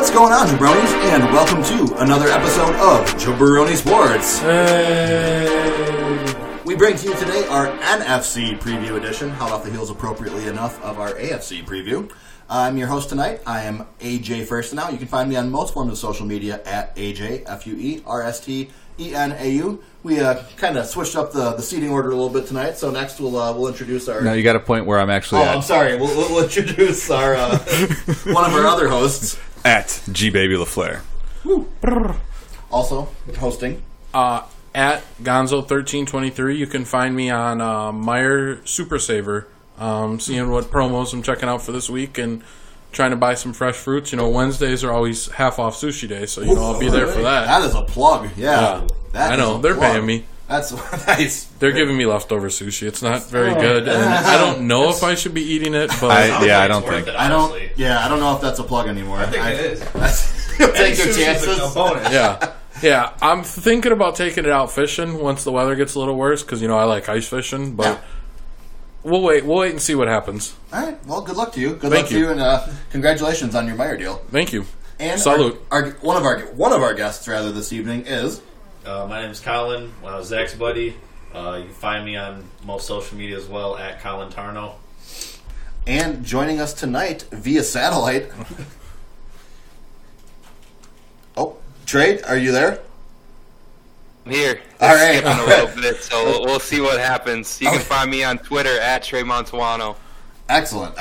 What's going on, Jabronis? And welcome to another episode of Jabroni Sports. Hey. We bring to you today our NFC preview edition, hot off the heels appropriately enough of our AFC preview. I'm your host tonight. I am AJ Firstenau. You can find me on most forms of social media at AJ, FUERSTENAU. We kind of switched up the seating order a little bit tonight, so next we'll introduce our... No, you got a point where I'm actually at. I'm sorry. We'll introduce our one of our other hosts. At GBabyLaFleur. Also hosting. At Gonzo1323. You can find me on Meyer Super Saver. Seeing what promos I'm checking out for this week and trying to buy some fresh fruits. You know, Wednesdays are always half off sushi day, so I'll be there for that. That is a plug. Yeah. I know. They're paying me. That's nice. They're giving me leftover sushi. It's not very good, and I don't know if I should be eating it. But I don't think. I don't know if that's a plug anymore. I think it is. Take your chances. Yeah. I'm thinking about taking it out fishing once the weather gets a little worse because I like ice fishing, but we'll wait and see what happens. All right. Well, good luck to you. Thank you, and congratulations on your Meyer deal. Thank you. And salute. One of our guests rather this evening is. My name is Colin, Zach's buddy. You can find me on most social media as well, at Colin Tarno. And joining us tonight via satellite. Trey, are you there? I'm here. All right. Skipping a little bit, so we'll see what happens. You can find me on Twitter at Trey Montuano. Excellent.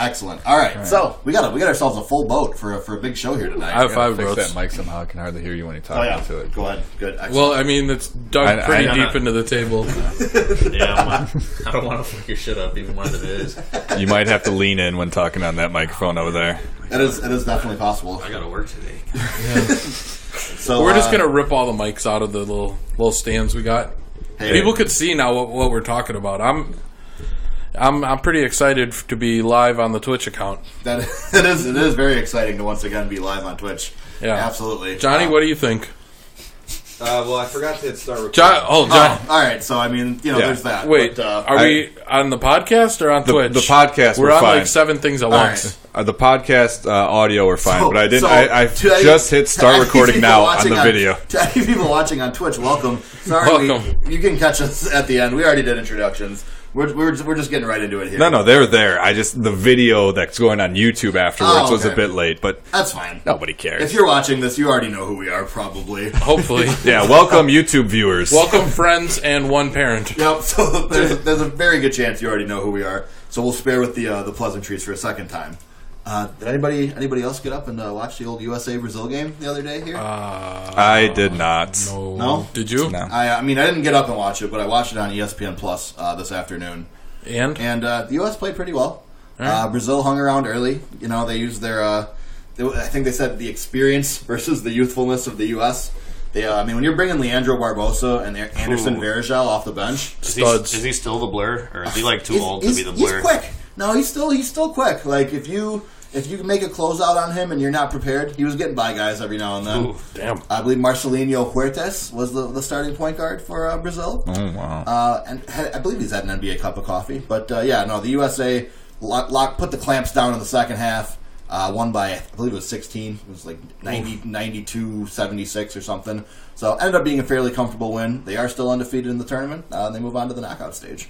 All right. So we got ourselves a full boat for a big show here tonight. I have 5 fix votes. that mic somehow. I can hardly hear you when you talk into it. Go ahead. Good. Excellent. Well, I mean, it's dug pretty deep into the table. Yeah, I don't want to fuck your shit up even more than it is. You might have to lean in when talking on that microphone over there. It is definitely possible. I got to work today. So we're just gonna rip all the mics out of the little stands we got. Hey, people could see now what we're talking about. I'm pretty excited to be live on the Twitch account. It is very exciting to once again be live on Twitch. Yeah, absolutely. Johnny, what do you think? Well, I forgot to hit start recording. John. All right. So I mean, there's that. Wait, but, are we on the podcast or on Twitch? The podcast. We're on fine. like 7 things at once. Right. The podcast audio we're fine, but I didn't. I just hit start recording now on the video. To any people watching on Twitch, welcome. Sorry, you can catch us at the end. We already did introductions. We're just getting right into it here. No, they're there. The video that's going on YouTube afterwards was a bit late, but that's fine. Nobody cares. If you're watching this, you already know who we are, probably. Hopefully. Yeah, welcome YouTube viewers. Welcome friends and one parent. Yep. So there's a very good chance you already know who we are. So we'll spare with the pleasantries for a second time. Did anybody else get up and watch the old USA Brazil game the other day here? I did not. No? Did you? No. I mean, I didn't get up and watch it, but I watched it on ESPN Plus this afternoon. And the U.S. played pretty well. Right. Brazil hung around early. They used their, I think they said the experience versus the youthfulness of the U.S. When you're bringing Leandro Barbosa and Anderson Varejao off the bench, Is he still the Blur, or is he too old to be the Blur? He's quick. No, he's still quick. Like if you make a closeout on him and you're not prepared, he was getting by guys every now and then. Ooh, damn. I believe Marcelinho Huertas was the starting point guard for Brazil. Oh, wow. And I believe he's had an NBA cup of coffee. But, the USA put the clamps down in the second half, won by, I believe it was 16. It was like 92-76 or something. So ended up being a fairly comfortable win. They are still undefeated in the tournament. They move on to the knockout stage.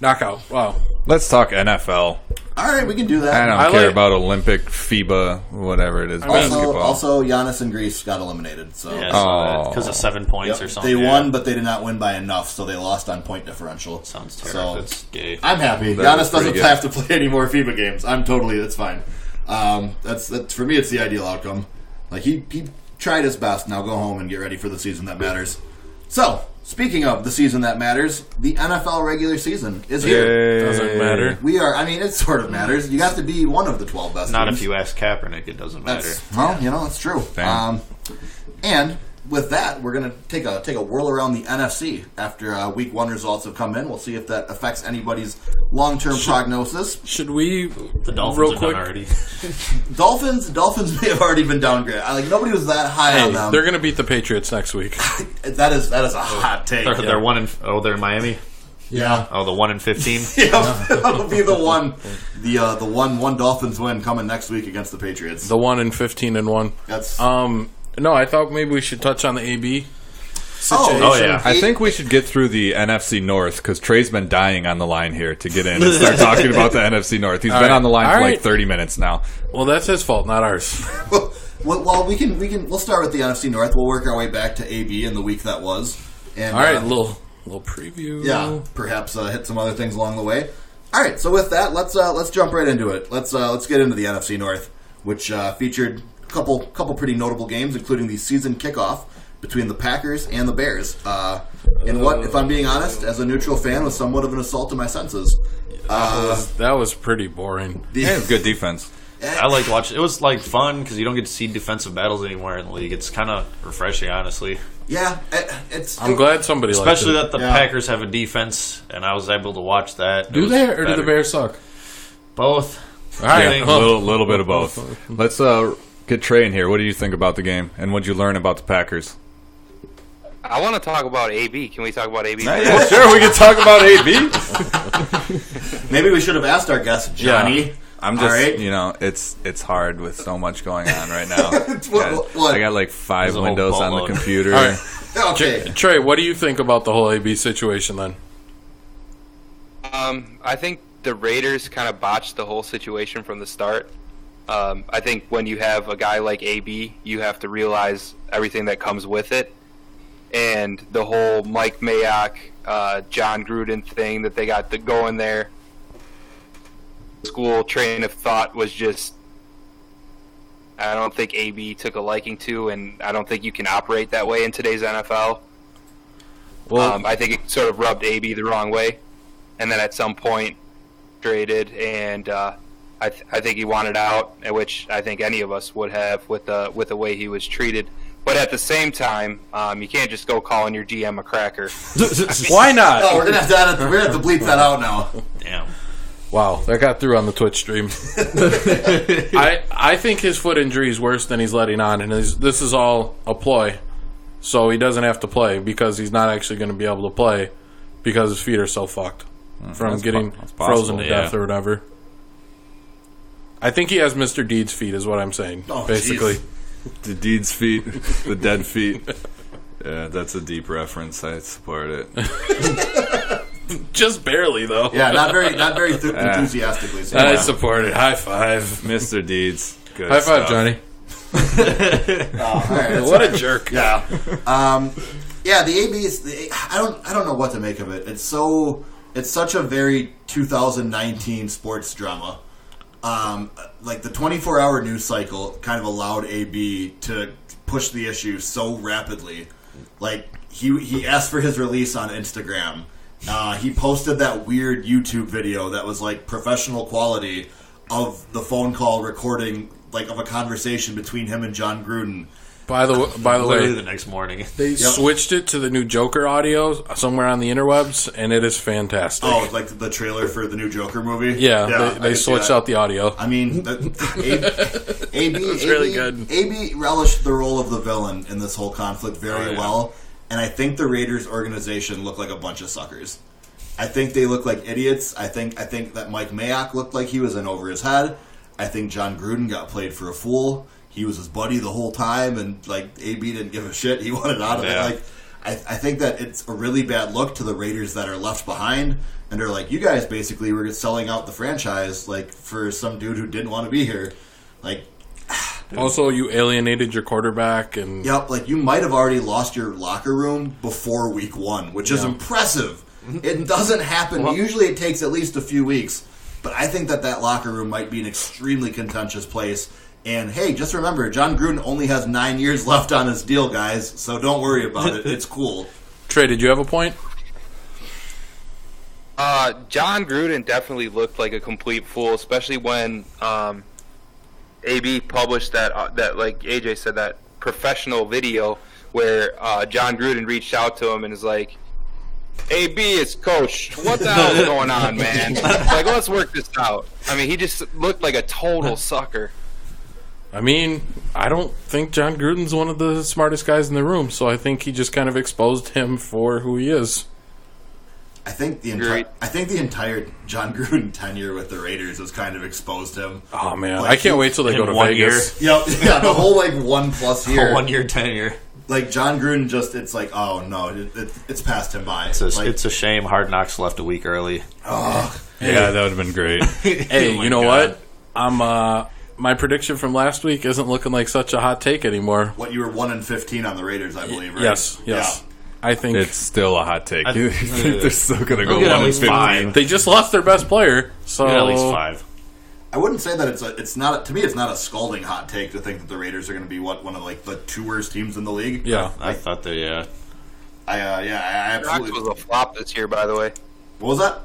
Knockout. Wow. Let's talk NFL. All right, we can do that. I don't care about Olympic, FIBA, whatever it is. Basketball. Also, Giannis and Greece got eliminated. So because of 7 points or something. They won, but they did not win by enough, so they lost on point differential. Sounds terrible. So it's gay. I'm happy. Giannis doesn't have to play any more FIBA games. That's fine. That's for me. It's the ideal outcome. Like he tried his best. Now go home and get ready for the season that matters. So. Speaking of the season that matters, the NFL regular season is here. Doesn't matter. It sort of matters. You got to be one of the 12 best Not teams. if you ask Kaepernick, it doesn't matter. That's true. And with that, we're going to take a whirl around the NFC after Week 1 results have come in. We'll see if that affects anybody's long-term prognosis. Should we? The Dolphins real are quick? done already. Dolphins may have already been downgraded. Nobody was that high on them. They're going to beat the Patriots next week. That is a hot take. They're 1-0. They're in Miami. Yeah. Oh, the 1 in 15. Yeah, that'll be the one. The one Dolphins win coming next week against the Patriots. The 1 in 15-1. That's no. I thought maybe we should touch on the AB situation. Oh, yeah. I think we should get through the NFC North because Trey's been dying on the line here to get in and start talking about the NFC North. He's been on the line for like 30 minutes now. Well, that's his fault, not ours. Well, we'll start with the NFC North. We'll work our way back to AB in the week that was. And, all right, a little preview. Yeah, perhaps hit some other things along the way. All right, so with that, let's jump right into it. Let's get into the NFC North, which featured a couple pretty notable games, including the season kickoff between the Packers and the Bears. In what, if I'm being honest, as a neutral fan, was somewhat of an assault to my senses. That was pretty boring. Yeah, it was good defense. I liked watching. It was like fun because you don't get to see defensive battles anymore in the league. It's kind of refreshing, honestly. Yeah, I'm glad somebody liked it. Especially that the Packers have a defense, and I was able to watch that. Do they, or do the Bears suck? Both. All right, Yeah, a little bit of both. Let's get Trey in here. What do you think about the game, and what did you learn about the Packers? I want to talk about AB. Can we talk about AB? Yeah, sure, we can talk about AB. Maybe we should have asked our guest, Johnny. Yeah. I'm just, it's hard with so much going on right now. What? I got like 5 There's a windows whole on the boatload. computer. All right. Okay. Trey, what do you think about the whole AB situation then? I think the Raiders kind of botched the whole situation from the start. I think when you have a guy like AB, you have to realize everything that comes with it. And the whole Mike Mayock, John Gruden thing that they got going there, school train of thought was just, I don't think AB took a liking to, and I don't think you can operate that way in today's NFL. Well, I think it sort of rubbed AB the wrong way, and then at some point traded, and I think he wanted out, which I think any of us would have with the way he was treated. But at the same time, you can't just go calling your GM a cracker. why not? Oh, we're gonna have to bleep that out now. Damn. Wow, that got through on the Twitch stream. I think his foot injury is worse than he's letting on, and this is all a ploy. So he doesn't have to play because he's not actually going to be able to play because his feet are so fucked from getting frozen to death or whatever. I think he has Mr. Deeds' feet is what I'm saying, basically. Geez. The Deeds' feet, the dead feet. Yeah, that's a deep reference. I support it. Just barely, though. Yeah, not very enthusiastically. So I support it. High five. Mr. Deeds. Good High five, stuff. Johnny. all right, What a jerk. Yeah. Yeah, the AB is. I don't know what to make of it. It's such a very 2019 sports drama. Like the 24-hour news cycle kind of allowed AB to push the issue so rapidly. Like he asked for his release on Instagram. He posted that weird YouTube video that was like professional quality of the phone call recording, like of a conversation between him and John Gruden. By the Literally way, the next morning. they switched it to the new Joker audio somewhere on the interwebs, and it is fantastic. Oh, like the trailer for the new Joker movie? Yeah, they switched out the audio. I mean, AB really good. AB relished the role of the villain in this whole conflict very well, and I think the Raiders organization looked like a bunch of suckers. I think they look like idiots. I think that Mike Mayock looked like he was in over his head. I think John Gruden got played for a fool. He was his buddy the whole time, and like AB didn't give a shit. He wanted out of it. Like, I think that it's a really bad look to the Raiders that are left behind, and they're like, you guys basically were selling out the franchise like for some dude who didn't want to be here. Like, Also, you alienated your quarterback, and yep, like you might have already lost your locker room before week 1, which is impressive. It doesn't happen. Usually it takes at least a few weeks, but I think that locker room might be an extremely contentious place. And hey, just remember, John Gruden only has 9 years left on his deal, guys, so don't worry about it. It's cool. Trey, did you have a point? John Gruden definitely looked like a complete fool, especially when AB published that like AJ said, that professional video where John Gruden reached out to him and is like, AB, it's coach. What the hell is going on, man? Like, let's work this out. I mean, he just looked like a total sucker. I mean, I don't think John Gruden's one of the smartest guys in the room, so I think he just kind of exposed him for who he is. I think the entire John Gruden tenure with the Raiders has kind of exposed him. Oh man, I can't wait till they go to 1 Vegas. Yeah, the whole 1+ year. 1 year tenure. John Gruden it's like, oh no, it's passed him by. It's a shame Hard Knocks left a week early. Oh, Yeah, that would have been great. Hey, you know what? My prediction from last week isn't looking like such a hot take anymore. What, you were 1-15 on the Raiders, I believe, right? Yes. Yeah. I think It's still a hot take. You think they're still going to go They'll get at 1 and least 15? 5. they just lost their best player, so At least 5. I wouldn't say that it's not, to me, it's not a scalding hot take to think that the Raiders are going to be one of the 2 worst teams in the league. Yeah, I thought they, I absolutely. Knocks was a flop this year, by the way. What was that?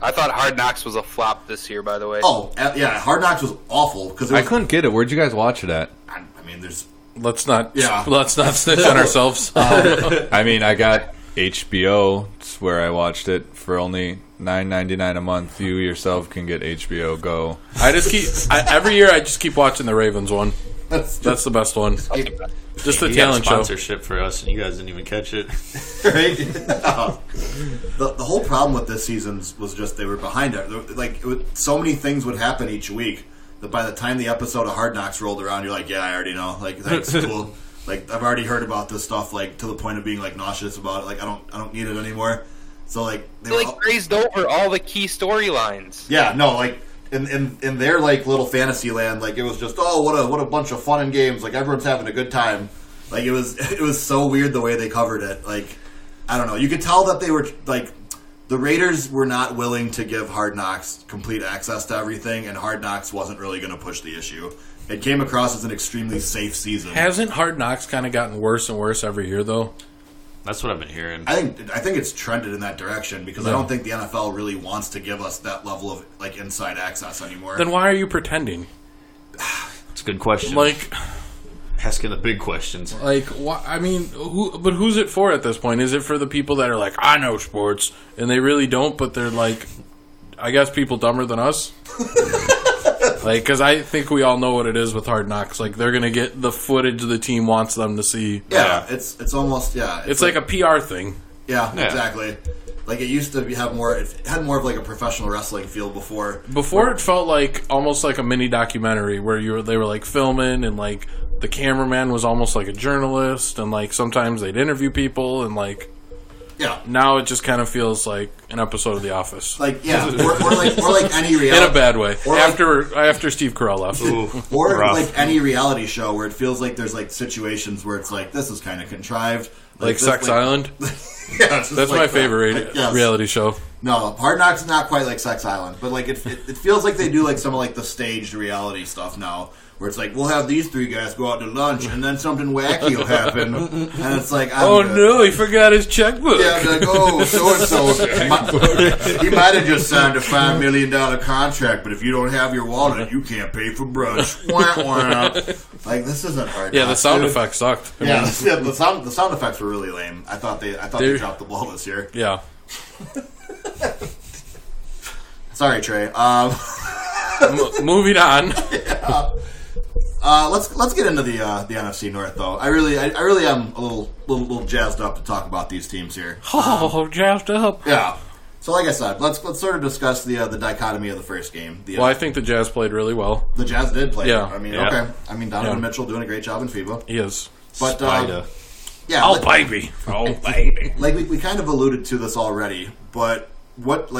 I thought Hard Knocks was a flop this year, by the way. Oh, yeah, Hard Knocks was awful because I couldn't get it. Where'd you guys watch it at? I mean, there's. let's not Yeah. snitch on ourselves. I mean, I got HBO. It's where I watched it for only $9.99 a month. You yourself can get HBO Go. Every year I just keep watching the Ravens one. That's That's the best one. Just the He got talent show. sponsorship for us, and you guys didn't even catch it. right. The whole problem with this season was just they were behind it. So many things would happen each week that by the time the episode of Hard Knocks rolled around, you're like, yeah, I already know. That's cool. I've already heard about this stuff. To the point of being nauseous about it. I don't need it anymore. So they grazed over all the key storylines. Yeah, no, in their little fantasy land, it was just what a bunch of fun and games. Everyone's having a good time. It was so weird the way they covered it. I don't know. You could tell that they were the Raiders were not willing to give Hard Knocks complete access to everything, and Hard Knocks wasn't really going to push the issue. It came across as an extremely safe season. Hasn't Hard Knocks kind of gotten worse and worse every year though? That's what I've been hearing. I think it's trended in that direction because I don't think the NFL really wants to give us that level of inside access anymore. Then why are you pretending? It's a good question. Asking the big questions. Why, I mean, who's it for at this point? Is it for the people that are I know sports, and they really don't, but they're I guess people dumber than us? Because I think we all know what it is with Hard Knocks. They're going to get the footage the team wants them to see. Yeah, it's almost, It's like a PR thing. Yeah, exactly. It used to have more. It had more of a professional wrestling feel before. Before it felt almost like a mini documentary where they were filming and the cameraman was almost like a journalist and sometimes they'd interview people and yeah. Now it just kind of feels like an episode of The Office. Or any reality in a bad way. Or after Steve Carell left. Ooh, or rough. any reality show where it feels like there's situations where it's this is kind of contrived. Sex Island. Yeah, that's my favorite reality show. No, Hard Knocks is not quite like Sex Island, but it feels like they do some of the staged reality stuff now, where it's we'll have these 3 guys go out to lunch and then something wacky will happen, and it's no, he forgot his checkbook. Yeah, so and so he might have just signed a $5 million contract, but if you don't have your wallet, you can't pay for brunch. Wah, wah. This isn't Hard Knocks. Yeah, the sound effects sucked. The sound effects were really lame. I thought they dropped the ball this year. Yeah. Sorry, Trey. Moving on. Yeah. Let's get into the NFC North though. I really am a little jazzed up to talk about these teams here. Jazzed up. Yeah. So like I said, let's sort of discuss the dichotomy of the first game. I think the Jazz played really well. The Jazz did play. Yeah. Okay. Donovan Mitchell doing a great job in FIBA. He is. But yeah. Oh baby. We kind of alluded to this already, but what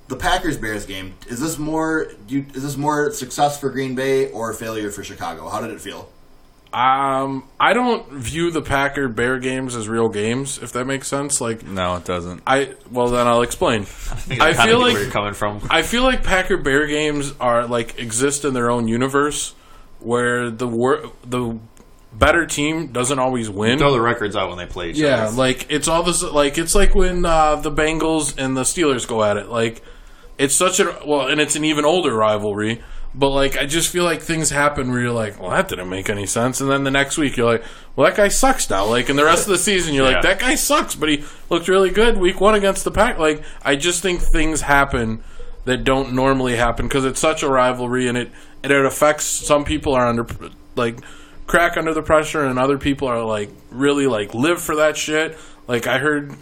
the Packers-Bears game, is this more success for Green Bay or failure for Chicago? How did it feel? I don't view the Packer-Bear games as real games, if that makes sense. No, it doesn't. Well, then I'll explain. I feel where you're coming from. I feel like Packer-Bear games are exist in their own universe, where the better team doesn't always win. Throw the records out when they play each other. Yeah, it's all this. It's like when the Bengals and the Steelers go at it. It's such and it's an even older rivalry. But I just feel like things happen where you're well, that didn't make any sense, and then the next week you're well, that guy sucks now. And the rest of the season you're that guy sucks, but he looked really good week 1 against the Pack. I just think things happen that don't normally happen because it's such a rivalry, and it affects some people are under crack under the pressure, and other people are really live for that shit. Like, I heard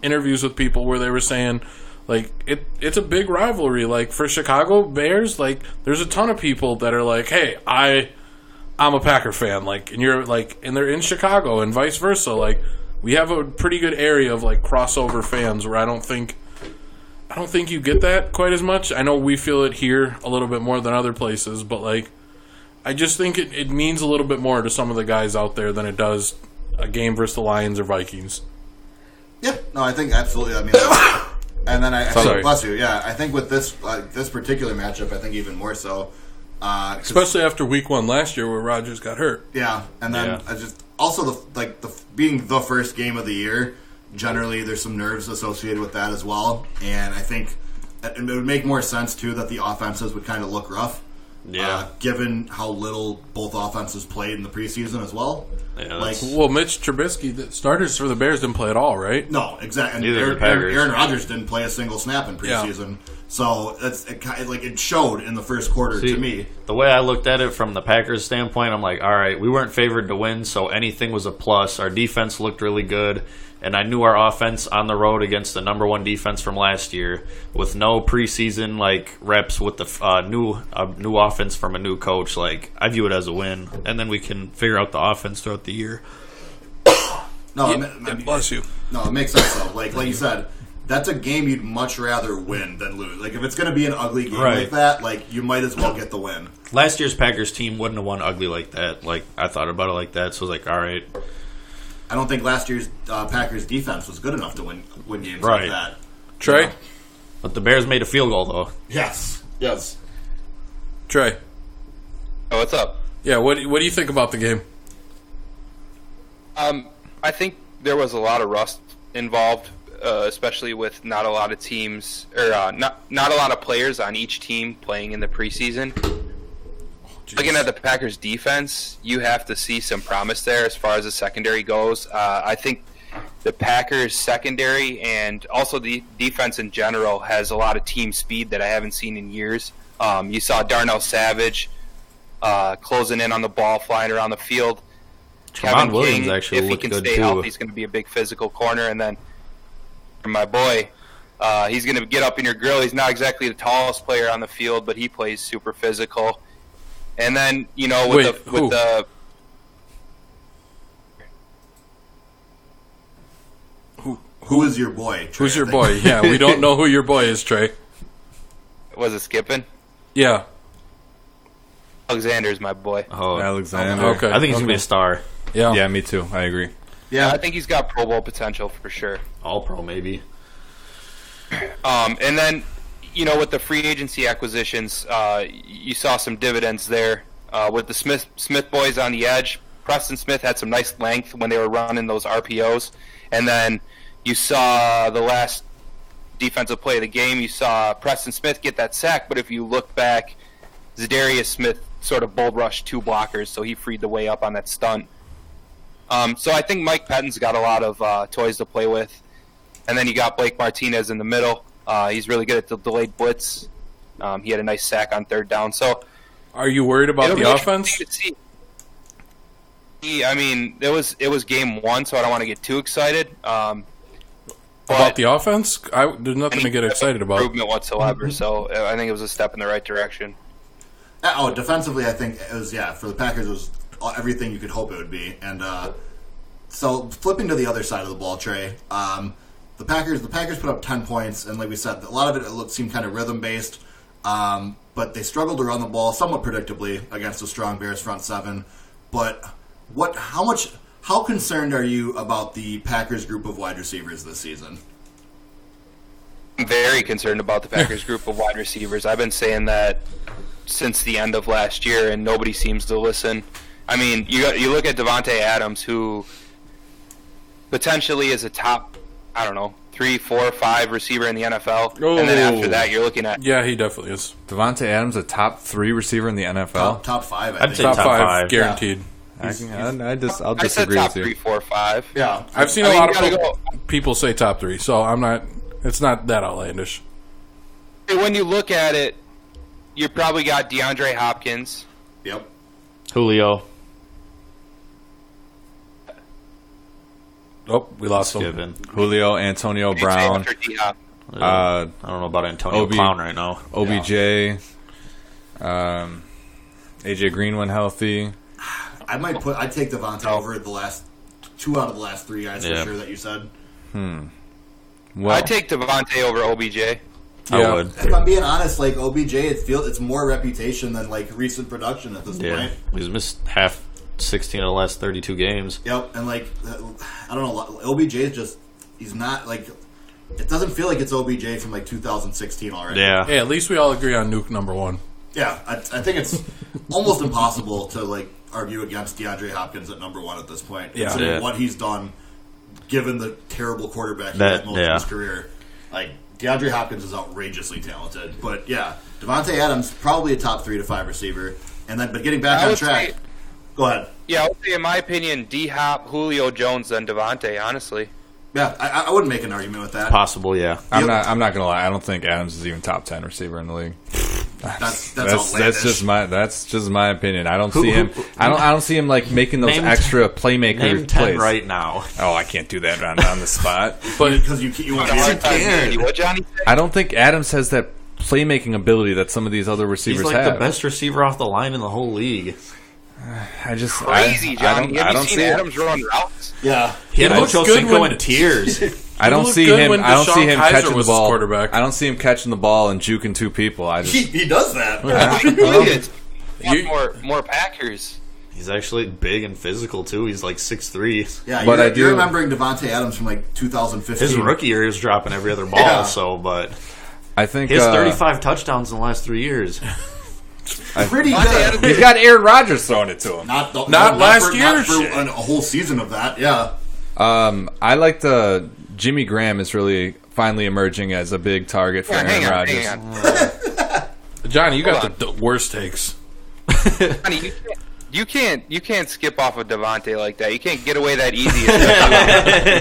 interviews with people where they were saying, like, it's a big rivalry. Like, for Chicago Bears, like, there's a ton of people that are like, hey, I'm a Packer fan. Like, and you're like, and they're in Chicago and vice versa. Like, we have a pretty good area of, like, crossover fans where I don't think you get that quite as much. I know we feel it here a little bit more than other places, but, like, I just think it means a little bit more to some of the guys out there than it does a game versus the Lions or Vikings. Yeah, no, I think absolutely. I mean, and then I think, bless you. Yeah, I think with this particular matchup, I think even more so, especially after Week 1 last year where Rodgers got hurt. Yeah, and then I just also being the first game of the year. Generally, there's some nerves associated with that as well, and I think it would make more sense too that the offenses would kind of look rough. Yeah. Given how little both offenses played in the preseason as well. Yeah, well, Mitch Trubisky, the starters for the Bears didn't play at all, right? No, exactly. Neither And the Packers. Aaron Rodgers didn't play a single snap in preseason. Yeah. So it showed in the first quarter to me. The way I looked at it from the Packers standpoint, I'm like, all right, we weren't favored to win, so anything was a plus. Our defense looked really good. And I knew our offense on the road against the number one defense from last year, with no preseason reps with the new offense from a new coach. Like, I view it as a win, and then we can figure out the offense throughout the year. No, bless you. No, it makes sense though. Like you said, that's a game you'd much rather win than lose. Like, if it's going to be an ugly game like that, like, you might as well get the win. Last year's Packers team wouldn't have won ugly like that. Like, I thought about it like that, so I was like, all right. I don't think last year's Packers defense was good enough to win games like that. Trey? Yeah. But the Bears made a field goal, though. Yes. Trey? Oh, what's up? Yeah, what do you think about the game? I think there was a lot of rust involved, especially with not a lot of teams, or not a lot of players on each team playing in the preseason. Looking at the Packers' defense, you have to see some promise there as far as the secondary goes. I think the Packers' secondary and also the defense in general has a lot of team speed that I haven't seen in years. You saw Darnell Savage closing in on the ball, flying around the field. Kevin Williams actually if he looked can good stay too. healthy, he's going to be a big physical corner. And then my boy, he's going to get up in your grill. He's not exactly the tallest player on the field, but he plays super physical. And then, Who is your boy, Trey? Who's your boy? Yeah, we don't know who your boy is, Trey. Was it Skipping? Yeah. Alexander's my boy. Oh, Alexander. Okay. I think he's going to be a star. Yeah. Yeah, me too. I agree. Yeah, I think he's got Pro Bowl potential for sure. All-Pro, maybe. And then, with the free agency acquisitions, you saw some dividends there. With the Smith boys on the edge, Preston Smith had some nice length when they were running those RPOs. And then you saw the last defensive play of the game, you saw Preston Smith get that sack, but if you look back, Zadarius Smith sort of bull rushed two blockers, so he freed the way up on that stunt. So I think Mike Pettine's got a lot of toys to play with. And then you got Blake Martinez in the middle. He's really good at the delayed blitz. He had a nice sack on third down. So, are you worried about the offense? I mean, it was game one, so I don't want to get too excited. About the offense? There's nothing to get excited about. Improvement whatsoever. So I think it was a step in the right direction. Defensively, I think it was, for the Packers, it was everything you could hope it would be. And so flipping to the other side of the ball, Trey, the Packers put up 10 points, and like we said, a lot of it seemed kind of rhythm-based, but they struggled to run the ball somewhat predictably against a strong Bears front seven. But how concerned are you about the Packers group of wide receivers this season? I'm very concerned about the Packers group of wide receivers. I've been saying that since the end of last year, and nobody seems to listen. I mean, you look at Davante Adams, who potentially is a top, 3, 4, 5 receiver in the NFL. Oh. And then after that, you're looking at... Yeah, he definitely is. Davante Adams, a top 3 receiver in the NFL? Top 5, I I'd think. say Top top 5, five. guaranteed. I'll I said disagree top with you. 3, 4, 5. Yeah. I've seen a lot of people say top 3, so it's not that outlandish. When you look at it, you probably got DeAndre Hopkins. Julio. Oh, we lost him. Given. Julio, Antonio Brown. After D-Hop. I don't know about Antonio Clown right now. OBJ. AJ Green when healthy. I'd take Devontae over the last 2 out of the last 3 guys for sure that you said. Well, I'd take Devontae over OBJ. I would. If I'm being honest, like OBJ, it's more reputation than like recent production at this point. He's missed half 16 of the last 32 games. Yep, and like I don't know, OBJ is just he's not like it doesn't feel like it's OBJ from like 2016 already. Yeah. Hey, at least we all agree on Nuke number 1. Yeah, I think it's almost impossible to like argue against DeAndre Hopkins at number 1 at this point. Yeah. Considering what he's done, given the terrible quarterback he had most of his career. Like DeAndre Hopkins is outrageously talented, but yeah, Devontae Adams probably a top 3 to 5 receiver, and then but getting back on track. Go ahead. Yeah, I would say in my opinion, D-Hop, Julio Jones, then Devontae. Honestly. Yeah, I wouldn't make an argument with that. Possible, yeah. I'm not gonna lie. I don't think Adams is even top 10 receiver in the league. That's just my opinion. I don't see him. I don't see him like making those extra playmaker Name 10 plays right now. Oh, I can't do that on the spot. But because you want to What Johnny said? I don't think Adams has that playmaking ability that some of these other receivers He's like have. the best receiver off the line in the whole league. Crazy, Johnny. Have you seen Adams run routes? Yeah, He had looks Ocho good Cinco when- in tears. I don't see good him. when I don't see him Deshaun Kaiser catching the was his ball. quarterback. I don't see him catching the ball and juking 2 people. I just he does that. More Packers. He's actually big and physical, too. He's like 6'3". Yeah, But you're remembering Devontae Adams from like 2015. His rookie year, he was dropping every other ball, but I think he has 35 touchdowns in the last 3 years. pretty good. he's got Aaron Rodgers throwing it to him. Not last year. Not for a whole season of that. Yeah. I like the Jimmy Graham is really finally emerging as a big target for Aaron Rodgers. Hang on. Johnny, you got the worst takes. Johnny, you can't skip off of Devontae like that. You can't get away that easy.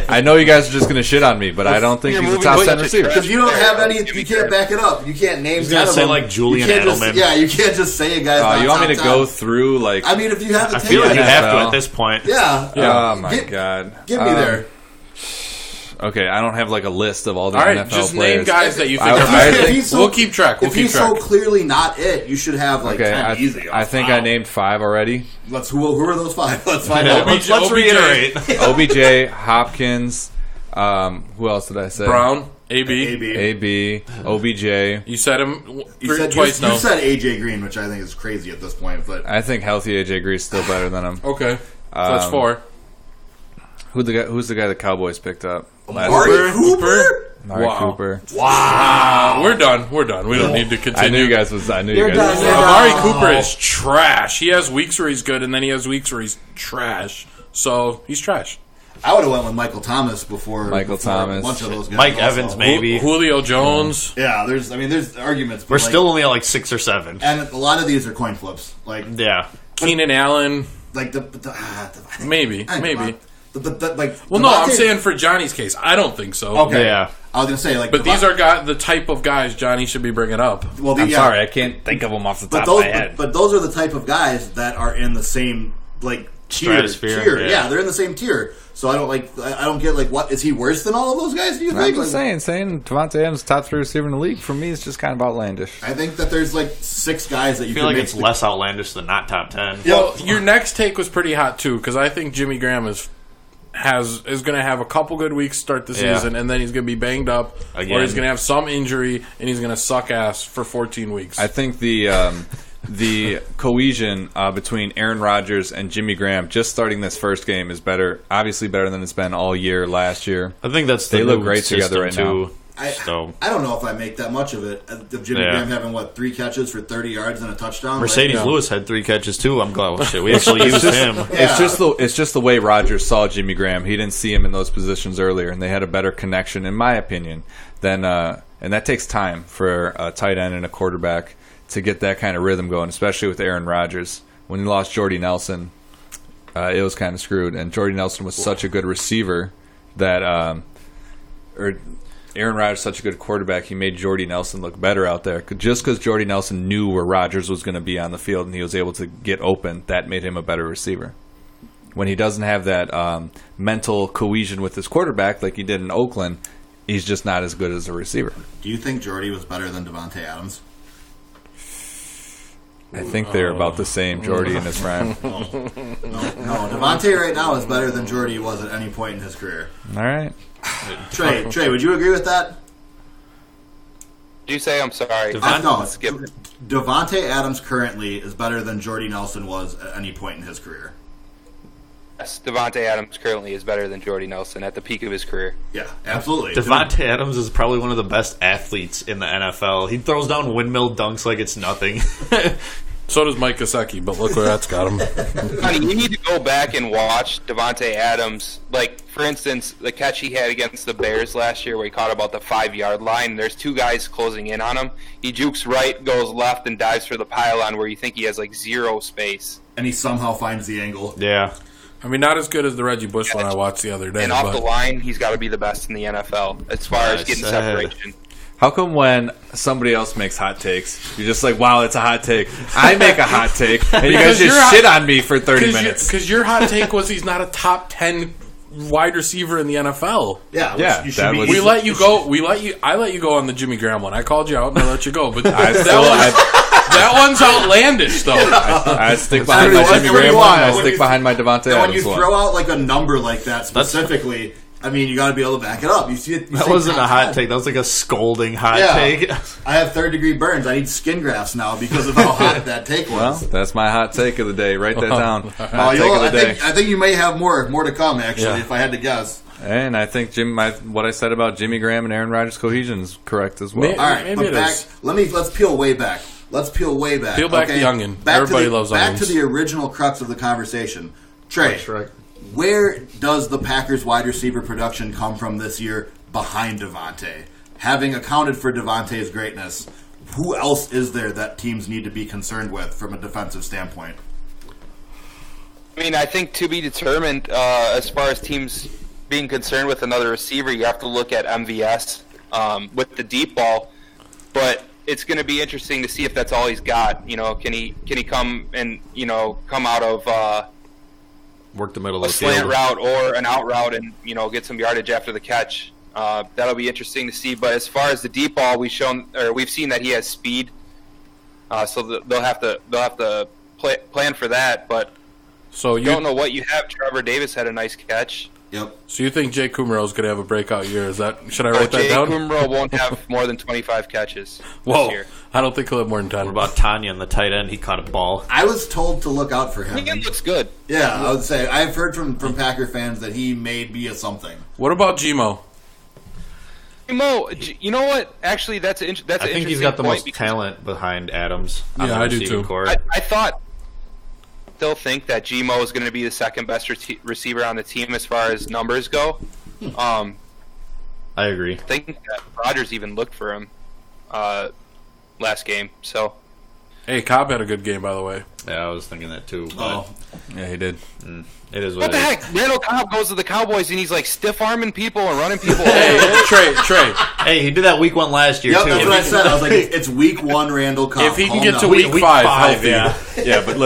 I know you guys are just going to shit on me, but I don't think he's a top 10 receiver. Because you don't have any, you can't back it up. You can't name. He's gonna say like Julian Edelman. You can't just say a guy's not You want me to top go 10. through like? I mean, if you have to I take feel like it, you have to NFL. at this point. yeah. Oh my god! Get me there. Okay, I don't have like a list of all the All right, NFL just players. name guys that you think I- are I better. think- We'll keep track. If he's so clearly not it, you should have like Okay, 10 easy. I think I named 5 already. Who are those 5? Let's find out. Let's OBJ. reiterate. OBJ, Hopkins. Who else did I say? Brown, AB. AB, OBJ. You said him You said, twice you now. said AJ Green, which I think is crazy at this point. But I think healthy AJ Green is still better than him. Okay, so that's 4. Who's the guy the Cowboys picked up? Amari Cooper? Amari Wow. Cooper. We're done. We don't need to continue. I knew you guys was. You're done. Amari Cooper is trash. He has weeks where he's good, and then he has weeks where he's trash. So he's trash. I would have went with Michael Thomas before Michael Thomas. a bunch of those guys. Mike also. Evans, maybe. Julio Jones. Yeah, there's arguments. But We're still only at like 6 or 7. and a lot of these are coin flips. Like Yeah. Keenan Allen. like Maybe. like. Well, no, I'm Devontae- saying for Johnny's case, I don't think so. Okay. Yeah. I was gonna say like, But these are the type of guys Johnny should be bringing up. well, I'm sorry, I can't think of them off the top of my head. But those are the type of guys that are in the same like Stratosphere, yeah. they're in the same tier. So I don't get like what is he worse than all of those guys? Do you I'm think? just saying Devontae Adams top 3 receiver in the league for me is just kind of outlandish. I think that there's like 6 guys that you I feel can like make it's less outlandish than not top 10. Well, your next take was pretty hot too, because I think Jimmy Graham is going to have a couple good weeks start the Yeah. season, and then he's going to be banged up, Again. or he's going to have some injury, and he's going to suck ass for 14 weeks. I think the cohesion between Aaron Rodgers and Jimmy Graham just starting this first game is better, obviously better than it's been all year last year. I think that's the They look new great together system, right now. too. I don't know if I make that much of it. Of Jimmy Yeah. Graham having 3 catches for 30 yards and a touchdown. Mercedes Lewis had 3 catches too. I'm glad. Well, shit, we actually used him. Yeah. It's just the way Rodgers saw Jimmy Graham. He didn't see him in those positions earlier, and they had a better connection, in my opinion. Than and that takes time for a tight end and a quarterback to get that kind of rhythm going, especially with Aaron Rodgers. When he lost Jordy Nelson, it was kind of screwed. And Jordy Nelson was such a good receiver that, Aaron Rodgers is such a good quarterback, he made Jordy Nelson look better out there. Just because Jordy Nelson knew where Rodgers was going to be on the field and he was able to get open, that made him a better receiver. when he doesn't have that mental cohesion with his quarterback like he did in Oakland, he's just not as good as a receiver. Do you think Jordy was better than Davante Adams? I think they're about the same, Jordy and his prime. No, Davante right now is better than Jordy was at any point in his career. All right. Trey, would you agree with that? Did you say? I'm sorry. No, Skip. Davante Adams currently is better than Jordy Nelson was at any point in his career. Yes, Davante Adams currently is better than Jordy Nelson at the peak of his career. Yeah, absolutely. Davante Adams is probably one of the best athletes in the NFL. He throws down windmill dunks like it's nothing. So does Mike Gesicki, but look where that's got him. Honey, you need to go back and watch Davante Adams. Like, for instance, the catch he had against the Bears last year where he caught about the 5-yard line. There's two guys closing in on him. He jukes right, goes left, and dives for the pylon where you think he has, like, zero space. And he somehow finds the angle. Yeah. I mean, not as good as the Reggie Bush one I watched the other day. And off the line, he's got to be the best in the NFL as far as getting separation. How come when somebody else makes hot takes, you're just like, wow, it's a hot take. I make a hot take, and you guys just shit on me for 30 minutes. Because your hot take was he's not a top 10 wide receiver in the NFL. Yeah, Yeah, you should that be. was- We let you go. I let you go on the Jimmy Graham one. I called you out and I let you go. But that one's outlandish, though. I stick behind my Jimmy Graham one, and I stick behind my Davante And when you Adams one. throw out like a number like that specifically, I mean, you got to be able to back it up. You see it. That wasn't a hot take. That was like a scolding hot take. I have third-degree burns. I need skin grafts now because of how hot that take Well, was. that's my hot take of the day. Write that down. Hot take You'll- of the day. I think you may have more to come, actually, Yeah. if I had to guess. And I think what I said about Jimmy Graham and Aaron Rodgers' cohesion is correct as well. Man. All right, Maybe but it back. is. Let's peel way back. Peel back the onion. Everybody loves Back onions. to the original crux of the conversation. Trey, That's right. where does the Packers wide receiver production come from this year behind Davante? Having accounted for Davante's greatness, who else is there that teams need to be concerned with from a defensive standpoint? I mean, I think to be determined as far as teams being concerned with another receiver, you have to look at MVS with the deep ball. But it's going to be interesting to see if that's all he's got. You know, can he come and come out of Work the middle a of the slant field. route or an out route and get some yardage after the catch? That'll be interesting to see. But as far as the deep ball, we've seen that he has speed. So they'll have to plan for that. But So you don't know what you have. Trevor Davis had a nice catch. Yep. So you think Jay Kumro is going to have a breakout year? Should I write that Jay down? Kumro won't have more than 25 catches Whoa, this year. I don't think he'll have more than 10. What about Tanya, the tight end? He caught a ball. I was told to look out for him. I think it looks good. Yeah, I would say I've heard from Packer fans that he may be a something. What about Gmo? Mo, you know what? Actually, that's an I think interesting he's got the point most because talent behind Adams on Yeah, the I do receiving too. core. I thought they'll think that Gmo is going to be the second best receiver on the team as far as numbers go. I agree. I think that Rodgers even looked for him last game. So Hey, Cobb had a good game, by the way. Yeah, I was thinking that too. But Yeah, he did. it is what what the it is. heck? Randall Cobb goes to the Cowboys and he's like stiff arming people and running people Hey, over. Trey. Hey, he did that week 1 last year Yep, too. that's what I said. I was like, it's week 1, Randall Cobb. If he can Calm get to down. week 5 healthy. yeah. Yeah, but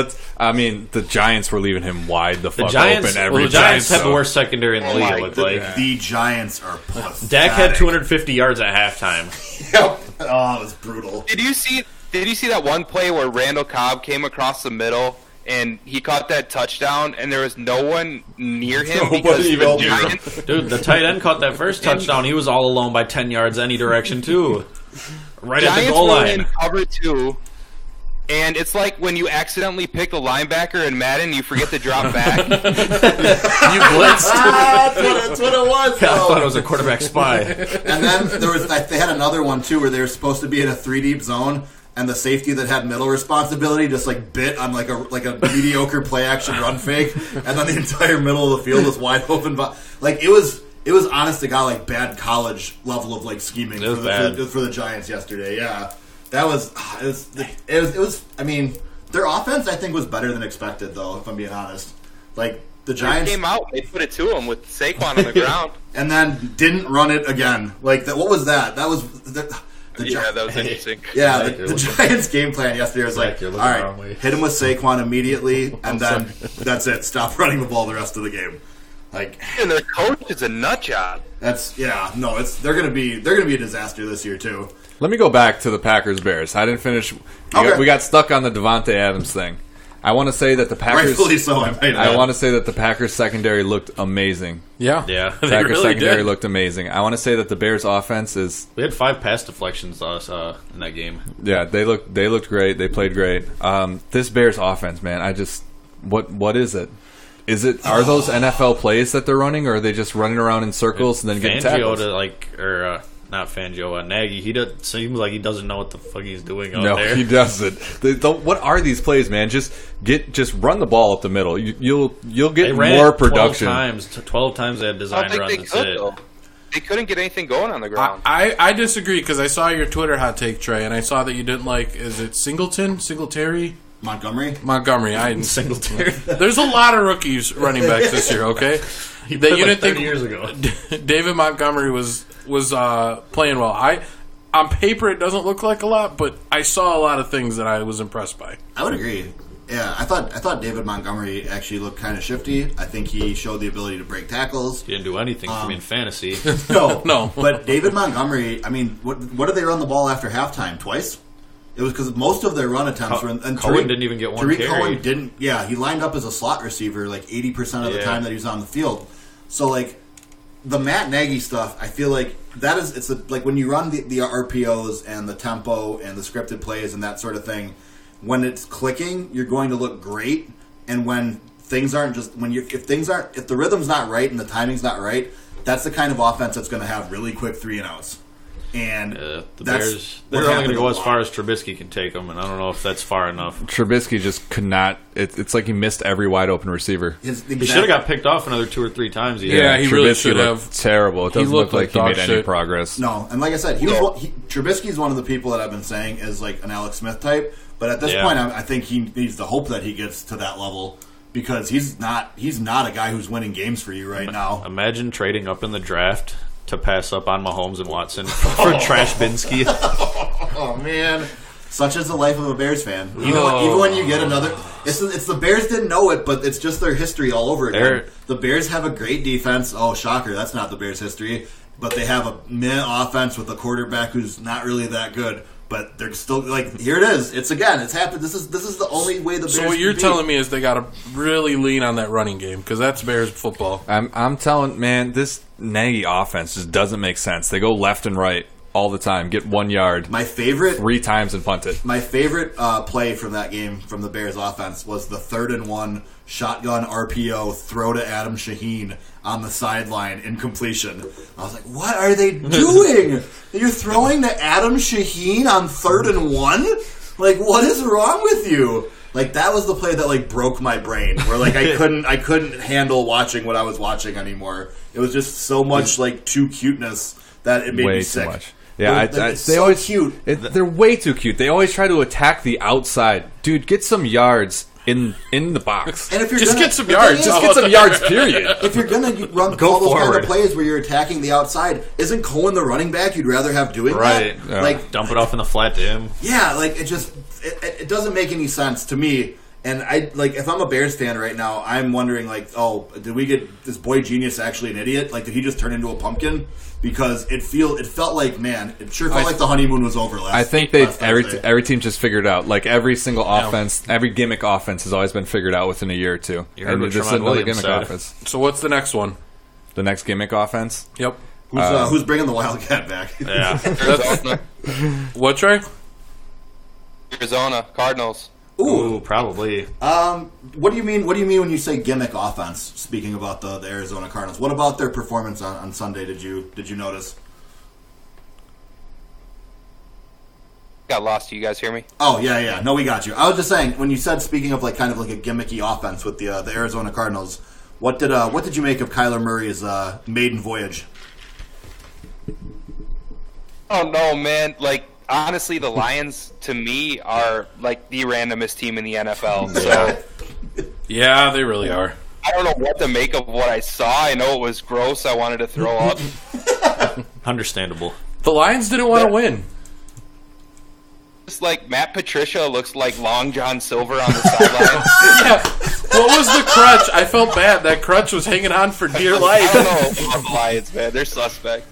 the Giants were leaving him wide the The fuck Giants, open every the Giants time. have the worst secondary in the league. It looked like The Giants are pathetic. Dak had 250 yards at halftime. Yep. Oh, it was brutal. Did you see that one play where Randall Cobb came across the middle and he caught that touchdown and there was no one near him because even the near him. Giants, Dude, the tight end caught that first touchdown. He was all alone by 10 yards any direction too. Right at the Giants goal were in line. cover 2. And it's like when you accidentally pick a linebacker in Madden, you forget to drop back. You blitzed. That's what it was. I thought it though. was a quarterback spy. And then they had another one too where they were supposed to be in a 3-deep zone, and the safety that had middle responsibility just bit on like a mediocre play action run fake, and then the entire middle of the field was wide open. But it was honest to God bad college level of scheming It was bad. for the Giants yesterday. Yeah, that was it was. I mean, their offense I think was better than expected though. If I'm being honest, the They Giants came out, they put it to him with Saquon on the ground. and then didn't run it again. What was that? That was that was interesting. Yeah, the Giants' game plan yesterday was like, you're all looking the wrong right, way. hit him with Saquon immediately, and then that's it. Stop running the ball the rest of the game. Like, And their coach is a nut job. they're gonna be a disaster this year too. Let me go back to the Packers-Bears. I didn't finish. We got stuck on the Devontae Adams thing. I want to say that the Packers. Rightfully so. I want to say that the Packers secondary looked amazing. Yeah, The they Packers really secondary did. looked amazing. I want to say that the Bears offense is. We had 5 pass deflections in that game. Yeah, they looked great. They played great. This Bears offense, man, what is it? Are those NFL plays that they're running, or are they just running around in circles and then getting tackled? Not Fangio, Nagy. Seems like he doesn't know what the fuck he's doing out No, there. he doesn't. What are these plays, man? Just run the ball up the middle. You'll get They ran more it production. 12 times they had I design don't think runs. they That's could, it. though. They couldn't get anything going on the ground. I disagree because I saw your Twitter hot take, Trey, and I saw that you didn't like. Is it Singletary? Montgomery. I didn't Singletary. There's a lot of rookies running backs this year. Okay, that you didn't 30 think years ago. David Montgomery was playing well. On paper it doesn't look like a lot, but I saw a lot of things that I was impressed by. I would agree. Yeah, I thought David Montgomery actually looked kind of shifty. I think he showed the ability to break tackles. He didn't do anything for me in fantasy. No. But David Montgomery, I mean, what did they run the ball after halftime? Twice? It was because most of their run attempts were... And Cohen didn't even get one Tariq carry. Cohen didn't... Yeah, he lined up as a slot receiver like 80% of the time that he was on the field. So, like, the Matt Nagy stuff, I feel like that is... It's like when you run the RPOs and the tempo and the scripted plays and that sort of thing, when it's clicking, you're going to look great. And when things aren't just... If the rhythm's not right and the timing's not right, that's the kind of offense that's going to have really quick 3-and-outs. And The Bears, they're only going to go as far as Trubisky can take them, and I don't know if that's far enough. Trubisky just could not. It's like he missed every wide open receiver. He should have got picked off another 2 or 3 times. Yeah, he really Trubisky should looked have. terrible. It doesn't look like he made any progress. No, and like I said, Trubisky's one of the people that I've been saying is like an Alex Smith type. But at this point, I think he needs to hope that he gets to that level because he's not a guy who's winning games for you right now. Imagine trading up in the draft to pass up on Mahomes and Watson for Trash Binsky. Oh man, such is the life of a Bears fan. You know, even when you get another, it's the Bears didn't know it, but it's just their history all over again. The Bears have a great defense. Oh, shocker, that's not the Bears' history. But they have a meh offense with a quarterback who's not really that good. But they're still like, here it is. It's happened. This is the only way the Bears. So what you're telling me is they got to really lean on that running game because that's Bears football. I'm telling, man, this Nagy offense just doesn't make sense. They go left and right all the time, get 1 yard. My favorite 3 times and punt it. My favorite play from that game from the Bears offense was the 3rd-and-1 shotgun RPO throw to Adam Shaheen on the sideline incompletion. I was like, what are they doing? You're throwing to Adam Shaheen on 3rd-and-1? Like, what is wrong with you? Like, that was the play that like broke my brain. Where like I couldn't handle watching what I was watching anymore. It was just so much like too cuteness that it made me sick. Too much. Yeah, they always cute. They're way too cute. They always try to attack the outside. Dude, get some yards in the box. And if you're Just gonna, get some yards. Just get some yards, period. If you're gonna run all those kind of plays where you're attacking the outside, isn't Cohen the running back you'd rather have doing Right. that? Yeah. Like, Dump it off in the flat to him. yeah, like it doesn't make any sense to me. And I like if I'm a Bears fan right now, I'm wondering like, oh, did we get this boy genius actually an idiot? Like, did he just turn into a pumpkin? Because it felt like, man, it sure felt like the honeymoon was over last. I think every team just figured out, like every single offense, every gimmick offense has always been figured out within a year or two. You heard what this is Tremont another Williams gimmick said. offense. So what's the next one? The next gimmick offense. Yep. Who's bringing the Wildcat back? Yeah. Arizona, What, Trey? Arizona Cardinals. Ooh, probably. What do you mean? What do you mean when you say gimmick offense? Speaking about the Arizona Cardinals, what about their performance on Sunday? Did you notice? Got lost. Do you guys hear me? Oh yeah. No, we got you. I was just saying when you said speaking of like kind of like a gimmicky offense with the Arizona Cardinals, what did you make of Kyler Murray's maiden voyage? Oh no, man! Like honestly, the Lions to me are like the randomest team in the NFL. So Yeah, they really are. I don't know what to make of what I saw. I know it was gross. I wanted to throw up. Understandable. The Lions didn't want to win. Just like Matt Patricia looks like Long John Silver on the sideline. Yeah. What was the crutch? I felt bad. That crutch was hanging on for dear life. I don't know about the Lions, man. They're suspect.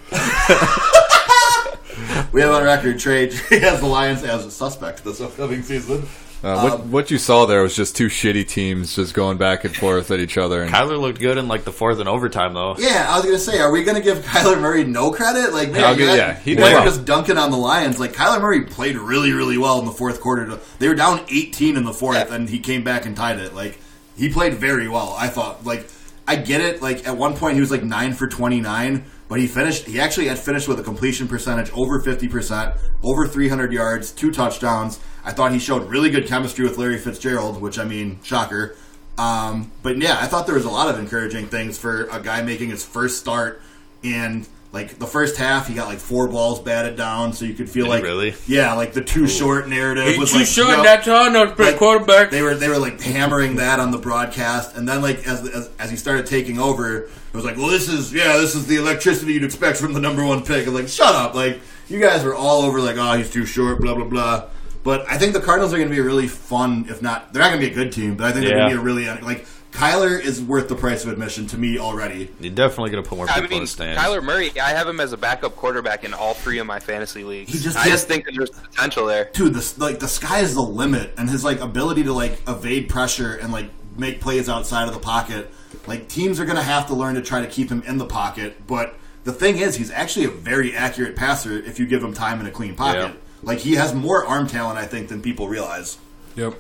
We have on record, Trey has the Lions as a suspect this upcoming season. What you saw there was just two shitty teams just going back and forth at each other. And Kyler looked good in like the fourth and overtime, though. Yeah, I was going to say, are we going to give Kyler Murray no credit? Like, man, he you guys are just dunking on the Lions. Like, Kyler Murray played really, really well in the fourth quarter. They were down 18 in the fourth, and he came back and tied it. Like, he played very well, I thought. Like, I get it. Like, at one point, he was like 9 for 29, but he actually had finished with a completion percentage over 50%, over 300 yards, 2 touchdowns. I thought he showed really good chemistry with Larry Fitzgerald, which, I mean, shocker. But, yeah, I thought there was a lot of encouraging things for a guy making his first start. And, like, the first half, he got, like, 4 balls batted down, so you could feel like... Really? Yeah, like, the too short narrative was, too like... short, that's on a quarterback. They were, like, hammering that on the broadcast. And then, like, as he started taking over, it was like, well, this is the electricity you'd expect from the number 1 pick. And, like, shut up. Like, you guys were all over, like, oh, he's too short, blah, blah, blah. But I think the Cardinals are going to be a really fun, if not, they're not going to be a good team, but I think they're going to be a really, like, Kyler is worth the price of admission to me already. You're definitely going to put more people in the stands. Kyler Murray, I have him as a backup quarterback in all 3 of my fantasy leagues. I just think that there's potential there. Dude, the sky is the limit, and his, like, ability to, like, evade pressure and, like, make plays outside of the pocket. Like, teams are going to have to learn to try to keep him in the pocket, but the thing is, he's actually a very accurate passer if you give him time in a clean pocket. Yeah. Like, he has more arm talent, I think, than people realize. Yep.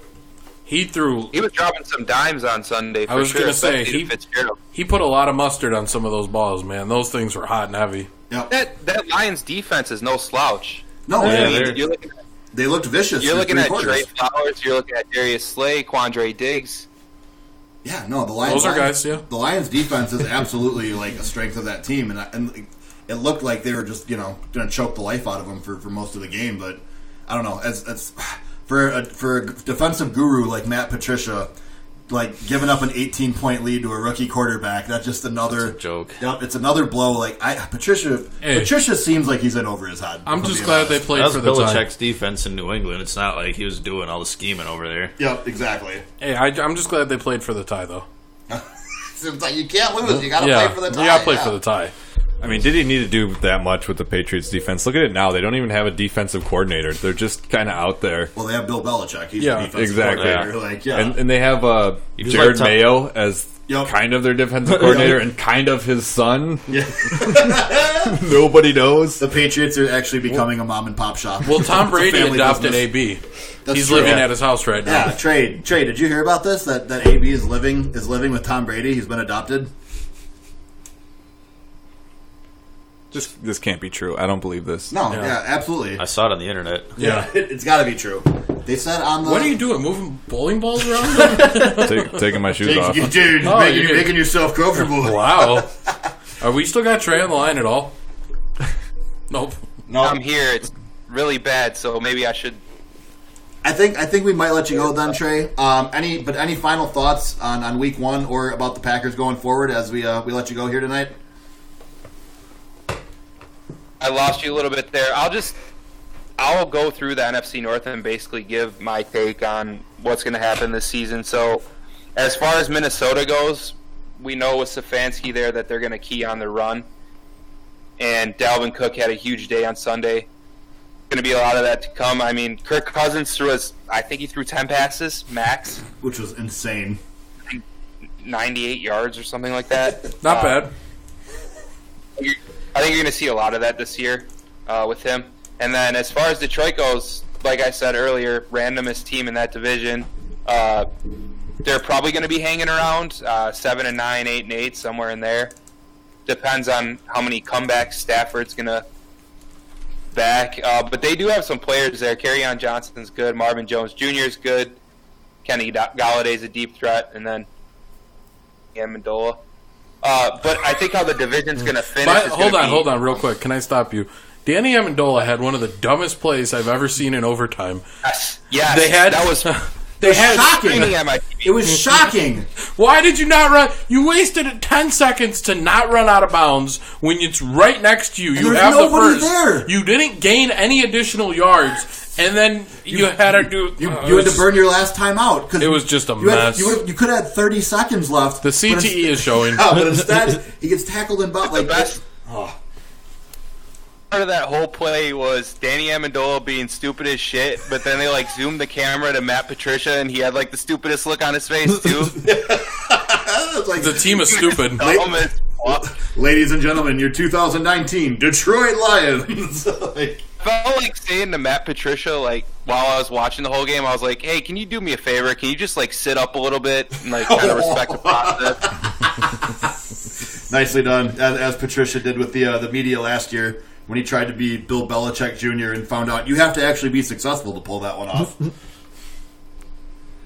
He was dropping some dimes on Sunday. I was going to say, he put a lot of mustard on some of those balls, man. Those things were hot and heavy. Yep. That Lions defense is no slouch. No, they looked vicious. You're looking at Trey Flowers. You're looking at Darius Slay, Quandre Diggs. Yeah, no, the Lions. Those are guys. Yeah, the Lions defense is absolutely like a strength of that team, and it looked like they were just going to choke the life out of them for most of the game. But I don't know. As for a defensive guru like Matt Patricia, like giving up an 18-point lead to a rookie quarterback, that's just another joke. Yep, it's another blow. Like Patricia seems like he's in over his head. I'm just glad they played for the time. Belichick's defense in New England. It's not like he was doing all the scheming over there. Yep, exactly. Hey, I'm just glad they played for the tie, though. Seems like you can't lose. You got to play for the tie. You got to play for the tie. I mean, did he need to do that much with the Patriots defense? Look at it now. They don't even have a defensive coordinator. They're just kind of out there. Well, they have Bill Belichick. He's the defensive coordinator. Like, and they have Jared Mayo as kind of their defensive coordinator and kind of his son. Yeah. Nobody knows. The Patriots are actually becoming a mom and pop shop. Well, Tom Brady adopted AB. He's living at his house right now. Yeah, Trey, did you hear about this? That AB is living with Tom Brady. He's been adopted. This can't be true. I don't believe this. No, yeah, absolutely. I saw it on the internet. Yeah, it's got to be true. They said on the... What are you doing? Moving bowling balls around? Taking my shoes off. Dude, making yourself comfortable. Wow. Are we still got Trey on the line at all? Nope. No, I'm here. It's really bad, so maybe I should... I think we might let you go then, Trey. Any final thoughts on week 1 or about the Packers going forward as we let you go here tonight? I lost you a little bit there. I'll go through the NFC North and basically give my take on what's going to happen this season. So, as far as Minnesota goes, we know with Stefanski there that they're going to key on the run. And Dalvin Cook had a huge day on Sunday. Going to be a lot of that to come. I mean, Kirk Cousins I think he threw 10 passes, max. Which was insane. 98 yards or something like that. Not bad. I think you're going to see a lot of that this year with him. And then as far as Detroit goes, like I said earlier, randomest team in that division. They're probably going to be hanging around 7-9, 8-8, somewhere in there. Depends on how many comebacks Stafford's going to back. But they do have some players there. Kerryon Johnson's good. Marvin Jones Jr. is good. Kenny Galladay's a deep threat. And then Amendola. But I think how the division's going to finish Hold on, real quick. Can I stop you? Danny Amendola had one of the dumbest plays I've ever seen in overtime. Yes. That was shocking. It was shocking. Why did you not run? You wasted 10 seconds to not run out of bounds when it's right next to you. You have the first. There. You didn't gain any additional yards. And then you had to do... You had to burn your last time out. Cause it was just a mess. You could have had 30 seconds left. The CTE is showing. Yeah, but instead, he gets tackled in butt like best. Oh. Part of that whole play was Danny Amendola being stupid as shit, but then they like zoomed the camera to Matt Patricia, and he had like the stupidest look on his face too. Like, the team is stupid. Ladies and gentlemen, your 2019 Detroit Lions. I felt like saying to Matt Patricia, like while I was watching the whole game, I was like, "Hey, can you do me a favor? Can you just like sit up a little bit and like kind of respect the process?" Nicely done, as Patricia did with the media last year when he tried to be Bill Belichick Jr. and found out you have to actually be successful to pull that one off.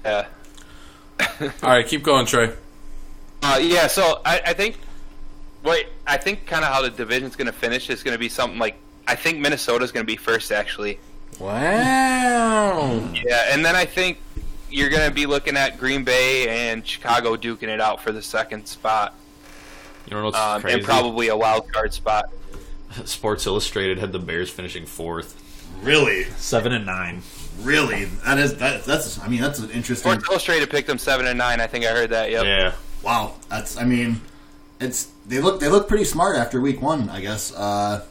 Yeah. All right, keep going, Trey. Yeah. So I think kind of how the division's going to finish is going to be something like I think Minnesota's going to be first actually. Wow. Yeah, and then I think you're going to be looking at Green Bay and Chicago duking it out for the second spot. You know what's crazy? And probably a wild card spot. Sports Illustrated had the Bears finishing 4th. Really? 7-9. Really? That's an interesting. Sports Illustrated picked them 7-9. I think I heard that. Yep. Yeah. Wow. They look pretty smart after week 1, I guess. That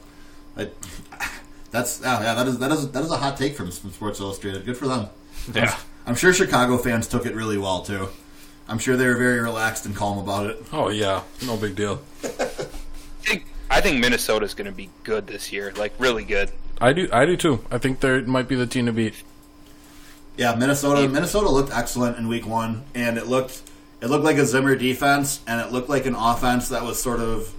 is a hot take from Sports Illustrated. Good for them. Yeah. I'm sure Chicago fans took it really well too. I'm sure they were very relaxed and calm about it. Oh yeah, no big deal. I think Minnesota's going to be good this year, like really good. I do too. I think they might be the team to beat. Yeah, Minnesota looked excellent in week 1, and it looked like a Zimmer defense, and it looked like an offense that was sort of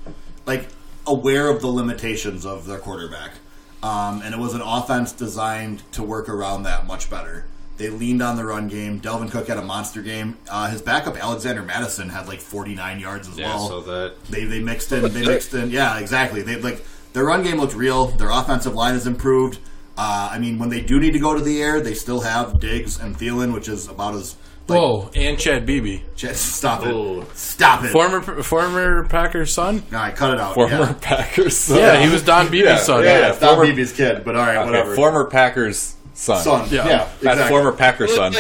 like aware of the limitations of their quarterback. And it was an offense designed to work around that much better. They leaned on the run game. Delvin Cook had a monster game. His backup, Alexander Madison, had like 49 yards as well. So that they mixed in. Yeah, exactly. Their run game looked real. Their offensive line has improved. When they do need to go to the air, they still have Diggs and Thielen, which is about as. Whoa, and Chad Beebe. Stop it. Oh. Stop it. Former Packers son? All right, cut it out. Former Packers son. Yeah, he was Don Beebe's son. Yeah, it's Don Beebe's kid, but all right, whatever. Former Packers son. Yeah, exactly. Former Packers son.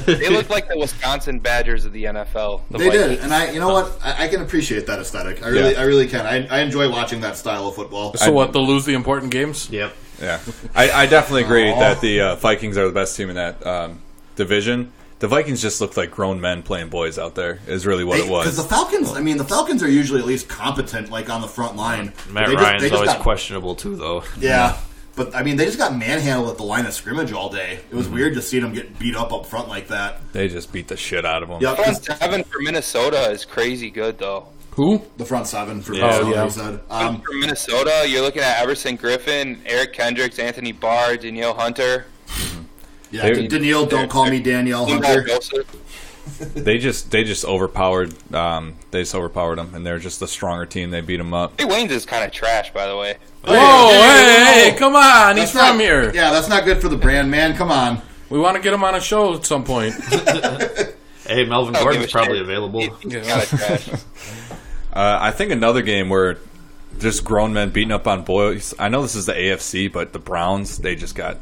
They look like the Wisconsin Badgers of the NFL. They did, and you know what? I can appreciate that aesthetic. I really can. I enjoy watching that style of football. So what? They'll lose the important games? Yep. Yeah, I definitely agree that the Vikings are the best team in that division. The Vikings just looked like grown men playing boys out there. Is really what it was. Because the Falcons are usually at least competent, like on the front line. Matt Ryan's always questionable too, though. Yeah. But, they just got manhandled at the line of scrimmage all day. It was weird to see them get beat up front like that. They just beat the shit out of them. Yep. Front 7 for Minnesota is crazy good, though. Who? The front 7 for Minnesota, you said. For Minnesota, you're looking at Everson Griffin, Eric Kendricks, Anthony Barr, Danielle Hunter. Yeah, Danielle, don't call me Danielle Hunter. They just overpowered. They just overpowered them, and they're just a stronger team. They beat them up. Hey, Wayne's is kind of trash, by the way. Whoa, hey, come on. He's from here. Yeah, that's not good for the brand, man. Come on. We want to get him on a show at some point. Hey, Melvin Gordon's probably available. He's kind of trash. I think another game where just grown men beating up on boys. I know this is the AFC, but the Browns, they got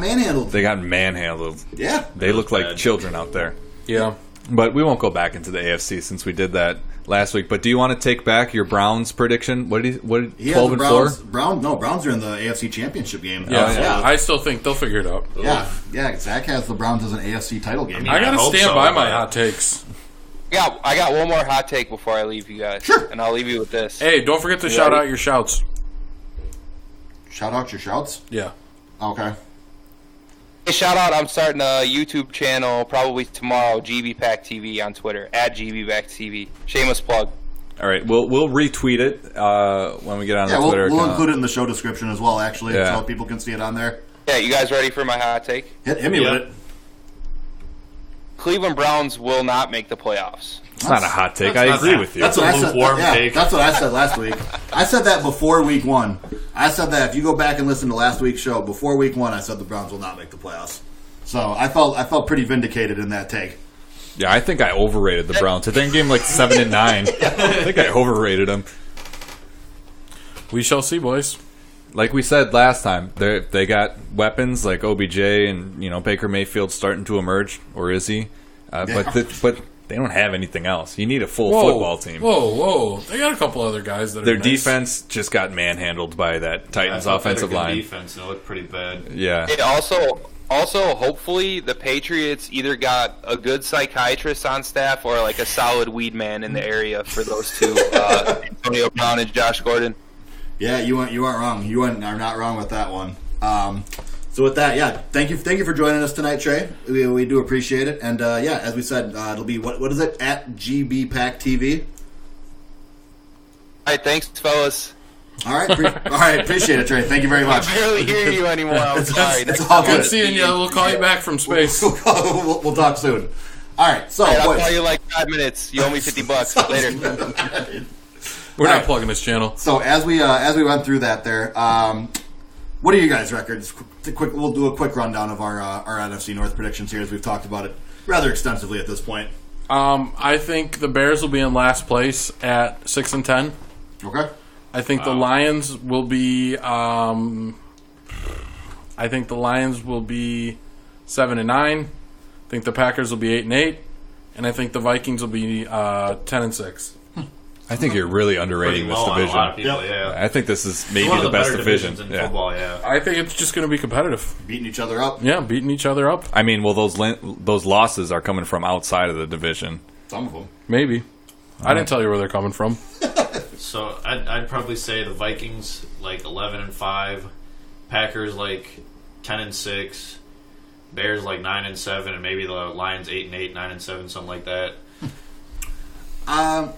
manhandled. They got manhandled. Yeah. They look like children out there. Yeah. But we won't go back into the AFC since we did that last week. But do you want to take back your Browns prediction? What 12-4? Browns are in the AFC Championship game. Yeah, I still think they'll figure it out. Yeah. Zach has the Browns as an AFC title game. I gotta stand by my hot takes. Yeah, I got one more hot take before I leave you guys. Sure. And I'll leave you with this. Hey, don't forget to shout out your shouts. Shout out your shouts? Yeah. Okay. Hey, shout out, I'm starting a YouTube channel probably tomorrow, GB Pack TV on Twitter, at GB Pack TV. Shameless plug. All right, we'll retweet it when we get on the Twitter we'll account. include it in the show description as well, actually, Yeah. so people can see it on there. Yeah, you guys ready for my hot take? Hit me with it. Cleveland Browns will not make the playoffs. It's not a hot take. I agree with you. That's what I said. lukewarm take. That's what I said last week. I said that before week 1. I said that if you go back and listen to last week's show, before week 1, I said the Browns will not make the playoffs. So I felt pretty vindicated in that take. Yeah, I think I overrated the Browns. I think I gave them like 7 and 9. I think I overrated them. We shall see, boys. like we said last time, they got weapons like OBJ and Baker Mayfield starting to emerge, or is he? But they don't have anything else. You need a full football team. Whoa! They got a couple other guys that are Their nice. defense just got manhandled by that Titans offensive line. Defense, it looked pretty bad. Yeah. It also, hopefully, the Patriots either got a good psychiatrist on staff or like a solid weed man in the area for those two, Antonio Brown and Josh Gordon. Yeah, you aren't wrong. You are not wrong with that one. So with that, yeah, thank you for joining us tonight, Trey. We do appreciate it, and yeah, as we said, it'll be what is it at GBPack TV. All right, thanks, fellas. All right, appreciate it, Trey. Thank you very much. I barely hear you anymore. I'm sorry. It's all Good good. seeing you. We'll call you back from space. We'll talk soon. All right, so I'll boys. call you like 5 minutes. You owe me $50 later. We're All not right. plugging this channel. So as we went through that there, what are you guys' records? We'll do a quick rundown of our NFC North predictions here, as we've talked about it rather extensively at this point. I think the Bears will be in last place at 6-10. Okay. I think the Lions will be. I think the Lions will be 7-9. I think the Packers will be 8-8, and I think the Vikings will be 10-6. I think you're really underrating this Pretty low on division. a lot of people, yeah. I think this is maybe One of the best better division. divisions in football, yeah. I think it's just going to be competitive. Beating each other up. Yeah, beating each other up. I mean, well, those losses are coming from outside of the division. Some of them. Maybe. I didn't tell you where they're coming from. So I'd probably say the Vikings like 11-5, Packers like 10-6, Bears like 9-7, and maybe the Lions 8-8, 9-7, something like that. I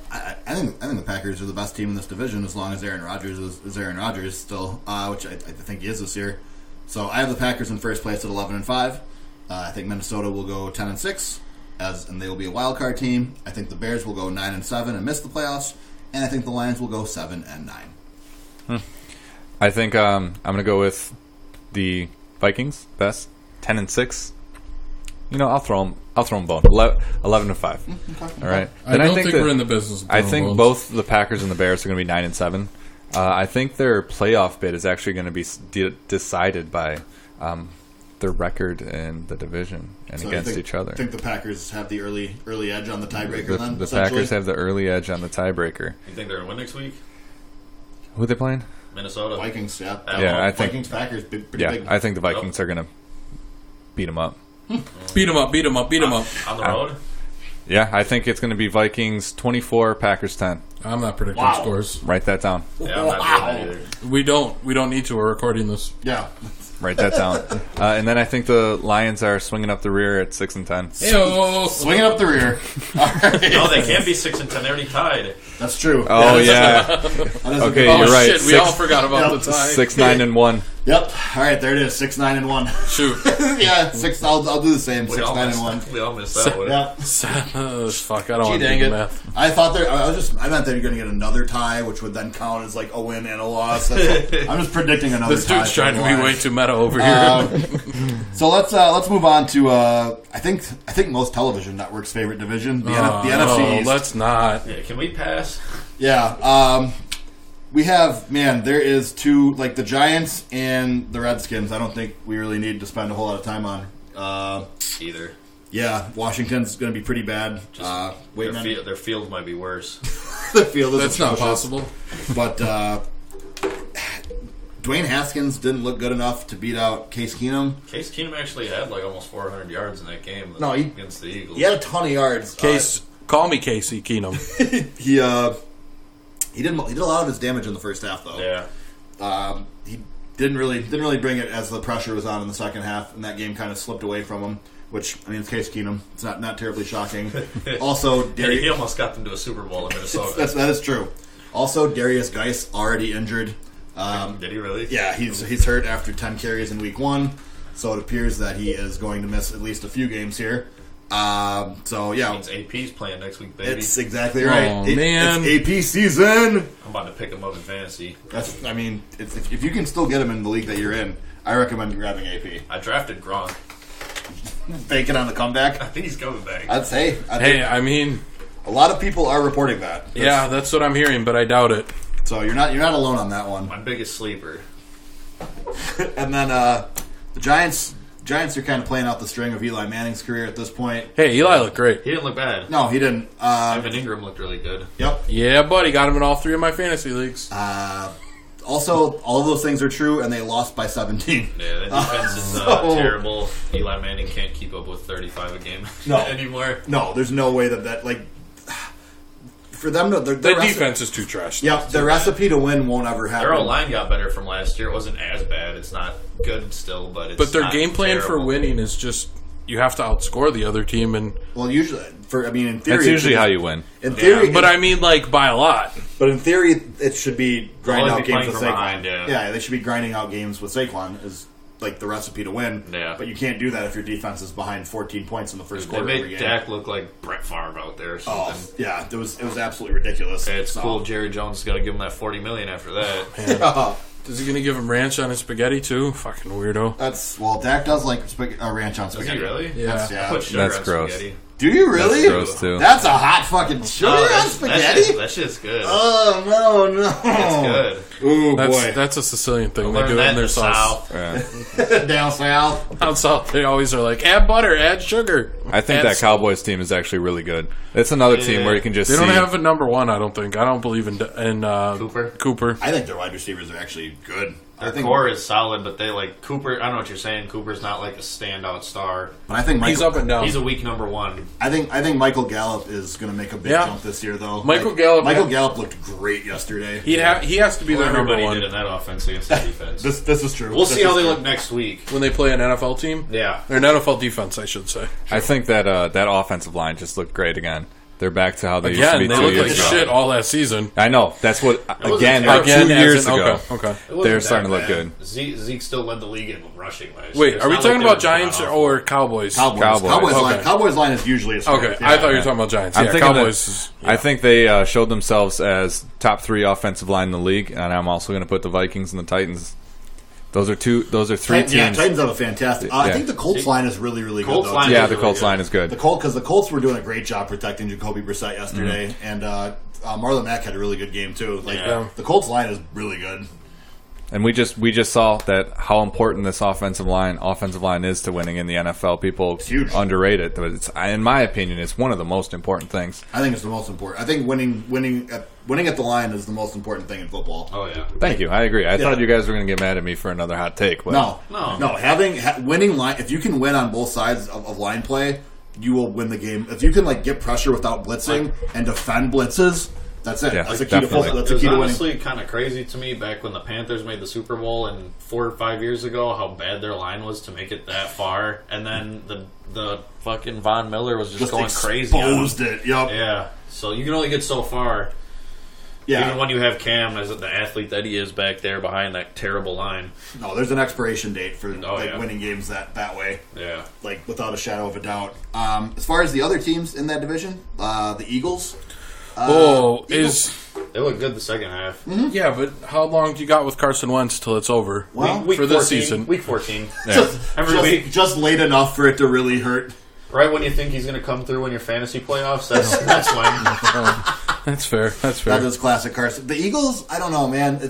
think the Packers are the best team in this division as long as Aaron Rodgers is Aaron Rodgers still, which I think he is this year. So I have the Packers in first place at 11-5. I think Minnesota will go 10-6, and they will be a wild card team. I think the Bears will go 9-7 and miss the playoffs, and I think the Lions will go 7-9. I think I'm going to go with the Vikings best 10-6. I'll throw them a bone. 11-5. All right. I don't think we're in the business of I throwing think bones. both the Packers and the Bears are going to be 9-7. I think their playoff bid is actually going to be decided by their record in the division and So against each other. I think the Packers have the early edge on the tiebreaker then, The essentially? Packers have the early edge on the tiebreaker. You think they're going to win next week? Who are they playing? Minnesota. Vikings, yeah. Yeah, I think- Vikings, Packers, pretty Yeah, big. I think the Vikings are going to beat them up. Beat them up. On the road? Yeah, I think it's going to be Vikings 24, Packers 10. I'm not predicting Wow. scores. Write that down. Yeah, I'm not doing that either. We don't need to. We're recording this. Yeah. Write that down. And then I think the Lions are swinging up the rear at 6-10. Heyo. Swinging up the rear. All right. No, they can't be 6-10. They already tied. That's true. Oh, yeah. That is a Okay, good- Oh you're right. shit! We all forgot about Yep. the tie. 6-9-1. Yep. All right, there it is. 6-9-1. Shoot. Yeah, six. I'll do the same. We all 6-9-1. We all missed that one. Yeah. Fuck! I don't Gee, want to dang do it. the math. I thought I meant they were going to get another tie, which would then count as like a win and a loss. I'm just predicting another This tie. dude's trying to be way too meta over here. So let's move on to I think most television networks' favorite division, the NFC East. Let's not. Yeah, can we pass? Yeah. We have, there is two, like the Giants and the Redskins. I don't think we really need to spend a whole lot of time on. Either. Yeah, Washington's going to be pretty bad. Their field might be worse. The field is That's not atrocious. possible. But Dwayne Haskins didn't look good enough to beat out Case Keenum. Case Keenum actually had like almost 400 yards in that game No, against the Eagles. He had a ton of yards. Call me Casey Keenum. He did a lot of his damage in the first half, though. Yeah. He didn't really bring it as the pressure was on in the second half, and that game kind of slipped away from him. Which, I mean, it's Case Keenum. It's not terribly shocking. Also, He almost got them to a Super Bowl in Minnesota. that is true. Also, Darius Geis already injured. Did he really? Yeah, he's hurt after 10 carries in Week 1, so it appears that he is going to miss at least a few games here. So yeah, Means AP's playing next week, baby. it's exactly right. Oh, man. It's AP season. I'm about to pick him up in fantasy. If you can still get him in the league that you're in, I recommend grabbing AP. I drafted Gronk. Banking on the comeback. I think he's coming back. I'd say. Hey, I mean, A lot of people are reporting that. yeah, that's what I'm hearing, but I doubt it. So you're not alone on that one. My biggest sleeper. And then the Giants are kind of playing out the string of Eli Manning's career at this point. Hey, Eli looked great. He didn't look bad. No, he didn't. Evan Ingram looked really good. Yep. Yeah, buddy, got him in all 3 of my fantasy leagues. Also, all of those things are true, and they lost by 17. Yeah, the defense is terrible. Eli Manning can't keep up with 35 a game anymore. No, there's no way that for them to... The defense is too trash. Yep, the recipe to win won't ever happen. Their O-line got better from last year. It wasn't as bad. It's not good still, but it's But their not game plan terrible. for winning is just... You have to outscore the other team, and... Well, usually... in theory... That's usually how you win. In theory... Yeah, but I mean, like, by a lot. But in theory, it should be grinding always out be games playing with from Saquon. behind, yeah. They should be grinding out games with Saquon is like the recipe to win. Yeah. But you can't do that if your defense is behind 14 points in the first They quarter every made game. Dak look like Brett Favre out there or something. Oh, yeah, it was absolutely ridiculous. Hey, it's So- cool. Jerry Jones is going to give him that $40 million after that. Is he going to give him ranch on his spaghetti, too? Fucking weirdo. Dak does like ranch on Does spaghetti. he really? Yeah. Yeah. Put sugar That's on gross. spaghetti. Do you really? That's gross, too. That's a hot fucking sugar on spaghetti? That shit's good. Oh, no. It's good. Oh, boy. That's a Sicilian thing. They Learn do it that in in their the sauce. South. Yeah. Down south. Down south, they always are like, add butter, add sugar. I think add that Cowboys team is actually really good. It's another team where you can just They see. don't have a number 1, I don't think. I don't believe in Cooper. I think their wide receivers are actually good. Their core is solid, but they like Cooper. I don't know what you're saying. Cooper's not like a standout star. But I think He's up and down. He's a weak number 1. I think Michael Gallup is going to make a big jump this year, though. Michael Gallup looked great yesterday. He has to be their number Everybody 1 did in that offense against the defense. This is true. We'll see how they look next week. when they play an NFL team. Yeah. Or an NFL defense, I should say. I think that that offensive line just looked great again. They're back to how they used to Again, be they 2 look years like ago. shit all last season. I know. That's what wasn't again terrible. 2 Again, as years in- ago. Okay. It wasn't They're that starting to bad. look good. Zeke still led the league in rushing last year. Wait, It's are we not talking like about they were Giants god-awful. or Cowboys? Cowboys. Line. Cowboys line is usually a strength. Okay, Yeah. I thought you were talking about Giants. I'm Yeah, thinking Cowboys. I think they showed themselves as top 3 offensive line in the league, and I'm also going to put the Vikings and the Titans. Those are 3 teams. Yeah, Titans have a fantastic. I Yeah. think the Colts line is really, really Colts good, though. line Yeah, is the really Colts good. line is good. Because the Colts were doing a great job protecting Jacoby Brissett yesterday, and Marlon Mack had a really good game too. Like Yeah. the Colts line is really good. And we just saw that how important this offensive line is to winning in the NFL. People huge. underrate it, but in my opinion, it's one of the most important things. I think it's the most important. I think winning at the line is the most important thing in football. Oh yeah. Thank you. I agree. I thought you guys were going to get mad at me for another hot take. But No. Winning line. If you can win on both sides of line play, you will win the game. If you can get pressure without blitzing and defend blitzes, that's it. Yeah, that's the key to definitely. football. That's It the was key to winning. honestly kind of crazy to me back when the Panthers made the Super Bowl and 4 or 5 years ago how bad their line was to make it that far, and then the fucking Von Miller was just going crazy. Exposed it. Yep. Yeah, so you can only get so far. Yeah. Even when you have Cam as the athlete that he is back there behind that terrible line. No, there's an expiration date for yeah. winning games that way. Yeah. Without a shadow of a doubt. As far as the other teams in that division, the Eagles. They look good the second half. Yeah, but how long do you got with Carson Wentz till it's over? Well, week for this 14, season. Week 14. Every week, just late enough for it to really hurt. Right when you think he's going to come through in your fantasy playoffs, that's when. That's fair. That is classic Carson. The Eagles, I don't know, man.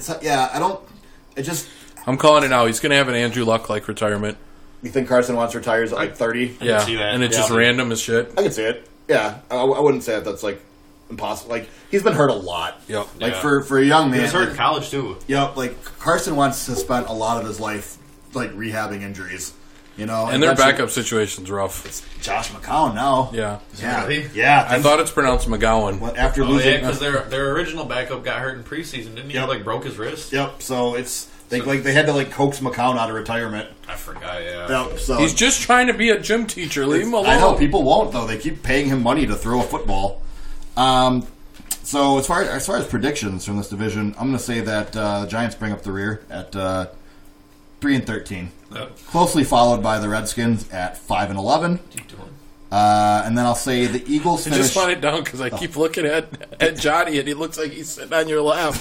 I'm calling it now. He's going to have an Andrew Luck-like retirement. You think Carson Wentz retires at 30? Yeah, see that. and it's just random as shit. I can see it. Yeah, I wouldn't say that's impossible. He's been hurt a lot. Yep. For a young man. He was hurt in college, too. Yep. Carson Wentz has spent a lot of his life rehabbing injuries. And their backup situation's rough. It's Josh McCown now. Yeah. Really? Yeah. I thought it's pronounced McGowan. After losing, because their original backup got hurt in preseason, didn't he? Yep. Broke his wrist. Yep. So they had to coax McCown out of retirement. I forgot. Yeah. Yep, so He's just trying to be a gym teacher. Leave him alone. I know people won't though. They keep paying him money to throw a football. So as far as predictions from this division, I'm going to say that Giants bring up the rear at 3-13, closely followed by the Redskins at 5-11. And then I'll say the Eagles finish. Just find it down because I keep looking at Johnny and he looks like he's sitting on your lap.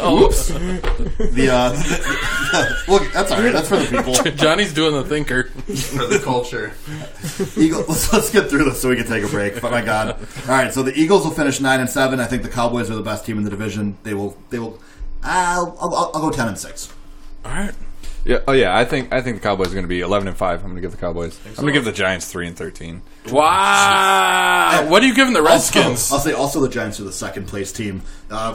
Oops. Look, that's all right. That's for the people. Johnny's doing the thinker. For the culture. Let's get through this so we can take a break. Oh my God! All right, so the Eagles will finish 9-7. I think the Cowboys are the best team in the division. They will. I'll go 10-6. All right. Yeah. Oh yeah. I think the Cowboys are going to be 11-5. I'm going to give the Cowboys. I'm going to give the Giants 3-13. Wow. What are you giving the Redskins? I'll say also the Giants are the second place team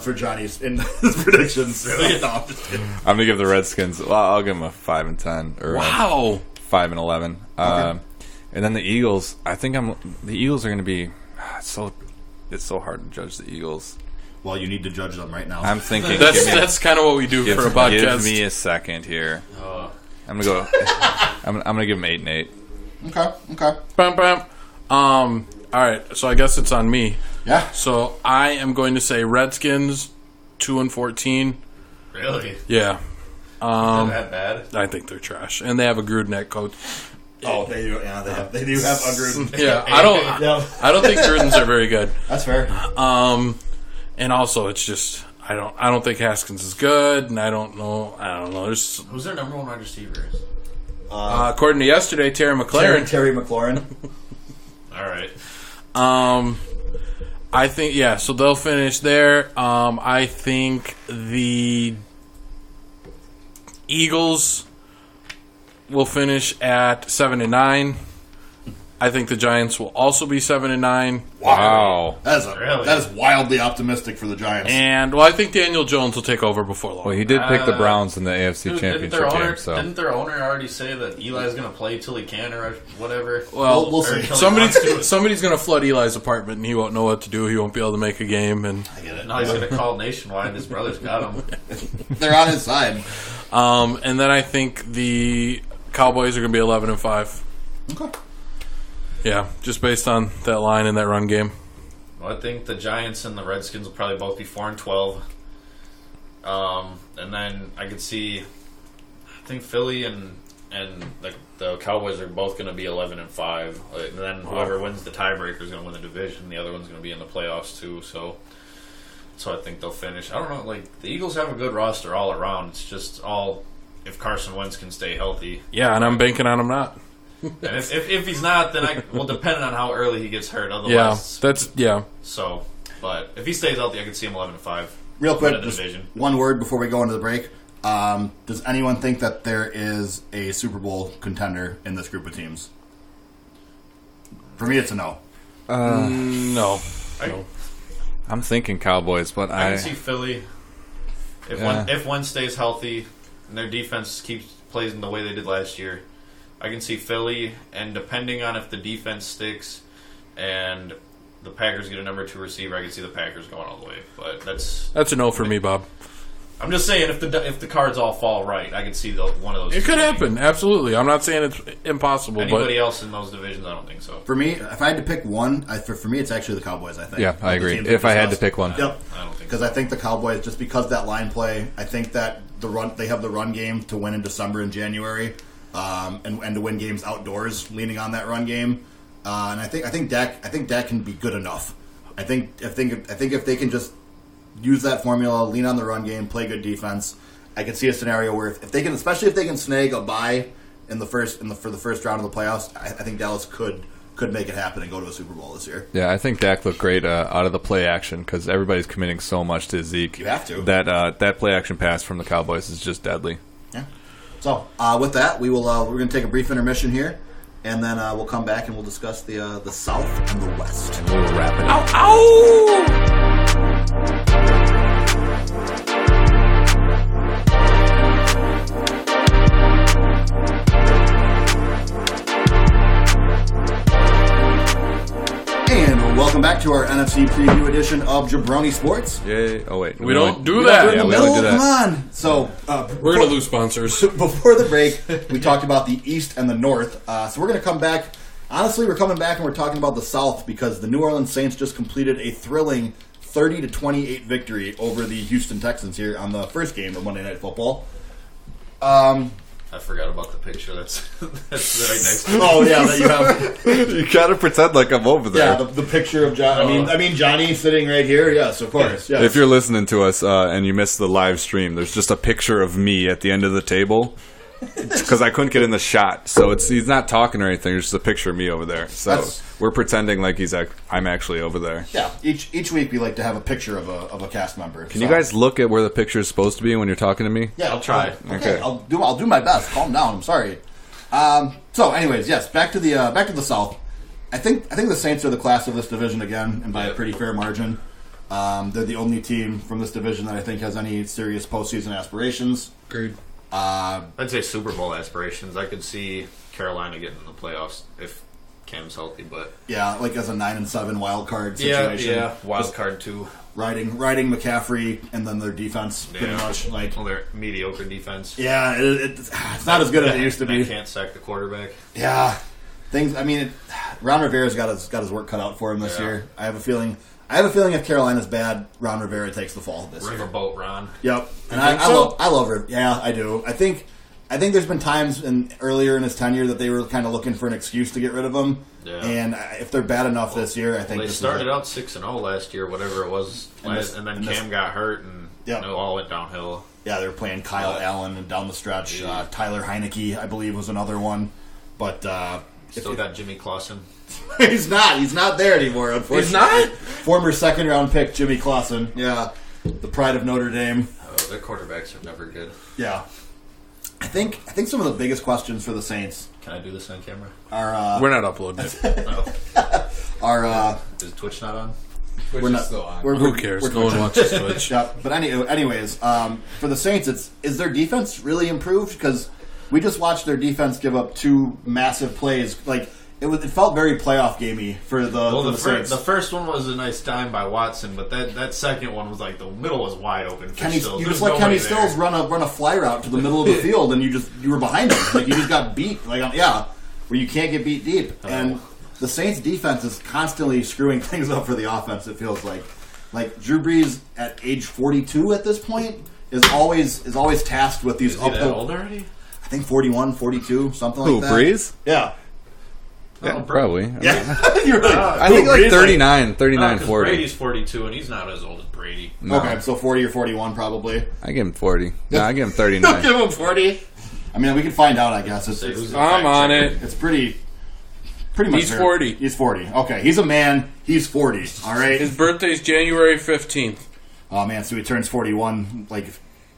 for Johnny's in his predictions. Really? No, I'm just kidding. I'm going to give the Redskins. Well, I'll give them a 5-10 or Wow. 5-11. Okay. And then the Eagles. I think the Eagles are going to be it's so hard to judge the Eagles. Well, you need to judge them right now. I'm thinking That's kind of what we do for a podcast. Give me a second here. I'm gonna go. I'm gonna give them 8-8. Okay. Bam, bam. All right, so I guess it's on me. Yeah. So I am going to say Redskins 2-14. Really? Yeah. Is that bad? I think they're trash, and they have a Gruden coach. Oh, they do. Yeah, they do have a Gruden. Yeah, I don't think Grudens are very good. That's fair. And also, it's just I don't think Haskins is good, and I don't know. Who's their number one wide receiver? According to yesterday, Terry McLaurin. Terry McLaurin. All right. I think so they'll finish there. I think the Eagles will finish at 7-9. I think the Giants will also be 7-9. Wow. That is wildly optimistic for the Giants. And I think Daniel Jones will take over before long. Well, he did pick the Browns in the AFC Championship game. So didn't their owner already say that Eli's going to play till he can or whatever? Well, we'll see. Somebody's going to flood Eli's apartment, and he won't know what to do. He won't be able to make a game. And I get it. No, he's going to call Nationwide. His brother's got him. They're on his side. And then I think the Cowboys are going to be 11-5. Okay. Yeah, just based on that line in that run game. Well, I think the Giants and the Redskins will probably both be 4-12. And then I could see, I think Philly and the Cowboys are both going to be 11-5. And then whoever wins the tiebreaker is going to win the division. The other one's going to be in the playoffs too. So I think they'll finish. I don't know. Like the Eagles have a good roster all around. It's just all if Carson Wentz can stay healthy. Yeah, and I'm banking on him not. And if he's not, then depending on how early he gets hurt. Otherwise, So, but if he stays healthy, I could see him 11-5. Real quick, just one word before we go into the break. Does anyone think that there is a Super Bowl contender in this group of teams? For me, it's a no. No. I'm thinking Cowboys, but I can see Philly. If Wentz stays healthy and their defense plays in the way they did last year, I can see Philly, and depending on if the defense sticks and the Packers get a number 2 receiver, I can see the Packers going all the way. But that's a no for me, Bob. I'm just saying if the cards all fall right, I can see one of those. It could happen, absolutely. I'm not saying it's impossible. Anybody else in those divisions, I don't think so. For me, if I had to pick one, for me, it's actually the Cowboys. I think. Yeah, I agree. If I had to pick one, yep. I don't think because I think the Cowboys, just because that line play, I think that they have the run game to win in December and January. And to win games outdoors, leaning on that run game, and I think Dak can be good enough. I think if they can just use that formula, lean on the run game, play good defense, I can see a scenario where if they can, especially if they can snag a bye for the first round of the playoffs, I think Dallas could make it happen and go to a Super Bowl this year. Yeah, I think Dak looked great out of the play action because everybody's committing so much to Zeke. You have to. That play action pass from the Cowboys is just deadly. Yeah. So with that, we're going to take a brief intermission here, and then we'll come back and we'll discuss the South and the West. And we'll wrap it up. Ow! And welcome back to our NFC preview edition of Jabroni Sports. Yay! Oh wait, we don't do that. Yeah, we don't do that. Come on. So we're going to lose sponsors. Before the break, we talked about the East and the North. So we're going to come back. Honestly, we're coming back and we're talking about the South because the New Orleans Saints just completed a thrilling 30-28 victory over the Houston Texans here on the first game of Monday Night Football. I forgot about the picture. That's right next to me. Oh yeah, that you have. You gotta pretend like I'm over there. Yeah, the picture of John. I mean Johnny sitting right here. Yes, of course. Yes. If you're listening to us and you missed the live stream, there's just a picture of me at the end of the table, because I couldn't get in the shot. So he's not talking or anything. It's just a picture of me over there. So we're pretending like I'm actually over there. Yeah. Each week we like to have a picture of a cast member. Can you guys look at where the picture is supposed to be when you're talking to me? Yeah, I'll try. Okay. I'll do my best. Calm down. I'm sorry. So, anyways, yes. Back to the South. I think the Saints are the class of this division again, and by a pretty fair margin. They're the only team from this division that I think has any serious postseason aspirations. Agreed. I'd say Super Bowl aspirations. I could see Carolina getting in the playoffs if Cam's healthy, but yeah, like as a 9-7 wild card situation. Yeah, wild card too. Riding McCaffrey and then their defense pretty much like their mediocre defense. Yeah, it's not as good as it used to be. They can't sack the quarterback. Yeah, things. I mean, Ron Rivera's got his work cut out for him this year. I have a feeling if Carolina's bad, Ron Rivera takes the fall this year. Riverboat Ron. Yep, and I love Rivera. Yeah, I do. I think there's been times earlier in his tenure that they were kind of looking for an excuse to get rid of him. Yeah. And if they're bad enough this year, I think they started out 6-0 last year, whatever it was, and then Cam got hurt, and it all went downhill. Yeah, they were playing Kyle Allen and down the stretch. Tyler Heineke, I believe, was another one. But still got Jimmy Clausen. He's not there anymore. Unfortunately, he's not. Former second-round pick Jimmy Clausen. Yeah, the pride of Notre Dame. Oh, their quarterbacks are never good. Yeah. I think some of the biggest questions for the Saints. Can I do this on camera? We're not uploading it. No. Is Twitch not on? Twitch is still on. Who cares? No one watches Twitch. Yeah, but anyways, for the Saints, is their defense really improved? Because we just watched their defense give up 2 massive plays. Like it felt very playoff gamey for the Saints. The first one was a nice dime by Watson, but that second one was like the middle was wide open. You just let Kenny Stills run a fly route to the middle of the field, and you were behind him. Like you just got beat. Where you can't get beat deep. And the Saints defense is constantly screwing things up for the offense. It feels like Drew Brees at age 42 at this point is always tasked with these uphill. Is he that old already? I think 41, 42, something like that. Who, Brees? Yeah. Yeah, probably. Yeah. You're right. I think like 39, 40. Brady's 42, and he's not as old as Brady. No. Okay, so 40 or 41 probably. I give him 40. No, I give him 39. Give him 40. I mean, we can find out, I guess. I'm on it. It's pretty much. He's 40. He's 40. Okay, he's a man. He's 40. All right. His birthday's January 15th. Oh, man, so he turns 41, like,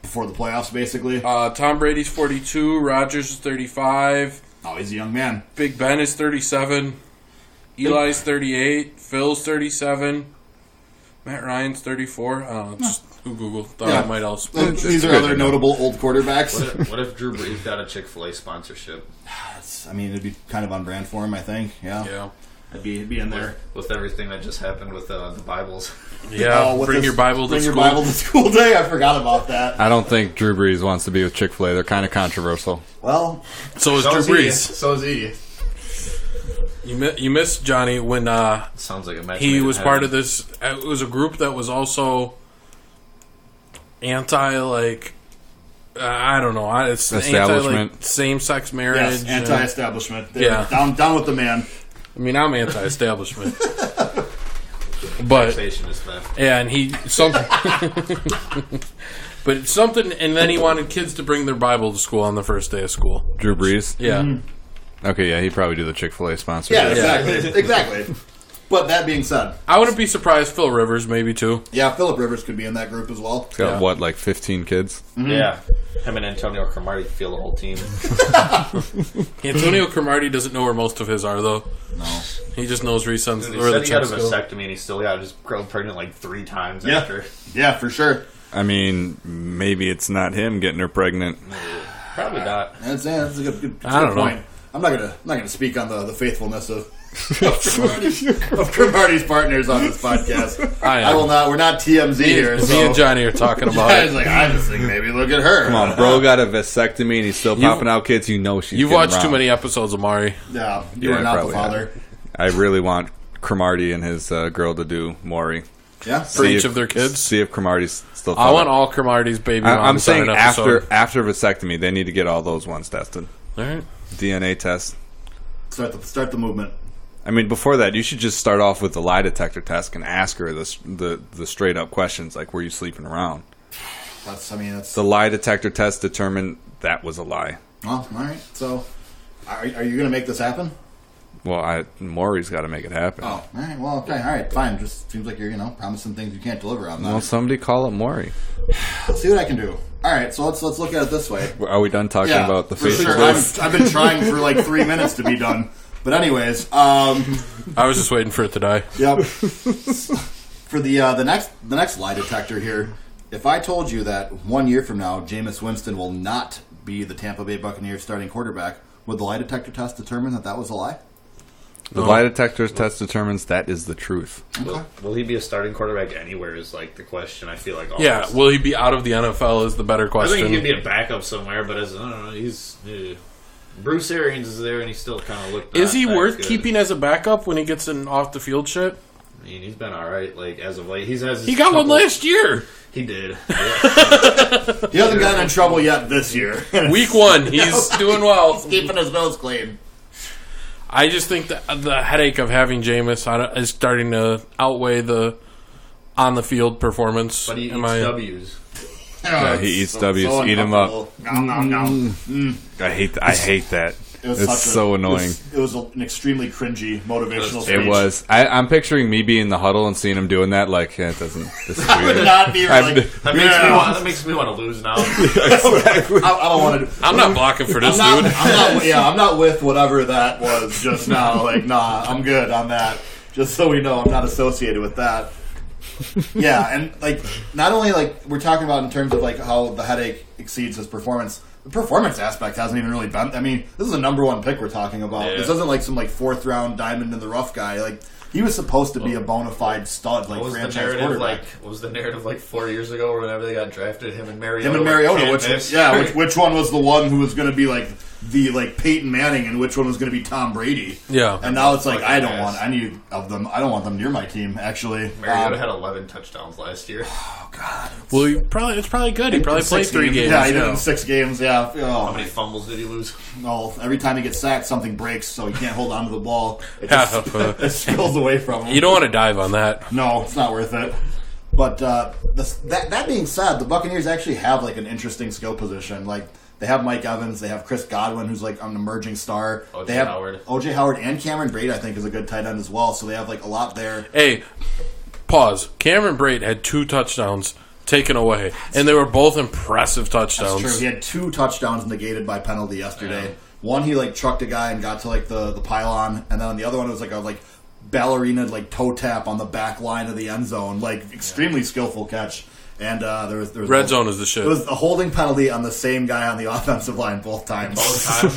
before the playoffs, basically? Tom Brady's 42. Rodgers is 35. Oh, he's a young man. Big Ben is 37. Eli's 38. Phil's 37. Matt Ryan's 34. I don't know. Just Google. Thought I might also. These are other notable old quarterbacks. What if Drew Brees got a Chick-fil-A sponsorship? It'd be kind of on brand for him, I think. Yeah. It'd be in there. With everything that just happened with the Bibles. Yeah, bring your Bible to school. Bring your Bible to school day. I forgot about that. I don't think Drew Brees wants to be with Chick-fil-A. They're kind of controversial. Well, so is Drew Brees. So is he. You missed Johnny when sounds like a match he was part of this. It was a group that was also anti I don't know. It's establishment, same-sex marriage. Yes, anti-establishment. Yeah, down with the man. I mean, I'm anti-establishment. But yeah, and but something, and then he wanted kids to bring their Bible to school on the first day of school. Drew Brees? Yeah. Mm-hmm. Okay, yeah, he'd probably do the Chick-fil-A sponsorship. Yeah, exactly. But that being said, I wouldn't be surprised Phil Rivers maybe too. Yeah, Phillip Rivers could be in that group as well. He's got what, like 15 kids? Mm-hmm. Yeah. Him and Antonio Cromartie feel the whole team. Antonio Cromartie doesn't know where most of his are though. No. He just knows where he sends he said he had a vasectomy and he still got just grown pregnant like 3 times after. Yeah, for sure. I mean, maybe it's not him getting her pregnant. Probably not. That's a good I don't point. know. I'm not gonna speak on the faithfulness of Cromartie's partners on this podcast. I will not. We're not TMZ here. Me and Johnny are talking about it. I just think maybe look at her. Come on, bro got a vasectomy and he's still popping out kids. You know she's. You've watched too many episodes of Maury. Yeah, you are not the father. I really want Cromartie and his girl to do Maury. Yeah, for each of their kids. See if Cromartie's still. I want all Cromartie's baby. I'm saying after vasectomy, they need to get all those ones tested. All right, DNA test. Start the movement. I mean, before that, you should just start off with the lie detector test and ask her the straight up questions like, "Were you sleeping around?" That's the lie detector test determined that was a lie. Well, all right. So, are you going to make this happen? Well, Maury's got to make it happen. Oh, all right. Well, okay. All right. Fine. Just seems like you're, promising things you can't deliver on. Well, somebody call up Maury. Let's see what I can do. All right. So let's look at it this way. Are we done talking about the Facebook sure. list? I've been trying for like 3 minutes to be done. But anyways, I was just waiting for it to die. Yep. For the next lie detector here, if I told you that 1 year from now, Jameis Winston will not be the Tampa Bay Buccaneers starting quarterback, would the lie detector test determine that was a lie? The lie detector test determines that is the truth. Okay. Will he be a starting quarterback anywhere is like the question, I feel like. Almost. Yeah, will he be out of the NFL is the better I question. think he could be a backup somewhere, but I don't know, he's... Bruce Arians is there, and he still kind of looked... Is he worth keeping as a backup when he gets in off-the-field shit? I mean, he's been all right, like, as of late. He got one last year. He did. He hasn't gotten in trouble yet this year. Week 1, he's doing well. He's keeping his nose clean. I just think that the headache of having Jameis is starting to outweigh the on-the-field performance. But he eats W's. Yeah, he eats W's. Eat him up. Nom, nom, nom. I hate that. It's so annoying. It was an extremely cringy motivational speech. It was. I'm picturing me being in the huddle and seeing him doing that. Like, it doesn't. This is I would weird. not be like, That makes me want to lose now. I don't want to. I'm not blocking for this dude. I'm not with whatever that was just now. Like, nah, I'm good on that. Just so we know, I'm not associated with that. Yeah, and like, not only like we're talking about in terms of like how the headache exceeds his performance. The performance aspect hasn't even really been. I mean, this is a number 1 pick we're talking about. Yeah. This isn't like some like 4th round diamond in the rough guy. Like, he was supposed to be a bona fide stud, like franchise quarterback. What was the narrative like 4 years ago, or whenever they got drafted? Him and Mariota, which one was the one who was going to be like the like Peyton Manning, and which one was going to be Tom Brady? Yeah, and now it's like I don't want any of them. I don't want them near my team. Actually, Mariota had 11 touchdowns last year. Oh God. Well, it's probably good. He probably played 3 games. Yeah, he did in 6 games. Yeah. How many fumbles did he lose? Well, every time he gets sacked, something breaks, so he can't hold on to the ball. It spills away from him. You don't want to dive on that. No, it's not worth it. But that being said, the Buccaneers actually have like an interesting skill position. Like, they have Mike Evans, they have Chris Godwin, who's like an emerging star. They have OJ Howard and Cameron Brate, I think, is a good tight end as well. So they have like a lot there. Hey, pause. Cameron Brate had 2 touchdowns taken away, and they were both impressive touchdowns. That's true. He had 2 touchdowns negated by penalty yesterday. Yeah. One, he like trucked a guy and got to like the pylon, and then on the other one it was like a ballerina like toe tap on the back line of the end zone, like extremely skillful catch. And there was red zone is the shit. It was a holding penalty on the same guy on the offensive line both times.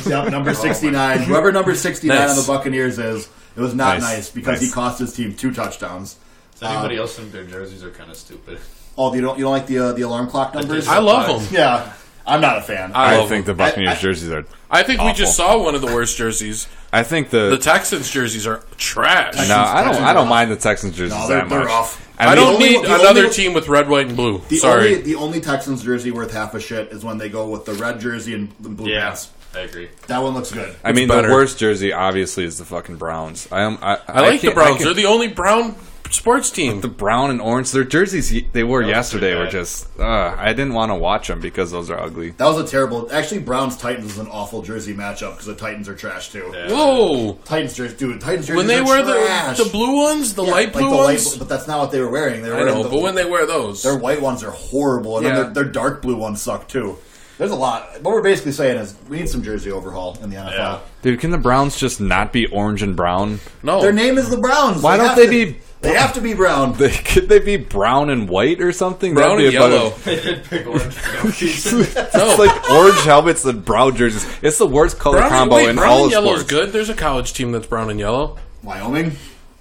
Yep, number 69. Whoever number 69 on the Buccaneers is, it was not nice because he cost his team 2 touchdowns. Does anybody else think their jerseys are kind of stupid? Oh, you don't like the alarm clock numbers? I love them. Yeah, I'm not a fan. I think the Buccaneers jerseys are. I think awful. we just saw one of the worst jerseys. I think the Texans jerseys are trash. I don't mind the Texans jerseys that much. They're off. I don't need another team with red, white, and blue. The only Texans jersey worth half a shit is when they go with the red jersey and the blue pants. I agree. That one looks good. I mean, the worst jersey obviously is the fucking Browns. I like the Browns. They're the only brown sports team. The brown and orange, their jerseys they wore yesterday were just. I didn't want to watch them because those are ugly. That was a terrible. Actually, Browns Titans is an awful jersey matchup because the Titans are trash too. Yeah. Whoa, Titans jerseys. When they wear the blue ones, the light blue ones, but that's not what they were wearing. They were but when they wear those, their white ones are horrible, and then their dark blue ones suck too. There's a lot. What we're basically saying is we need some jersey overhaul in the NFL. Yeah. Dude, can the Browns just not be orange and brown? No, their name is the Browns. Why don't they be? They have to be brown. Could they be brown and white or something? Brown and yellow. They did pick orange. It's like orange helmets and brown jerseys. It's the worst color combo in all of sports. Brown and yellow is good. There's a college team that's brown and yellow. Wyoming?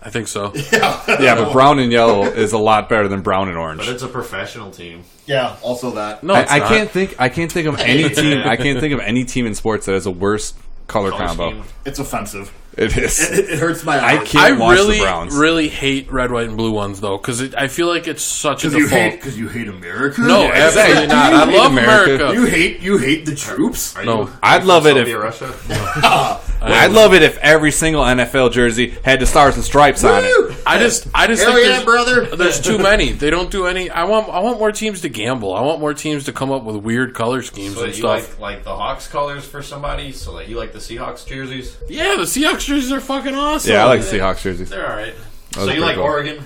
I think so. Yeah, but brown and yellow is a lot better than brown and orange. But it's a professional team. Yeah, also that. No, I can't think of any team. I can't think of any team in sports that has a worse color combo. Scheme. It's offensive. It is. It hurts my eyes. I can't watch the Browns. really hate red, white, and blue ones though, because I feel like it's such a default. Because you hate America. No, absolutely not. I love America. You hate the troops. I'd love it if Russia. I'd love it if every single NFL jersey had the stars and stripes on it. I just Hell think yeah, brother. there's too many. They don't do any. I want more teams to gamble. I want more teams to come up with weird color schemes So and you stuff. like the Hawks colors for somebody? So like you like the Seahawks jerseys? Yeah, the Seahawks jerseys are fucking awesome. Yeah, I like the Seahawks jerseys. They're all right. Those So are you like pretty cool. Oregon?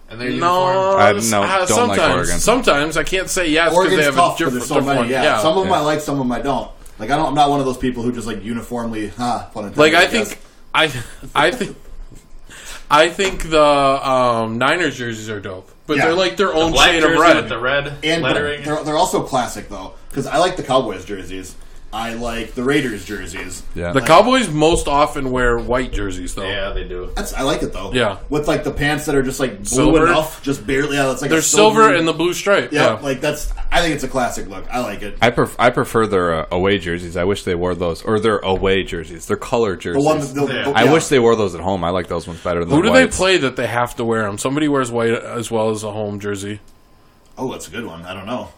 And their No, uniform? Don't sometimes, like Oregon. Sometimes I can't say yes because Oregon's they have tough a because different. there's so many. Yeah. Some of them Yeah. I like, some of them I don't. Like I'm not one of those people who just like uniformly. Fun intended, Like I guess. think, I think the Niners jerseys are dope, but Yeah. they're like their own Black shade of jersey red. with the red and lettering. they're also classic though because I like the Cowboys jerseys. I like the Raiders jerseys. Yeah. The Cowboys most often wear white jerseys, though. Yeah, they do. I like it though. Yeah. with like the pants that are just like blue Silver? enough, just barely. Yeah, it's like They're a silver and the blue stripe. Yeah, Yeah. like that's. I think it's a classic look. I like it. I prefer their away jerseys. I wish they wore those, or their away jerseys. Their color The jerseys. one. I yeah. wish they wore those at home. I like those ones better than Who the do they whites. play that they have to wear them? Somebody wears white as well as a home jersey. Oh, that's a good one. I don't know.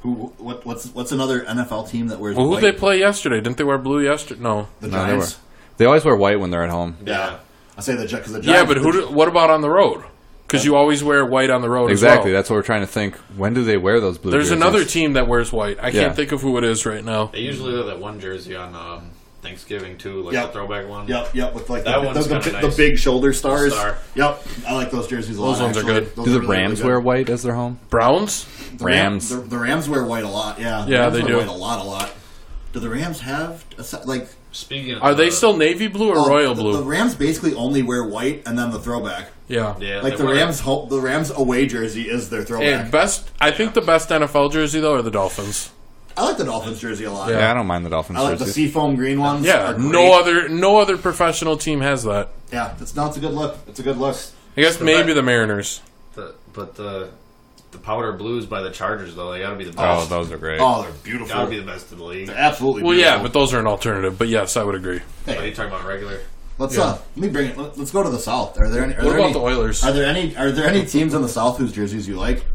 What's another NFL team that wears? Well, who white? did they play yesterday? Didn't they wear blue yesterday? No. The No, they Giants. They always wear white when they're at home. Yeah. I say the because the Giants. Yeah, but what about on the road? Because you always wear white on the road Exactly. as well. That's what we're trying to think. When do they wear those blue There's jerseys? another team that wears white. I Yeah. can't think of who it is right now. They usually wear that one jersey on Thanksgiving too, like Yep. the throwback one. Yep, with like That the, one's the, kinda the nice. big shoulder stars. Star. Yep, I like those jerseys a lot. Those ones are actually. good. Those Do are the really, Rams really wear good. white as their home? Browns? The Rams? The Rams wear white a lot. Yeah, Yeah, Rams they wear do. white a lot. Do the Rams have like? Speaking of Are they still navy blue or royal the, blue? The Rams basically only wear white and then the throwback. Yeah. Yeah, Like they the wear- Rams away jersey is their throwback. And I think the best NFL jersey though are the Dolphins. I like the Dolphins jersey a lot. Yeah, I don't mind the Dolphins I like the jerseys. seafoam green ones. Yeah, are great. no other professional team has that. Yeah, it's a good look. It's a good look. I guess maybe the Mariners. But the powder blues by the Chargers though, they gotta be the Oh, best. those are great. Oh, they're beautiful. Gotta be the best in the league. They're absolutely Well, beautiful. yeah, but those are an alternative. But yes, I would agree. Are you talking about regular? Let's Yeah. let me bring it. Let's go to the South. Are there any? What about the Oilers? Are there any teams in the South whose jerseys you like?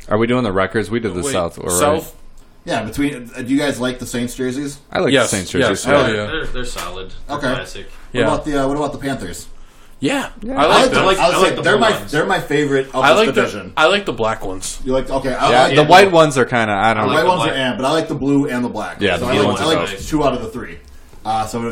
Are we doing the records? We did the Wait, South. Right? South? Yeah, between. Do you guys like the Saints jerseys? I like Yes, the Saints yes, jerseys. hell too. yeah. They're solid. They're Okay. classic. Yeah. What about the Panthers? Yeah. Yeah. I like them. them. I like I would say the they're blue my ones. they're my favorite of I this like division. I like the black ones. You like okay? Yeah, I the like white ones are kind of, I don't the know. white ones black. are and, but I like the blue and the black. Yeah, so the I blue like, ones I are like nice. 2 out of the 3.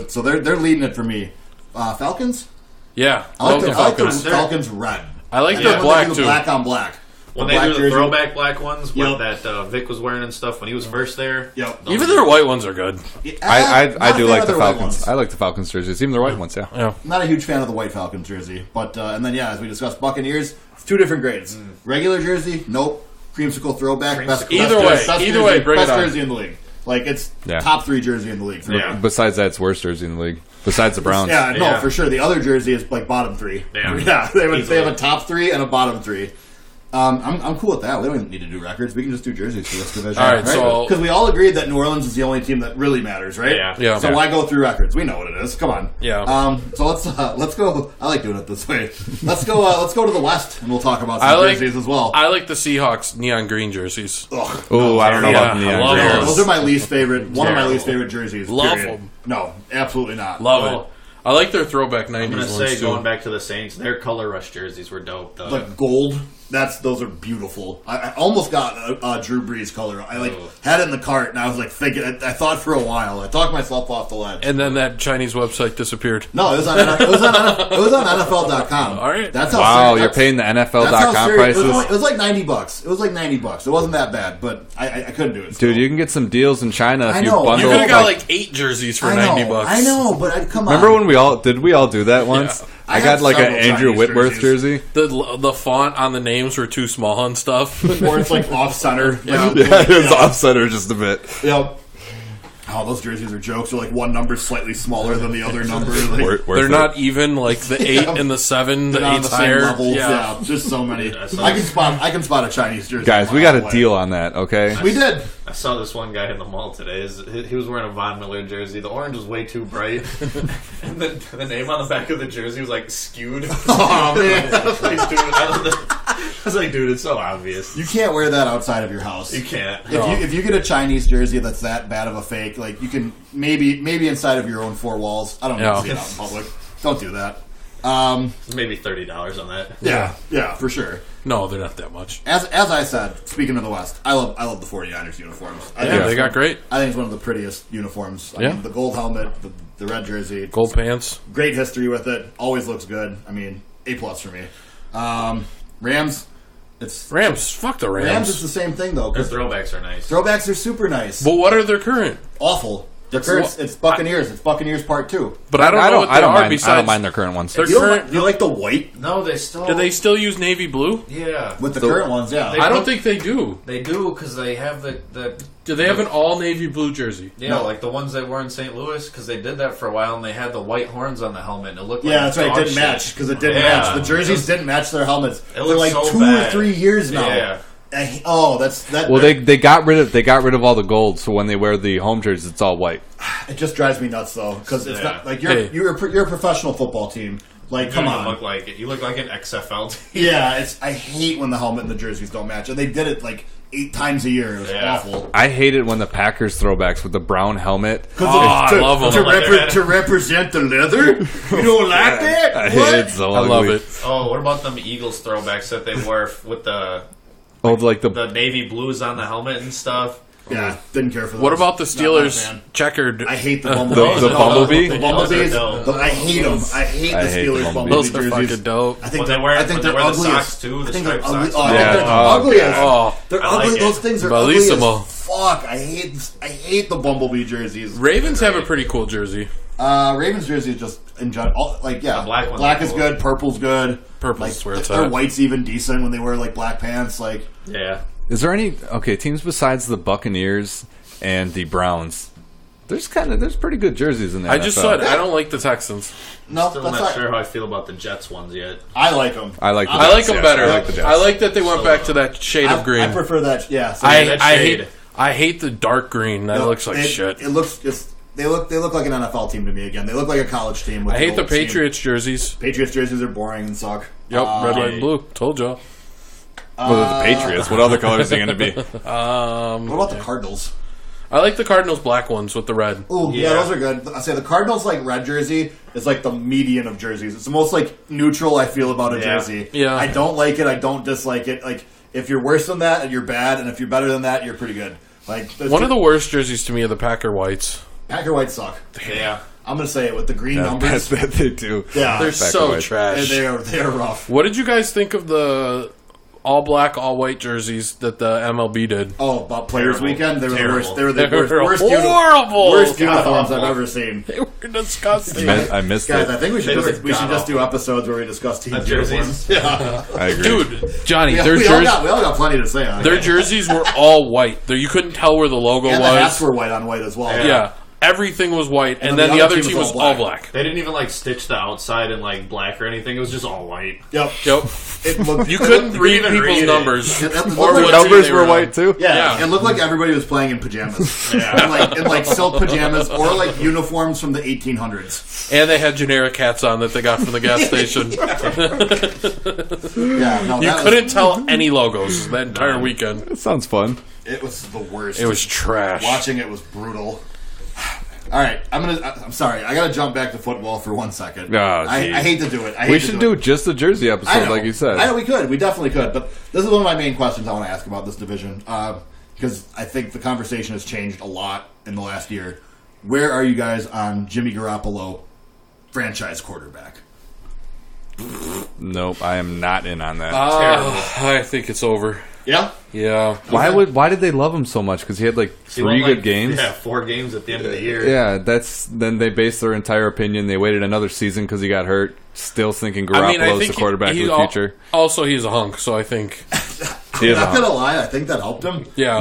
So they're leading it for me. Falcons. Yeah. I like the Falcons. Falcons red. I like Yeah, the black they do too. the black on black. When The they black do the jersey. throwback black ones, Yep. what that Vic was wearing and stuff when he was first there. Yep. Even their white ones are good. I Not a do fan like of the their white Falcons. ones. I like the Falcons jerseys, even the white ones, yeah. Yeah. Not a huge fan of the white Falcons jersey, but and then yeah, as we discussed, Buccaneers. It's 2 different grades. Regular jersey, nope. Creamsicle throwback. Best, Either best way, jersey- best either jersey- way, bring best it on. jersey in the league. Like it's Yeah. top 3 jersey in the league. For me. Yeah. Besides that, it's worst jersey in the league. Besides the Browns. Yeah, no, Yeah. for sure. The other jersey is like bottom 3. Yeah. They have a top 3 and a bottom 3. I'm cool with that. We don't even need to do records. We can just do jerseys for this division. All right, so- because we all agreed that New Orleans is the only team that really matters, right? Yeah. Yeah. So why go through records? We know what it is. Come on. Yeah. So let's go. I like doing it this way. Let's go to the West, and we'll talk about some jerseys as well. I like the Seahawks neon green jerseys. Ugh. Ooh, I don't know about the Yeah, I neon love jerseys. those. Those are my least favorite. One of my Terrible. least favorite jerseys. Love period. them. No, absolutely not. Love Well, it. I like their throwback 90s I'm gonna ones say too. going back to the Saints, their color rush jerseys were dope. Though. Like gold. Those are beautiful. I almost got a Drew Brees color. I Oh. had it in the cart, and I was like thinking. I thought for a while. I talked myself off the ledge. And then that Chinese website disappeared. No, it was on NFL.com. All right. That's how Wow, serious- you're paying the that's how NFL.com serious- prices? It was like $90. It was like $90. It wasn't that bad, but I couldn't do it. Dude, you can get some deals in China if I you know. bundle. You could have got like- like 8 jerseys for I know, $90. I know, but come on. Remember when we all do that once? Yeah. I I got had like an several Andrew Chinese Whitworth jerseys. jersey. The font on the names were too small and stuff. Or it's like off center. Yeah. Yeah, it was off center just a bit. Yep. Oh, those jerseys are jokes. They're like one number slightly smaller than the other number. Like, Worth They're it. not even like the 8 and the 7. The they're on 8's the same higher. levels. Yeah. Yeah, just so many. Yeah, I can spot a Chinese jersey. Guys, we got a deal on that, okay? We did. I saw this one guy in the mall today. He was wearing a Von Miller jersey. The orange was way too bright, and the name on the back of the jersey was like skewed. Oh man, I was like, dude, it's so obvious. you can't wear that outside of your house. You can't. If you get a Chinese jersey that's that bad of a fake, like you can maybe inside of your own 4 walls. I don't need Yeah. to see it out in public. Don't do that. Maybe $30 on that. Yeah, for sure. No, they're not that much. As I said, speaking of the West, I love the 49ers uniforms. They got great. I think it's one of the prettiest uniforms. I mean, the gold helmet, the red jersey, gold pants. Great history with it. Always looks good. I mean, A+ for me. Rams. Fuck the Rams. Rams is the same thing though. Their throwbacks are nice. Throwbacks are super nice. But what are their current? Awful. It's Buccaneers. It's Buccaneers Part 2. But I don't know what they are besides. I don't mind their current ones. Their You current. you like the white No, they still. Do they still use navy blue? Yeah. with the current ones? Yeah. I don't think they do. They do because they have the Do they have an all navy blue jersey? yeah, No. like the ones they wore in St. Louis because they did that for a while and they had the white horns on the helmet and it looked like That's right. It dog didn't shit. match because it didn't Yeah. match. The jerseys didn't match their helmets. It They're looks like so 2 bad. or 3 years now. Yeah. That's that. Well, they got rid of all the gold, so when they wear the home jerseys, it's all white. It just drives me nuts though because it's Yeah. not like Hey. you're a professional football team. Like, come You on. look like it. You look like an XFL team. Yeah, I hate when the helmet and the jerseys don't match, and they did it like 8 times a year. It was Yeah. awful. I hate it when the Packers throwbacks with the brown helmet. I love them. To represent the leather. You don't like that? I What? hate it so I love ugly. it. Oh, what about them Eagles throwbacks that they wore with the Like the navy blues on the helmet and stuff? Yeah, didn't care for those. What about the Not my Steelers fan. checkered? I hate the bumblebees. The bumblebee? The bumblebees. Those are dope. I hate them. I hate the I hate the Steelers bumblebee. bumblebee Those are jerseys. fucking dope. I think When they wear- I think when they're they wear the ugly socks as- too, the I think they're striped ugly. socks. Oh, I think Yeah. they're Oh, ugly as. Oh, They're I ugly. like Those it. things are ugly Bellissimo. as fuck. I hate the bumblebee jerseys. Ravens have a pretty cool jersey. Ravens jersey is just in general, The black ones black are is cool. good. Purple's good. Purple's where it's their at. white's even decent when they wear like black pants. Like Yeah. Is there any teams besides the Buccaneers and the Browns? There's pretty good jerseys in there. I just said I don't like the Texans. no, Still that's not not. sure how I feel about the Jets ones yet. I like them. I like the I like them Jets, better. I like the Jets. I like that they went back to that shade of green. I prefer that. Yeah, so that I shade. hate the dark green. That looks like shit. It looks just. They look like an NFL team to me again. They look like a college team. With I hate the old team. Patriots jerseys. Patriots jerseys are boring and suck. Yep, red, white, and blue. Told y'all. Well, the Patriots. What other colors are they going to be? What about the Cardinals? I like the Cardinals black ones with the red. Oh, yeah, Yeah. those are good. I say the Cardinals like red jersey is like the median of jerseys. It's the most like neutral I feel about a Yeah. jersey. Yeah. I don't like it. I don't dislike it. Like if you're worse than that, you're bad, and if you're better than that, you're pretty good. Like One of the worst jerseys to me are the Packer whites. Packer whites suck. Yeah. I'm gonna say it with the green numbers. That they do. Yeah, They're Packer so whites. trash. they are rough. What did you guys think of the all black, all white jerseys that the MLB did? Oh, about Players Terrible. Weekend, they were Terrible. the worst. They were the They were worst horrible. worst uniforms God. I've ever seen. They were disgusting. I missed Guys, it. I think we should They just, were do god-awful. episodes where we discuss team jerseys? uniforms. Yeah, I agree. Dude, Johnny, we, their all jerseys. got plenty to say on it. Their jerseys were all white. You couldn't tell where the logo and the hats was. were white on white as well. Yeah, everything was white, and then then the the other other team team was was all all black. black. They didn't even like stitch the outside in like black or anything. It was just all white. Yep. Yep. It looked, You couldn't read even people's read it. numbers. It looked or like what The team numbers they were on. white too. Yeah, Yeah. it looked like everybody was playing in pajamas. Yeah. in like silk pajamas or like uniforms from the 1800s. And they had generic hats on that they got from the gas station. Yeah, no, You that couldn't tell any logos that entire weekend. That sounds fun. it was the worst. It was trash. Watching it was brutal. All right, I'm sorry. I gotta jump back to football for 1 second. Oh, I geez. hate to do it. We should do just a jersey episode, like you said. I know we could. We definitely could. But this is one of my main questions I want to ask about this division because I think the conversation has changed a lot in the last year. Where are you guys on Jimmy Garoppolo, franchise quarterback? Nope, I am not in on that. I think it's over. Yeah. Yeah. Why did they love him so much? Because he had like He 3 won, good like, games. Yeah, 4 games at the end of the year. Yeah, then they based their entire opinion. They waited another season because he got hurt. Still thinking I mean, I Garoppolo's think the quarterback of he's the future. Also, he's a hunk, so I think. He is I'm a not hunk. gonna lie. I think that helped him. Yeah.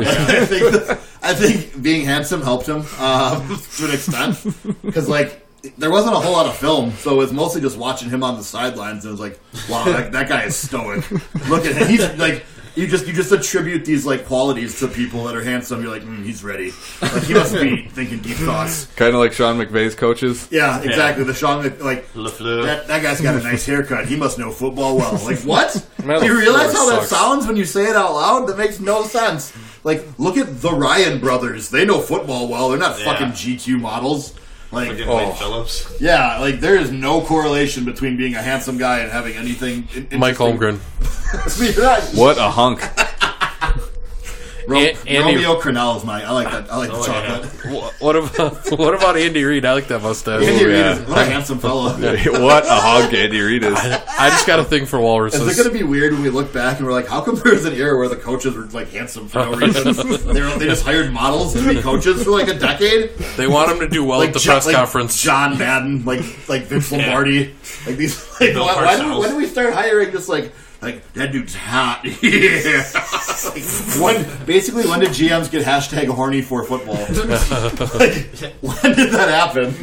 I think being handsome helped him to an extent because like there wasn't a whole lot of film, so it was mostly just watching him on the sidelines. And it was like, wow, that guy is stoic. Look at him. He's like. You just attribute these like qualities to people that are handsome. You're like, he's ready. Like he must be thinking deep thoughts. Kind of like Sean McVay's coaches. Yeah, exactly. The Sean like LeFleur. that guy's got a nice haircut. He must know football well. Like what? Man, Do you realize LeFleur how that sucks. sounds when you say it out loud? That makes no sense. Like look at the Ryan brothers. They know football well. They're not Yeah. fucking GQ models. Like, Wade Phillips. Yeah, like there is no correlation between being a handsome guy and having anything. Mike Holmgren. What a hunk. Romeo Crennel is I like that. I like the chocolate. Yeah. What about Andy Reid? I like that mustache. Andy Reid is what a handsome fellow. What a hunk Andy Reid is. I just got a thing for walruses. Is it going to be weird when we look back and we're like, how come there was an era where the coaches were like handsome for no reason? They just hired models to be coaches for like a decade. They want them to do well at the press conference. John Madden, like Vince Lombardi, like these. Like, when do we start hiring just like that dude's hot? Yeah. When did GMs get hashtag horny for football? When did that happen?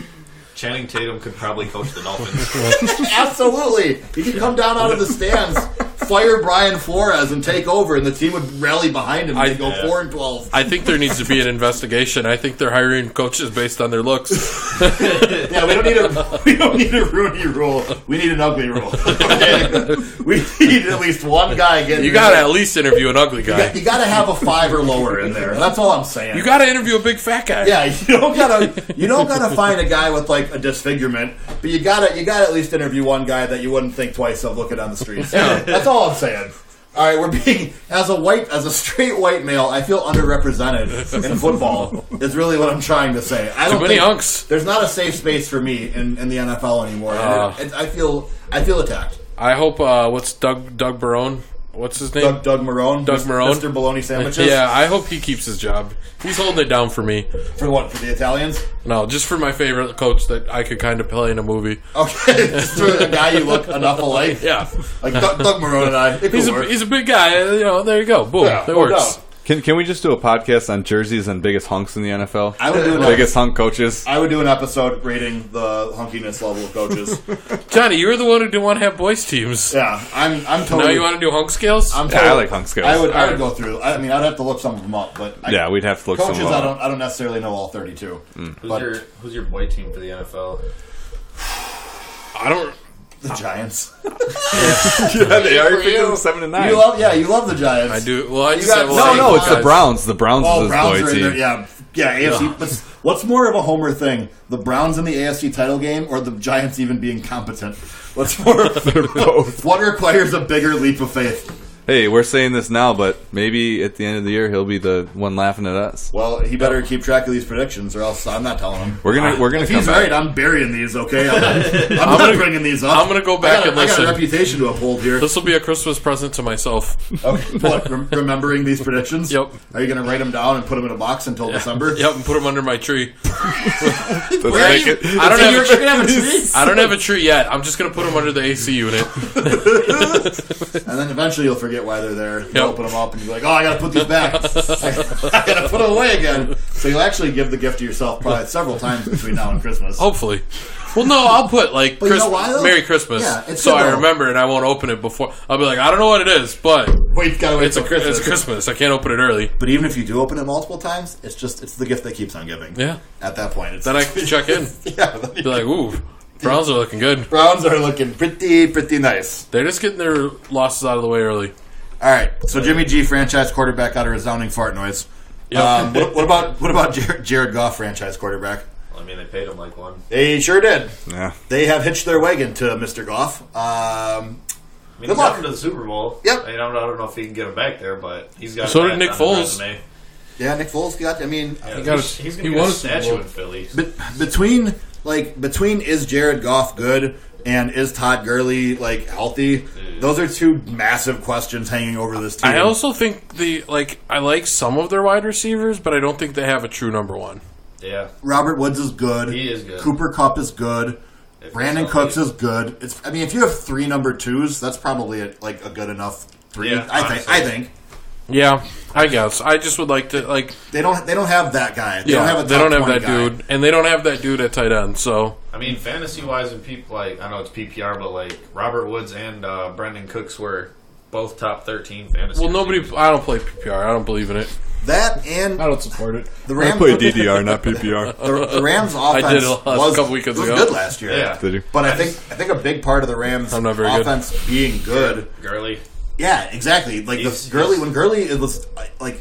Channing Tatum could probably coach the Dolphins. Absolutely. He could come down out of the stands, fire Brian Flores, and take over, and the team would rally behind him and go 4-12. I think there needs to be an investigation. I think they're hiring coaches based on their looks. Yeah, we don't need a Rooney rule. We need an ugly rule. Okay? We need at least one guy getting. You got to at least interview an ugly guy. You got to have a 5 or lower in there. That's all I'm saying. You got to interview a big fat guy. Yeah, you don't gotta find a guy with like a disfigurement, but you gotta at least interview one guy that you wouldn't think twice of looking on the streets. Yeah. That's all I'm saying. All right, we're being as a straight white male, I feel underrepresented in football. Is really what I'm trying to say. I don't Too many think hunks. There's not a safe space for me in the NFL anymore. I feel attacked. I hope. What's Doug Barone? What's his name? Doug Marone. Doug Marone. Mr. Bologna Sandwiches. Yeah, I hope he keeps his job. He's holding it down for me. For what? For the Italians? No, just for my favorite coach that I could kind of play in a movie. Okay, just for a guy you look enough alike. Yeah, like Doug Marone and I. He's a big guy. There you go. Boom. Yeah, that works. No. Can we just do a podcast on jerseys and biggest hunks in the NFL? I would do biggest hunk coaches. I would do an episode rating the hunkiness level of coaches. Johnny, you were the one who didn't want to have boys teams. Yeah, I'm totally. Now you want to do hunk scales? I like hunk scales. I would go through. I mean, I'd have to look some of them up, but we'd have to look coaches. Some of them up. I don't necessarily know all 32. Who's your boy team for the NFL? I don't. The Giants. Yeah, they are. You're picking 7-9. You love the Giants. I do. Well, I just got- have No, it's the Browns. The Browns is his Browns boy are in team. there. Yeah, AFC. Yeah. But what's more of a homer thing? The Browns in the AFC title game, or the Giants even being competent? What's more? Both. What requires a bigger leap of faith? Hey, we're saying this now, but maybe at the end of the year he'll be the one laughing at us. Well, he better keep track of these predictions, or else I'm not telling him. We're gonna If come he's back. right, I'm burying these. Okay, I'm not bringing these up. I'm gonna go back and listen. I got a reputation to uphold here. This will be a Christmas present to myself. Okay, what? Remembering these predictions? Yep. Are you going to write them down and put them in a box until December? Yep, and put them under my tree. Let's make it. I don't have a tree. have a tree. I don't have a tree yet. I'm just gonna put them under the AC unit. And then eventually you'll forget why they're there. You Yep. open them up and you're like, oh, I got to put these back. I got to put them away again. So you'll actually give the gift to yourself probably several times between now and Christmas. Hopefully. Well, no, I'll put like But you know why, though? Merry Christmas, Yeah, it's so good, I though. remember and I won't open it before. I'll be like, I don't know what it is, but Wait, gotta wait it's till Christmas. It's Christmas. I can't open it early. But even if you do open it multiple times, it's the gift that keeps on giving. Yeah. At that point, it's Then I can check in. yeah. Be like, ooh, Browns are looking good. Browns are looking pretty nice. They're just getting their losses out of the way early. All right, so Jimmy G, franchise quarterback, got a resounding fart noise. Yep. What about Jared Goff, franchise quarterback? I mean, they paid him like one. They sure did. Yeah. They have hitched their wagon to Mr. Goff. I mean, Good he's luck. got him to the Super Bowl. Yep. I don't know if he can get him back there, but he's got. So it did Nick back on his Foles. resume. Yeah, Nick Foles got. I mean, Yeah, got he's he going to get won a a Super statue Bowl. in Philly. between is Jared Goff good and is Todd Gurley healthy? Those are two massive questions hanging over this team. I also think I like some of their wide receivers, but I don't think they have a true number one. Yeah. Robert Woods is good. He is good. Cooper Kupp is good. If Brandon he's Cooks healthy. is good. If you have 3 number 2s, that's probably a good enough 3. Yeah, I think Yeah, I guess. I just would like to they don't have that guy. They yeah, don't have a they top don't have 20 that guy. dude, and they don't have that dude at tight end. So I mean, fantasy-wise, and people I know it's PPR, but Robert Woods and Brandon Cooks were both top 13 fantasy. nobody. I don't play PPR. I don't believe in it. That and I don't support it. the I Rams. play DDR, not PPR. The Rams' offense did a couple weekends was ago. good last year. Yeah. Did you? But I think a big part of the Rams' I'm not very good. offense being good. Gurley. Yeah, exactly. When Gurley was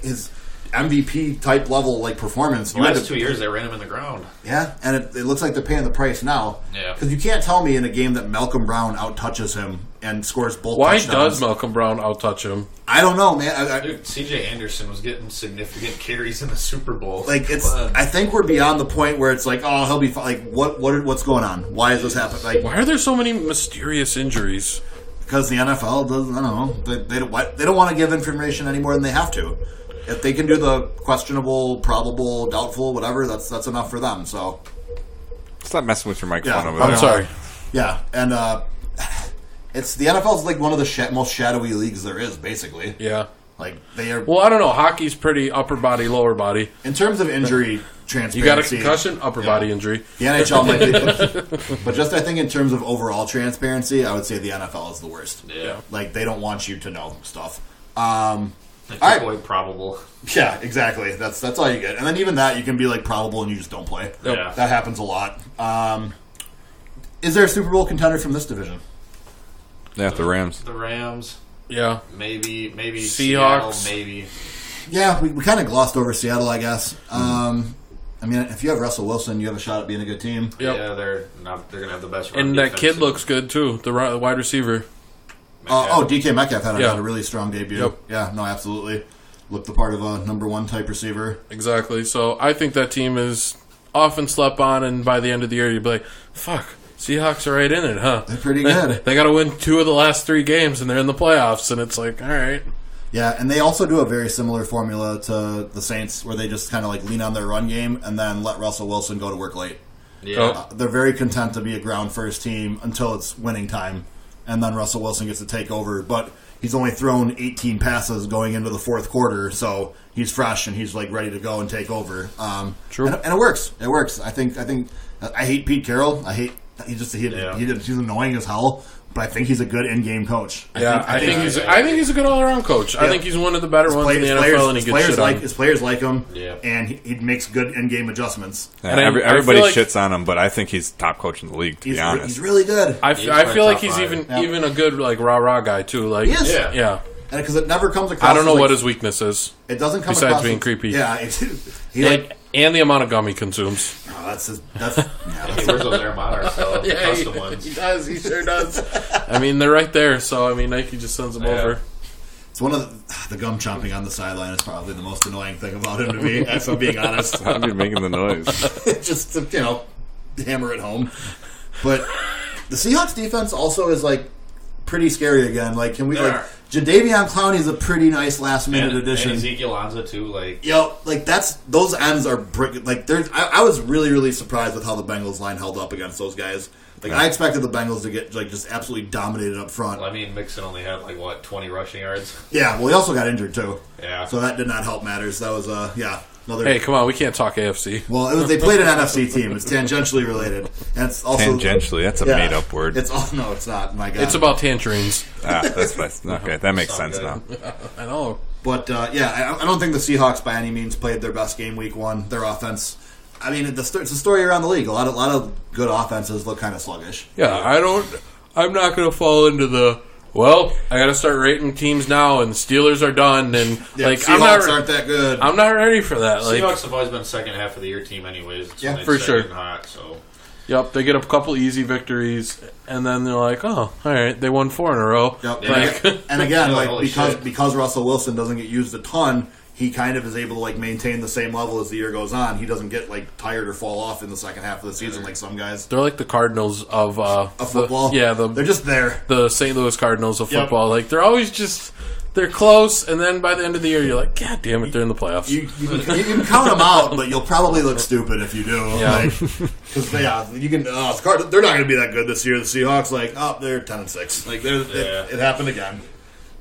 his MVP type level like performance. The last 2 years they ran him in the ground. Yeah, and it looks like they're paying the price now. Yeah. Because you can't tell me in a game that Malcolm Brown out-touches him and scores both Why touchdowns. does Malcolm Brown out-touch him? I don't know, man. Dude, C.J. Anderson was getting significant carries in the Super Bowl. Like I think we're beyond the point where it's like, oh, he'll be fine. Like, what's going on? Why is this happening? Like, Why are there so many mysterious injuries? because the NFL doesn't. I don't know. They don't want to give information any more than they have to. If they can do the questionable, probable, doubtful, whatever, that's enough for them. So Stop messing with your microphone over I'm there. sorry. yeah, and it's the NFL is like one of the most shadowy leagues there is, basically. Yeah. Like they are. Well, I don't know. Hockey's pretty upper body, lower body. In terms of injury transparency, You got a concussion, upper body injury. The NHL might be, but just I think in terms of overall transparency, I would say the NFL is the worst. Yeah. Like they don't want you to know stuff. They took away probable. Yeah, exactly. That's all you get, and then even that you can be like probable and you just don't play. Yeah. That happens a lot. Is there a Super Bowl contender from this division? Yeah, the Rams. The Rams. Yeah. Maybe Seahawks. Seattle, maybe. Yeah, we kind of glossed over Seattle, I guess. I mean, if you have Russell Wilson, you have a shot at being a good team. Yep. Yeah, they're gonna have the best run And that defense. kid looks good, too. The wide receiver. DK Metcalf had Yeah. a really strong debut. Yep. Yeah, no, absolutely. Looked the part of a number one type receiver. Exactly. So I think that team is often slept on, and by the end of the year, you'd be like, fuck, Seahawks are right in it, huh? They're pretty good. They got to win 2 of the last 3 games, and they're in the playoffs, and it's like, all right. Yeah, and they also do a very similar formula to the Saints, where they just kind of like lean on their run game and then let Russell Wilson go to work late. Yeah. Oh. They're very content to be a ground first team until it's winning time, and then Russell Wilson gets to take over. But he's only thrown 18 passes going into the fourth quarter, so he's fresh and he's like ready to go and take over. True. And it works. It works. I hate Pete Carroll. He's annoying as hell. But I think he's a good in-game coach. I think he's a good all-around coach. I think he's one of the better ones in the NFL, and he gets shit on. His players like him, Yeah. and he makes good in-game adjustments. Yeah, And I everybody feel like- shits on him, but I think he's top coach in the league, to be honest. He's really good. I He's feel my like top he's five. even a good like rah-rah guy, too. Like, He is. Yeah. And because it never comes across. I don't know as, what like, his weakness is. It doesn't come besides across being as- creepy. Yeah, And the amount of gum he consumes. that's He wears those Air Monarchs, though, the custom ones. He does. He sure does. I mean, they're right there, so I mean, Nike just sends them over. it's one of the gum chomping on the sideline is probably the most annoying thing about him to me. If I'm being honest, I'd be making the noise. just to, hammer it home. But the Seahawks defense also is like pretty scary again. Like, can we Yeah. Jadeveon Clowney's a pretty nice last minute addition. And Ezekiel Anza, too. Like, Those ends are I was really, really surprised with how the Bengals line held up against those guys. Like, I expected the Bengals to get just absolutely dominated up front. I mean, Mixon only had 20 rushing yards. Yeah, well, he also got injured too. Yeah. So that did not help matters. That was another. Hey, come on, we can't talk AFC. Well, they played an NFC team. It's tangentially related, and it's also Tangentially, that's a made-up word. No, it's not. My God, It's about tangerines. That's nice. Okay, that makes sense now. I know. But I don't think the Seahawks by any means played their best game week one. Their offense. I mean, it's a story around the league. A lot of good offenses look kind of sluggish. Yeah, I'm not going to fall into the. Well, I got to start rating teams now, and the Steelers are done, and Seahawks aren't that good. I'm not ready for that. Like, Seahawks have always been second half of the year team, anyways. It's Yeah, when they for start sure. getting Hot, so. yep, they get a couple easy victories, and then they're like, oh, all right, they won 4 in a row. Yep. Yeah. And again, Holy shit. because Russell Wilson doesn't get used a ton, he kind of is able to maintain the same level as the year goes on. He doesn't get tired or fall off in the second half of the season like some guys. They're like the Cardinals of Football. they're just there. the St. Louis Cardinals of Yep. football. Like they're always they're close, and then by the end of the year, you're like, God damn it, they're in the playoffs. You can count them out, but you'll probably look stupid if you do. Yeah. Because you can. They're not going to be that good this year. The Seahawks, they're 10-6. It happened again.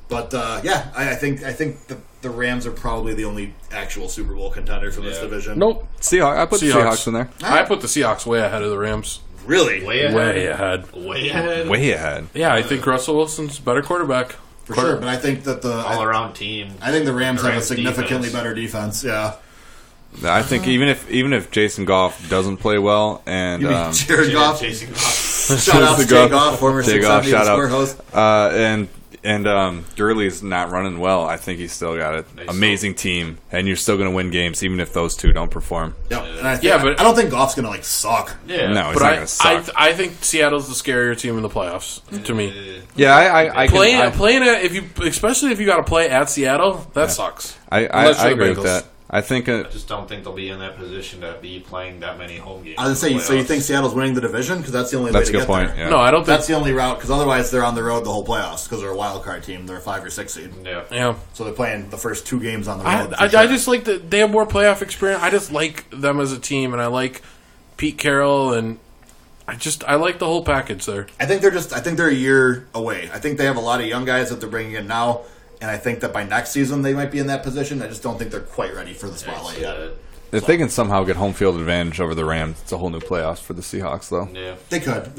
But I think the Rams are probably the only actual Super Bowl contender from this division. Nope. I put the Seahawks in there. I put the Seahawks way ahead of the Rams. Really? Way ahead. Way ahead. Way ahead. Way ahead. Yeah, I think Russell Wilson's a better quarterback. For sure. But I think that All-around team. I think the Rams have a Rams significantly defense. better defense. Yeah. I think even if Jason Goff doesn't play well, and You mean Jared Goff? Chasing Goff. Shout out to Jay Goff, former Jay 670 Goff, The shout Score out. host. And And Gurley's not running well. I think he's still got an amazing team, and you're still going to win games even if those two don't perform. Yep. And but I don't think Goff's going to suck. Yeah, no, he's not going to suck. I think Seattle's the scarier team in the playoffs to me. Yeah, I playing especially if you got to play at Seattle, that sucks. I agree with that. I just don't think they'll be in that position to be playing that many home games. I was going to say, so you think Seattle's winning the division? Because that's the only way to get point, there. Yeah. No, I don't think that's the only route, because otherwise they're on the road the whole playoffs, because they're a wild card team. They're a 5 or 6 seed. Yeah. So they're playing the first 2 games on the road. I just like that they have more playoff experience. I just like them as a team, and I like Pete Carroll, and I like the whole package there. I think they're a year away. I think they have a lot of young guys that they're bringing in now. And I think that by next season they might be in that position. I just don't think they're quite ready for the spotlight yet. If they can somehow get home field advantage over the Rams, it's a whole new playoffs for the Seahawks, though. Yeah, they could.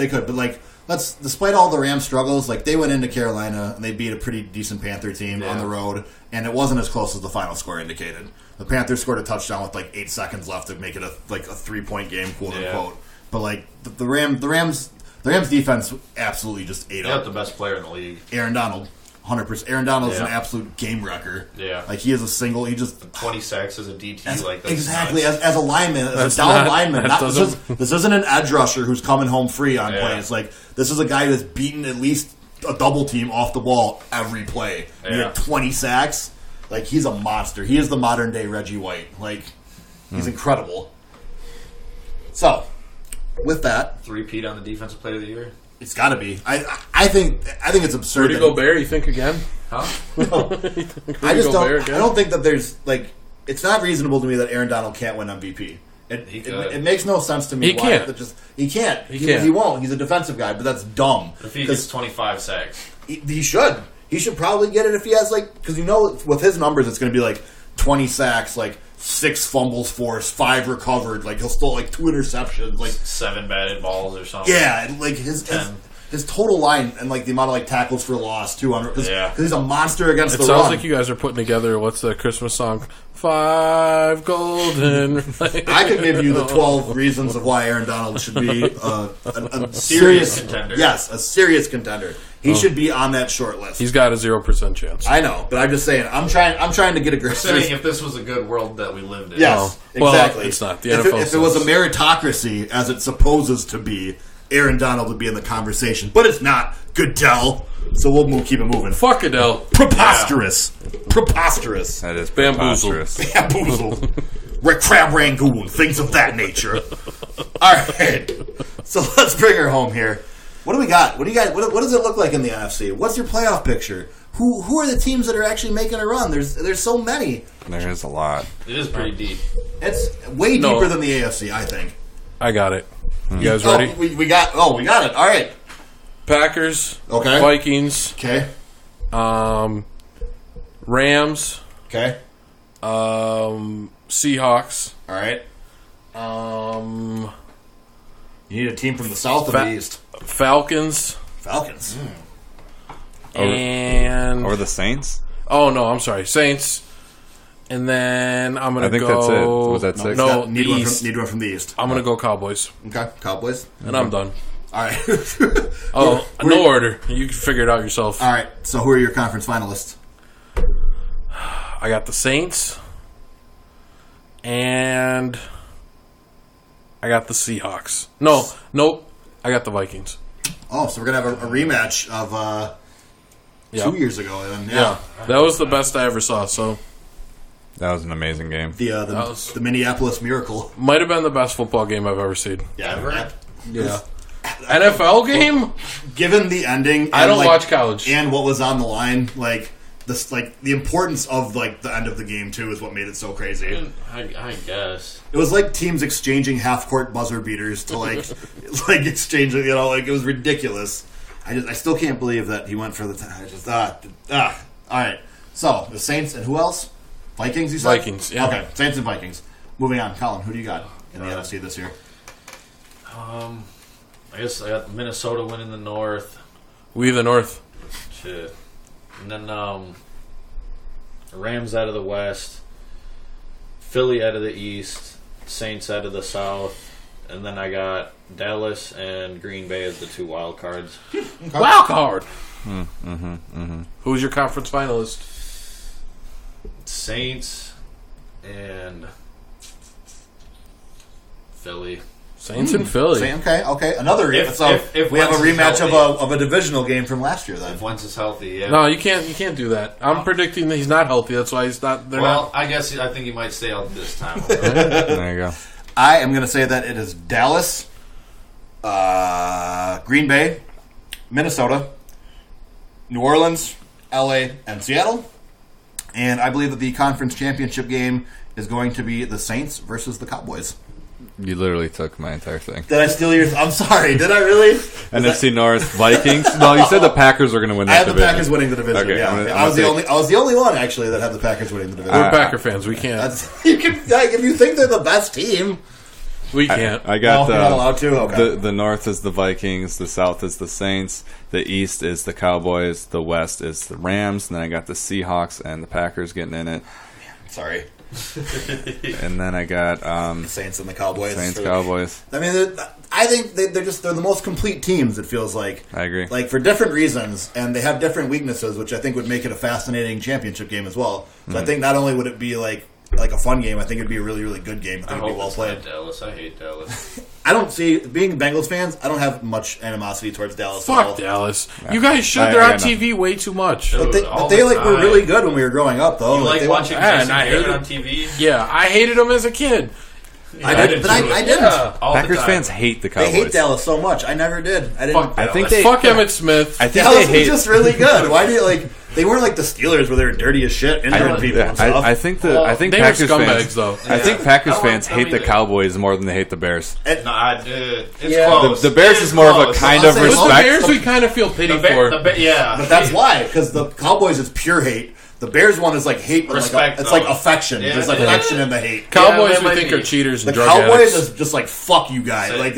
But despite all the Rams struggles, they went into Carolina and they beat a pretty decent Panther team on the road, and it wasn't as close as the final score indicated. The Panthers scored a touchdown with 8 seconds left to make it a 3-point game, quote unquote. But the Rams defense absolutely just ate up. The best player in the league, Aaron Donald. 100%. Aaron Donald is an absolute game wrecker. Yeah. He is a single. He just 20 sacks as a DT. That's exactly nuts. as a lineman, as a down lineman. This isn't an edge rusher who's coming home free on plays. This is a guy that's beaten at least a double team off the ball every play. Yeah. He had 20 sacks. He's a monster. He is the modern day Reggie White. He's incredible. So, with that, 3-peat on the defensive player of the year. It's got to be. I think it's absurd. Rudy Gobert, you think again? Huh? No. I just don't. I don't think that there's It's not reasonable to me that Aaron Donald can't win MVP. It makes no sense to me. He can't. He can't. He won't. He's a defensive guy, but that's dumb. If he gets 25 sacks, he should. He should probably get it if he has because with his numbers, it's going to be 20 sacks, 6 fumbles forced, 5 recovered. He'll still 2 interceptions, 7 batted balls or something. Yeah, his total line and the amount of tackles for loss too. Because he's a monster against the run. It sounds like you guys are putting together what's the Christmas song? 5 golden. I could give you the 12 reasons of why Aaron Donald should be a serious contender. Yes, a serious contender. He should be on that short list. He's got a 0% chance. I know, but I'm just saying. I'm trying to get a grip. Saying if this was a good world that we lived in. Yes, exactly. Well, it's not. The if NFL if it was a meritocracy, as it supposes to be, Aaron Donald would be in the conversation. But it's not. Goodell. So we'll keep it moving. Fuck Goodell. Preposterous. Yeah. Preposterous. That is bamboozled. Bamboozled. Crab Rangoon. Things of that nature. All right. So let's bring her home here. What do we got? What does it look like in the NFC? What's your playoff picture? Who are the teams that are actually making a run? There's so many. There is a lot. It is pretty deep. It's way deeper than the AFC, I think. I got it. You guys ready? We got it. All right. Packers. Okay. Vikings. Okay. Rams. Okay. Seahawks. All right. You need a team from the south or the east. Falcons. And or the Saints? Oh no, I'm sorry, Saints. And then I'm gonna go. I think that's it. Was that 6? No, need one from the east. I'm gonna go Cowboys. Okay, Cowboys. And I'm done. All right. No order. You can figure it out yourself. All right. So who are your conference finalists? I got the Saints. And I got the Seahawks. Nope. I got the Vikings. Oh, so we're gonna have a rematch of 2 years ago. Then. Yeah, that was the best I ever saw. So that was an amazing game. The Minneapolis Miracle might have been the best football game I've ever seen. Yeah, ever. Yeah. NFL game. Given the ending, I don't watch college, and what was on the line, the importance of the end of the game too is what made it so crazy. I guess it was like teams exchanging half-court buzzer beaters to exchanging. It was ridiculous. I still can't believe that he went for the. All right. So the Saints and who else? Vikings. You said Vikings. Yeah. Okay. Saints and Vikings. Moving on, Colin. Who do you got in the NFC this year? I guess I got Minnesota winning the North. We the North. Shit. And then Rams out of the West, Philly out of the East, Saints out of the South, And then I got Dallas and Green Bay as the 2 wild cards. Wild card. Who's your conference finalist? Saints and Philly. Saints and Philly. Okay. Another If we have a Wentz is rematch healthy. of a divisional game from last year. Then If Wentz is healthy, yeah. No, you can't do that. I'm predicting that he's not healthy. That's why he's not. Well, I think he might stay healthy this time. There you go. I am going to say that it is Dallas, Green Bay, Minnesota, New Orleans, LA, and Seattle. And I believe that the conference championship game is going to be the Saints versus the Cowboys. You literally took my entire thing. Did I steal yours? I'm sorry. Did I really? NFC North, Vikings. No, you said the Packers were going to win I that had the division. Packers winning the division. Okay, Yeah, I'm gonna I was take- the only one actually that had the Packers winning the division. We're Packer fans. We can't. If you think they're the best team, We can't. I got you're not allowed to. Okay. the North is the Vikings, the South is the Saints, the East is the Cowboys, the West is the Rams, and then I got the Seahawks and the Packers getting in it. Sorry, And then I got the Saints and the Cowboys. Saints, Cowboys. I mean, I think they're the most complete teams. It feels like. I agree. Like for different reasons, and they have different weaknesses, which I think would make it a fascinating championship game as well. So I think not only would it be like a fun game, I think it'd be a really, really good game. I think I it'd be hope well it's played. not Dallas. I hate Dallas. I don't see being Bengals fans. I don't have much animosity towards Dallas. at all. Fuck Dallas. You guys should. I They're on got nothing. TV way too much. But they, All but they the like were time. really good when we were growing up, though. You like they watching Yeah, Jason and I Tatum hate on it. TV? Yeah, I hated them as a kid. I did, but I didn't. All the Packers time. fans hate the They Cowboys. hate Dallas so much. I never did. I didn't. Fuck I Dallas. think they- Fuck Emmitt Smith. I think Dallas they hate. was just really good. Why do you like? They weren't like the Steelers where they were dirty as shit, injuring people and stuff. I think Well, think they were Packers scumbags, fans though. I think Yeah. Packers I don't fans like hate them the either. Cowboys more than they hate the Bears. No, I did. It's Yeah. close. The Bears It is more of a close. kind I'll of say But respect. the respect. Bears, we kind of feel pity for. Yeah. But that's why, because the Cowboys is pure hate. The Bears one is like hate, Respect, it's though. like affection. Yeah. There's like affection in the hate. Cowboys, that we might think be. are cheaters The and drug Cowboys addicts. is just like fuck you guys. So- Like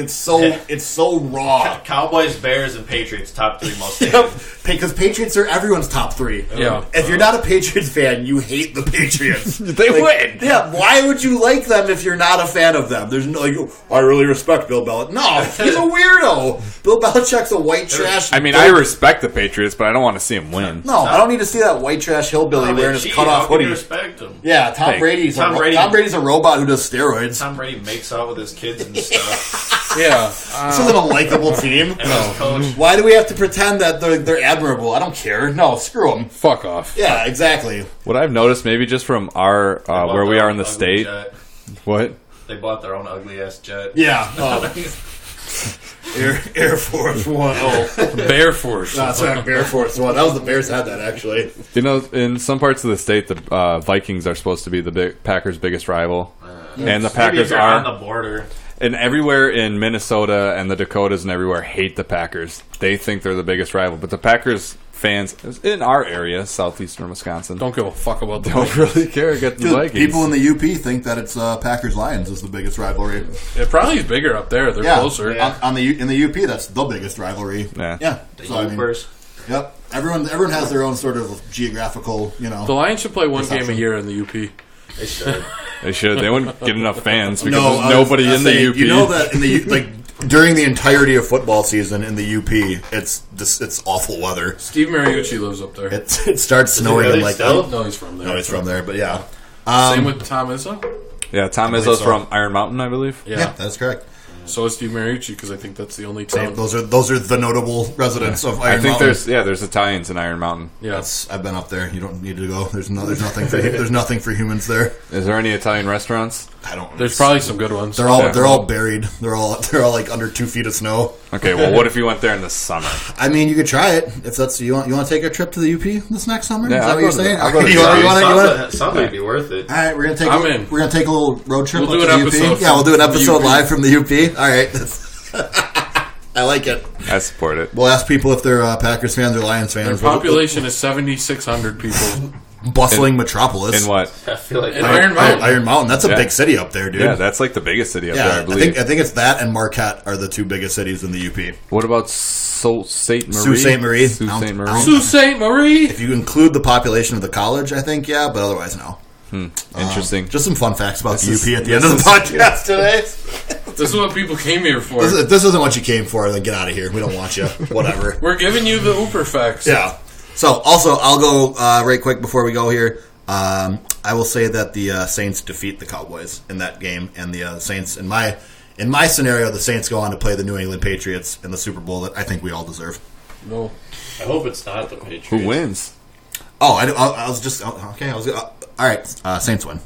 it's so raw. Cowboys, Bears, and Patriots top 3 most hated. Because Patriots are everyone's top 3. Yeah. If you're not a Patriots fan, you hate the Patriots. They win. Yeah, why would you like them if you're not a fan of them? There's no like, I really respect Bill Belichick. No, he's a weirdo. Bill Belichick's a white trash. I mean, I respect the Patriots, but I don't want to see them win. No, I don't need to see that white trash hillbilly wearing his cutoff How can you hoodie. respect him? Yeah, Tom Hey, Brady's Tom a, Brady- Tom Brady's a robot who does steroids. Tom Brady makes out with his kids and stuff. Yeah. This isn't a likable team. And his coach. Why do we have to pretend that they're admirable? I don't care. No, screw them. Fuck off. Yeah, exactly. What I've noticed, maybe just from our where we are in the Ugly state. jet. What? They bought their own ugly ass jet. Yeah. Air Force One. Oh, Bear Force. that's right. Air Force One. That was the Bears had that actually. You know, in some parts of the state, the Vikings are supposed to be the Packers' biggest rival, and the Maybe if Packers you're are. on the border. And everywhere in Minnesota and the Dakotas and everywhere hate the Packers. They think they're the biggest rival. But the Packers fans in our area, southeastern Wisconsin, Don't give a fuck about the don't really care against the Dude, Vikings. people in the UP think that it's Packers Lions is the biggest rivalry. It probably is bigger up there. They're Yeah, closer. on the in the UP, that's the biggest rivalry. Yeah. Yeah. The So, I mean, Yoopers. yep. Everyone has their own sort of geographical, The Lions should play one game a Perception. year in the UP. They should. They should. They wouldn't get enough fans because No, there's I was nobody gonna in say, the UP. You know that in the like during the entirety of football season in the UP, it's awful weather. Steve Mariucci lives up there. It starts snowing really in like still? No, he's from there. No, he's from there, but yeah. Same with Tom Izzo. Yeah, Tom believe Izzo's so. from Iron Mountain, I believe. Yeah. Yeah, that's correct. So is Steve Mariucci because I think that's the only So town. those are the notable residents of Iron I think Mountain. there's Italians in Iron Mountain. Yeah. I've been up there. You don't need to go. There's nothing for humans there. Is there any Italian restaurants? I don't. There's probably some good ones. They're all Yeah. they're all buried. They're all like under 2 feet of snow. Okay, well, what if you went there in the summer? I mean, you could try it if that's you want. You want to take a trip to the UP this next summer? Yeah, Is that I'll what you're go to saying? the- I'll go to You the want UP. to? Some might be worth it. All right, we're gonna take. I'm in. We're gonna take a little road trip. We'll up do to an the episode UP. Yeah, we'll do an from the episode UP. live from the UP. All right, I like it. I support it. We'll ask people if they're Packers fans or Lions Their fans. population is 7,600 people. Bustling metropolis. In what? I feel like In Iron Mountain. Iron Mountain. That's a Yeah. big city up there, dude. Yeah, that's like the biggest city up there, I I believe. think it's that and Marquette are the two biggest cities in the UP. What about Sault Ste. Marie? Sault Ste. Marie. Sault Ste. Marie. Sault Ste. Marie. If you include the population of the college, I think but otherwise no. Interesting. Just some fun facts about the This UP is- at the end this of the is- podcast today. This is what people came here for. This isn't what you came for. Then get out of here. We don't want you. Whatever. We're giving you the Uber facts. Yeah. So, also, I'll go right quick before we go here. I will say that the Saints defeat the Cowboys in that game, and the Saints, in my scenario, the Saints go on to play the New England Patriots in the Super Bowl that I think we all deserve. No. I hope it's not the Patriots. Who wins? Oh, I was just okay. All right. Saints win.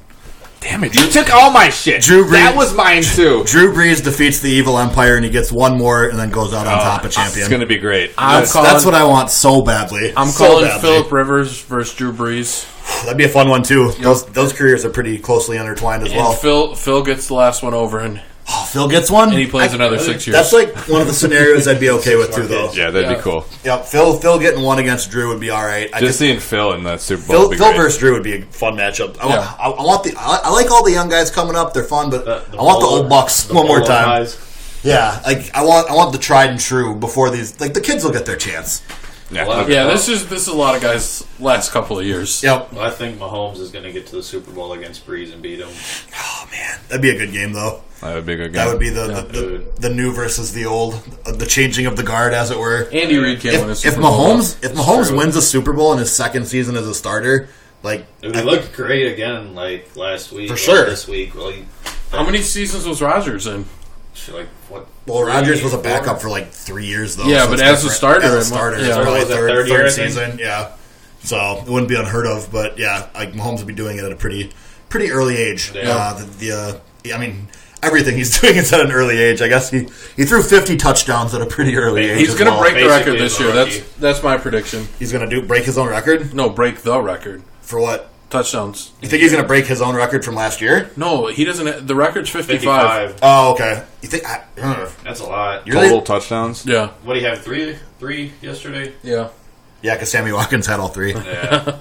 Damn it! You took all my shit. Drew Brees, that was mine too. Drew Brees defeats the evil empire, and he gets one more, and then goes out on top, a champion. It's going to be great. That's what I want so badly. I'm calling Phillip Rivers versus Drew Brees. That'd be a fun one too. Those careers are pretty closely intertwined as well. Phil gets the last one over, and Phil gets one, and he plays another 6 years. That's like one of the scenarios I'd be okay with too, though. Yeah, that'd be cool. Yep, Phil getting one against Drew would be all right. Just seeing Phil in the Super Bowl. Phil versus Drew would be a fun matchup. I like all the young guys coming up; they're fun, but I want the old bucks one more time. Guys. Yeah, like I want the tried and true before these. Like the kids will get their chance. Yeah, this is a lot of guys' last couple of years. Yep. Well, I think Mahomes is going to get to the Super Bowl against Brees and beat him. Oh man, that'd be a good game though. That would be a good game. That would be the new versus the old, the changing of the guard, as it were. Andy Reid can't win a Super Bowl. If Mahomes wins a Super Bowl in his second season as a starter, like he looked great again, like last week. For sure. This week. Well, how many seasons was Rodgers in? Like what? Well, Rodgers was a backup for like 3 years, though. Yeah, so but as a starter, it's probably third season. Yeah, so it wouldn't be unheard of. But yeah, like Mahomes would be doing it at a pretty early age. Yeah. I mean, everything he's doing is at an early age. I guess he threw 50 touchdowns at a pretty early age. He's going to break the record Basically this year. That's my prediction. He's going to break his own record. No, break the record. For what? Touchdowns. You think he's going to break his own record from last year? No, he doesn't. The record's 55. Oh, okay. You think that's a lot. Total touchdowns? Yeah. What do you have? Three yesterday? Yeah. Yeah, because Sammy Watkins had all 3. Yeah.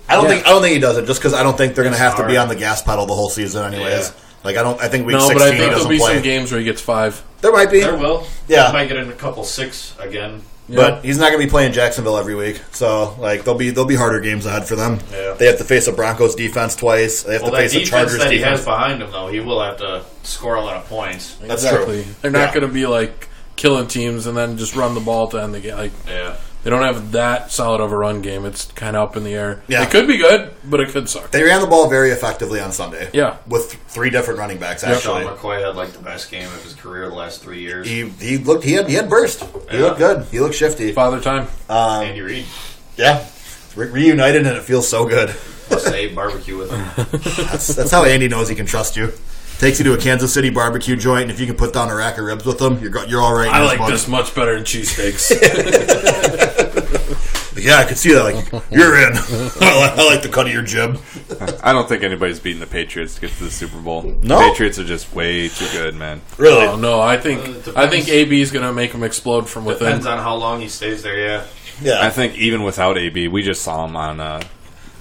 I don't think he does it just because I don't think they're going to have to be on the gas pedal the whole season, anyways. Yeah. Like I think week 16 but I think he doesn't there'll be play. some games where he gets 5. There might be. There will. Yeah. He might get in a couple 6 again. Yeah. But he's not going to be playing Jacksonville every week, so like there'll be harder games ahead for them. Yeah. They have to face a Broncos defense twice. They have to face a Chargers that he defense. has behind him, though, he will have to score a lot of points. That's Exactly. true. They're not going to be like killing teams and then just run the ball to end the game. Like, Yeah. they don't have that solid of a run game. It's kind of up in the air. Yeah. It could be good, but it could suck. They ran the ball very effectively on Sunday. Yeah. with 3 different running backs. Sean Actually, McCoy had like the best game of his career the last 3 years. he had burst. He looked good. He looked shifty. Father time. Andy Reid. Yeah, reunited and it feels so good. Say barbecue with him. That's how Andy knows he can trust you. Takes you to a Kansas City barbecue joint, and if you can put down a rack of ribs with them, you're all right. I like this much better than cheesesteaks. Yeah, I could see that. Like, you're in. I like the cut of your jib. I don't think anybody's beating the Patriots to get to the Super Bowl. No? The Patriots are just way too good, man. Really? Oh no, I think AB is going to make him explode from within. Depends on how long he stays there, yeah. Yeah. I think even without AB, we just saw him on.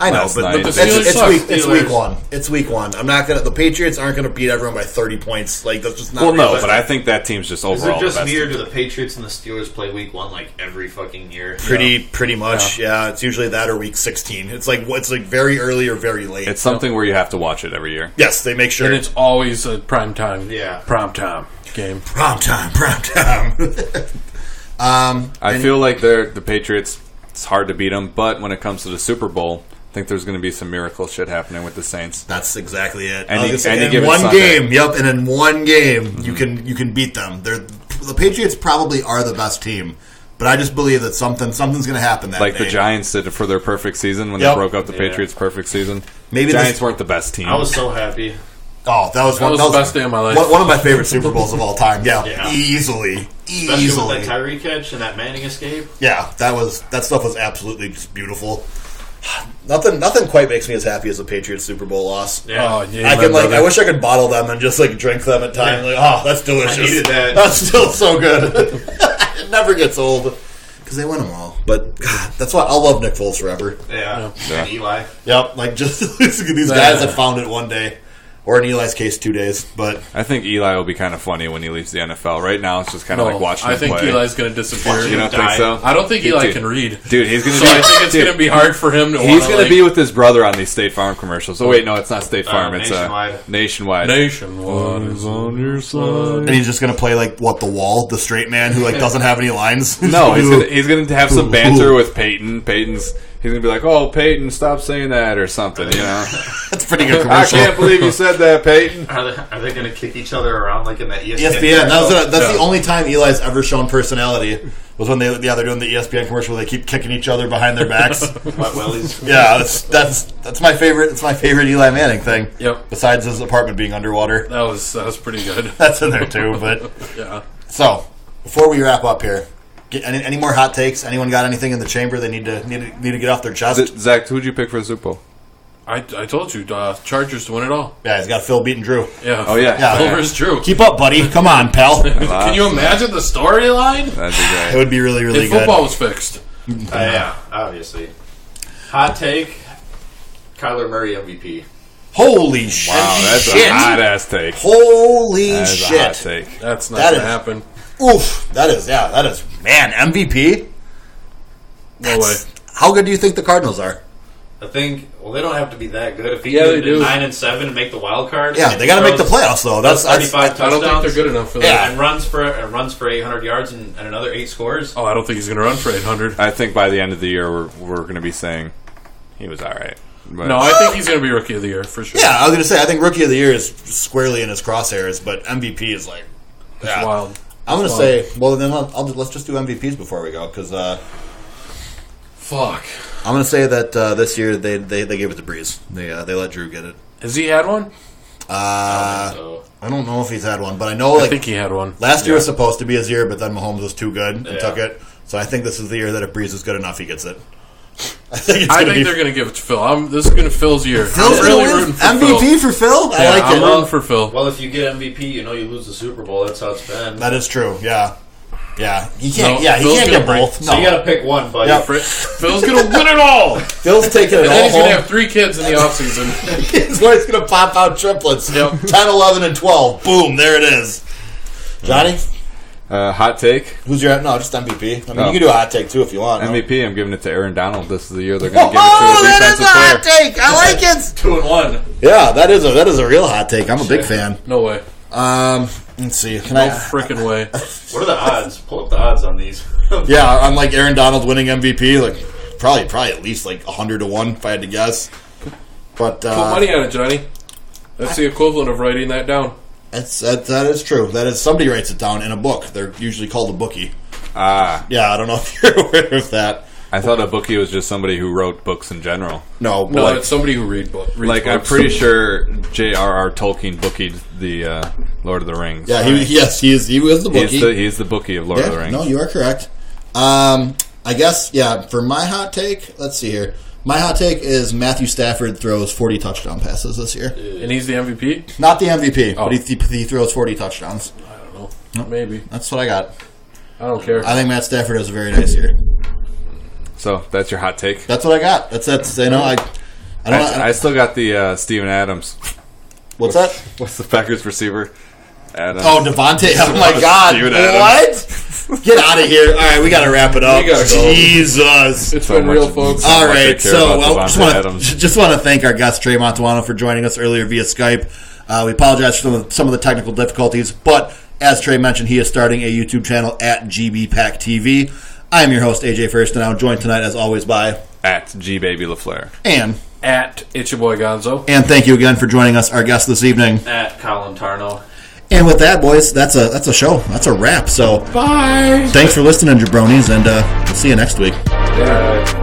I know, last but night. the Steelers suck. it's week 1. It's week 1. I'm not gonna. The Patriots aren't gonna beat everyone by 30 points. Like that's just not. Well, no, realistic. but I think that team's just Is overall it just the best me or team. do the Patriots and the Steelers play week 1 like every fucking year? Pretty much. Yeah. It's usually that or week 16. It's like very early or very late. It's something where you have to watch it every year. Yes, they make sure. And it's always a prime time. Yeah. Prime time game. Prime time. I feel like the Patriots. It's hard to beat them, but when it comes to the Super Bowl, I think there's going to be some miracle shit happening with the Saints. That's exactly it. Any in given one Sunday. game, yep, and in one game you can beat them. The Patriots probably are the best team, but I just believe that something's going to happen that Like day. the Giants did it for their perfect season when Yep. they broke up the Yeah. Patriots' perfect season. Maybe Giants weren't the best team. I was so happy. Oh, that was the best day of my life. One of my favorite Super Bowls of all time. Yeah, Yeah. easily. Especially with that Tyree catch and that Manning escape. Yeah, that stuff was absolutely just beautiful. Nothing quite makes me as happy as a Patriots Super Bowl loss. Yeah. Oh, yeah, I can brother. I wish I could bottle them and just drink them at times. Yeah. Oh, that's delicious. I needed that. That's still so good. It never gets old because they win them all. But God, that's why I'll love Nick Foles forever. Yeah. Yeah. And Eli. Yep, just these guys that found it one day. Or in Eli's case, 2 days. But I think Eli will be kind of funny when he leaves the NFL. Right now, it's just kind of like watching him play. I think Eli's going to disappear. You don't think so? I don't think Eli can read. Dude, he's going to So I think it's going to be hard for him to He's going to be with his brother on these State Farm commercials. So wait, no, it's not State Farm. It's Nationwide. Nationwide. is on your side. and he's just going to play like, The Wall, the straight man who like doesn't have any lines? No, he's going to have some banter with Peyton. He's going to be like, "Oh, Peyton, stop saying that," or something, you know? That's a pretty good I commercial. can't believe you said that, Peyton. Are they going to kick each other around like in that ESPN? ESPN. That's the only time Eli's ever shown personality was when they're doing the ESPN commercial where they keep kicking each other behind their backs. Wet willies. Yeah, that's my favorite. It's my favorite Eli Manning thing. Yep. Besides his apartment being underwater, That was pretty good. that's in there too. But Yeah. so before we wrap up here, any more hot takes? Anyone got anything in the chamber they need to get off their chest? Zach, who'd you pick for the Super Bowl? I told you, Chargers to win it all. Yeah, he's got Phil beating Drew. Yeah. Oh, yeah. Phil versus Drew. Keep up, buddy. Come on, pal. Can you imagine the storyline? That'd be It great. would be really, really If good. football was fixed. Yeah, obviously. Hot take: Kyler Murray MVP. Holy shit! Wow, that's a hot-ass take. Holy That is shit! a hot take. That's not That going to is- happen. Oof, that is man MVP. No way. How good do you think the Cardinals are? I think. Well, they don't have to be that good. If he Yeah, can they do do. 9-7 and make the wild card, Yeah, they got to make the playoffs though. That's 35 I touchdowns. don't think they're good enough for that. Yeah. And runs for 800 yards and another 8 scores. Oh, I don't think he's going to run for 800. I think by the end of the year, we're going to be saying he was all right. But No, I think he's going to be Rookie of the Year for sure. Yeah, I was going to say I think Rookie of the Year is squarely in his crosshairs, but MVP is like It's wild. I'm going to say. Well, then let's just do MVPs before we go because Fuck. I'm going to say that this year they gave it to Breeze. They let Drew get it. Has he had one? So, I don't know if he's had one, but I know I think he had one. last year was supposed to be his year, but then Mahomes was too good and Yeah. took it. So I think this is the year that if Breeze is good enough, he gets it. I think I think they're going to give it to Phil. This is going to Phil's year. Phil's I'm really gonna win? rooting for MVP Phil. for Phil. I Yeah, like I'm it. rooting for Phil. well, if you get MVP, you know you lose the Super Bowl. That's how it's been. That is true. Yeah. He can't. No, yeah, he Phil's can't gonna get bring- both. So No, you got to pick one, buddy. Yep. Phil's going to win it all. And Phil's taking it then all he's going to home. have 3 kids in the offseason. His wife's going to pop out triplets. Yep. 10, 11, and 12. Boom, there it is. Johnny, hot take. who's your... No, just MVP. I mean, Oh. you can do a hot take, too, if you want. MVP, I'm giving it to Aaron Donald. This is the year they're going to give it to Oh, a that is a defensive hot player. take. I like it. 2-1. Yeah, that is a real hot take. I'm a big fan. No way. Let's see. Can No I... freaking way. What are the odds? Pull up the odds on these. Yeah, I'm like Aaron Donald winning MVP. Like probably at least like 100 to 1 if I had to guess. But Put money on it, Johnny. That's the equivalent of writing that down. that is true. That is somebody writes it down in a book. They're usually called a bookie. Ah, Yeah, I don't know if you're aware of that. I thought a bookie was just somebody who wrote books in general. No, but No, like, it's somebody who reads Like, I'm books. pretty sure J.R.R. Tolkien bookied the Lord of the Rings. yeah, he was the bookie. He's the bookie of Lord of the Rings. No, you are correct. I guess for my hot take, let's see here. My hot take is Matthew Stafford throws 40 touchdown passes this year. And he's the MVP? Not the MVP, Oh. but he throws 40 touchdowns. I don't know. Maybe. That's what I got. I don't care. I think Matt Stafford has a very nice year. So that's your hot take. That's what I got. That's you know I don't. I still got the Steven Adams. What's that? What's the Packers receiver? Adams. Oh, Devontae. Oh my God! Steven What? Get out of here! All right, we got to wrap it up. We gotta go. Jesus. It's So been much- real, folks. All much I right, care so about Devontae just want to thank our guest Trey Montuano for joining us earlier via Skype. We apologize for some of the technical difficulties, but as Trey mentioned, he is starting a YouTube channel at GBPack TV. I am your host AJ First, and I'm joined tonight, as always, by At G Baby LaFleur. Ann. At It's Your Boy Gonzo. And thank you again for joining us, our guest this evening. At Colin Tarno. And with that, boys, that's a show. That's a wrap. So Bye. thanks for listening, Jabronis, and we'll see you next week. Yeah.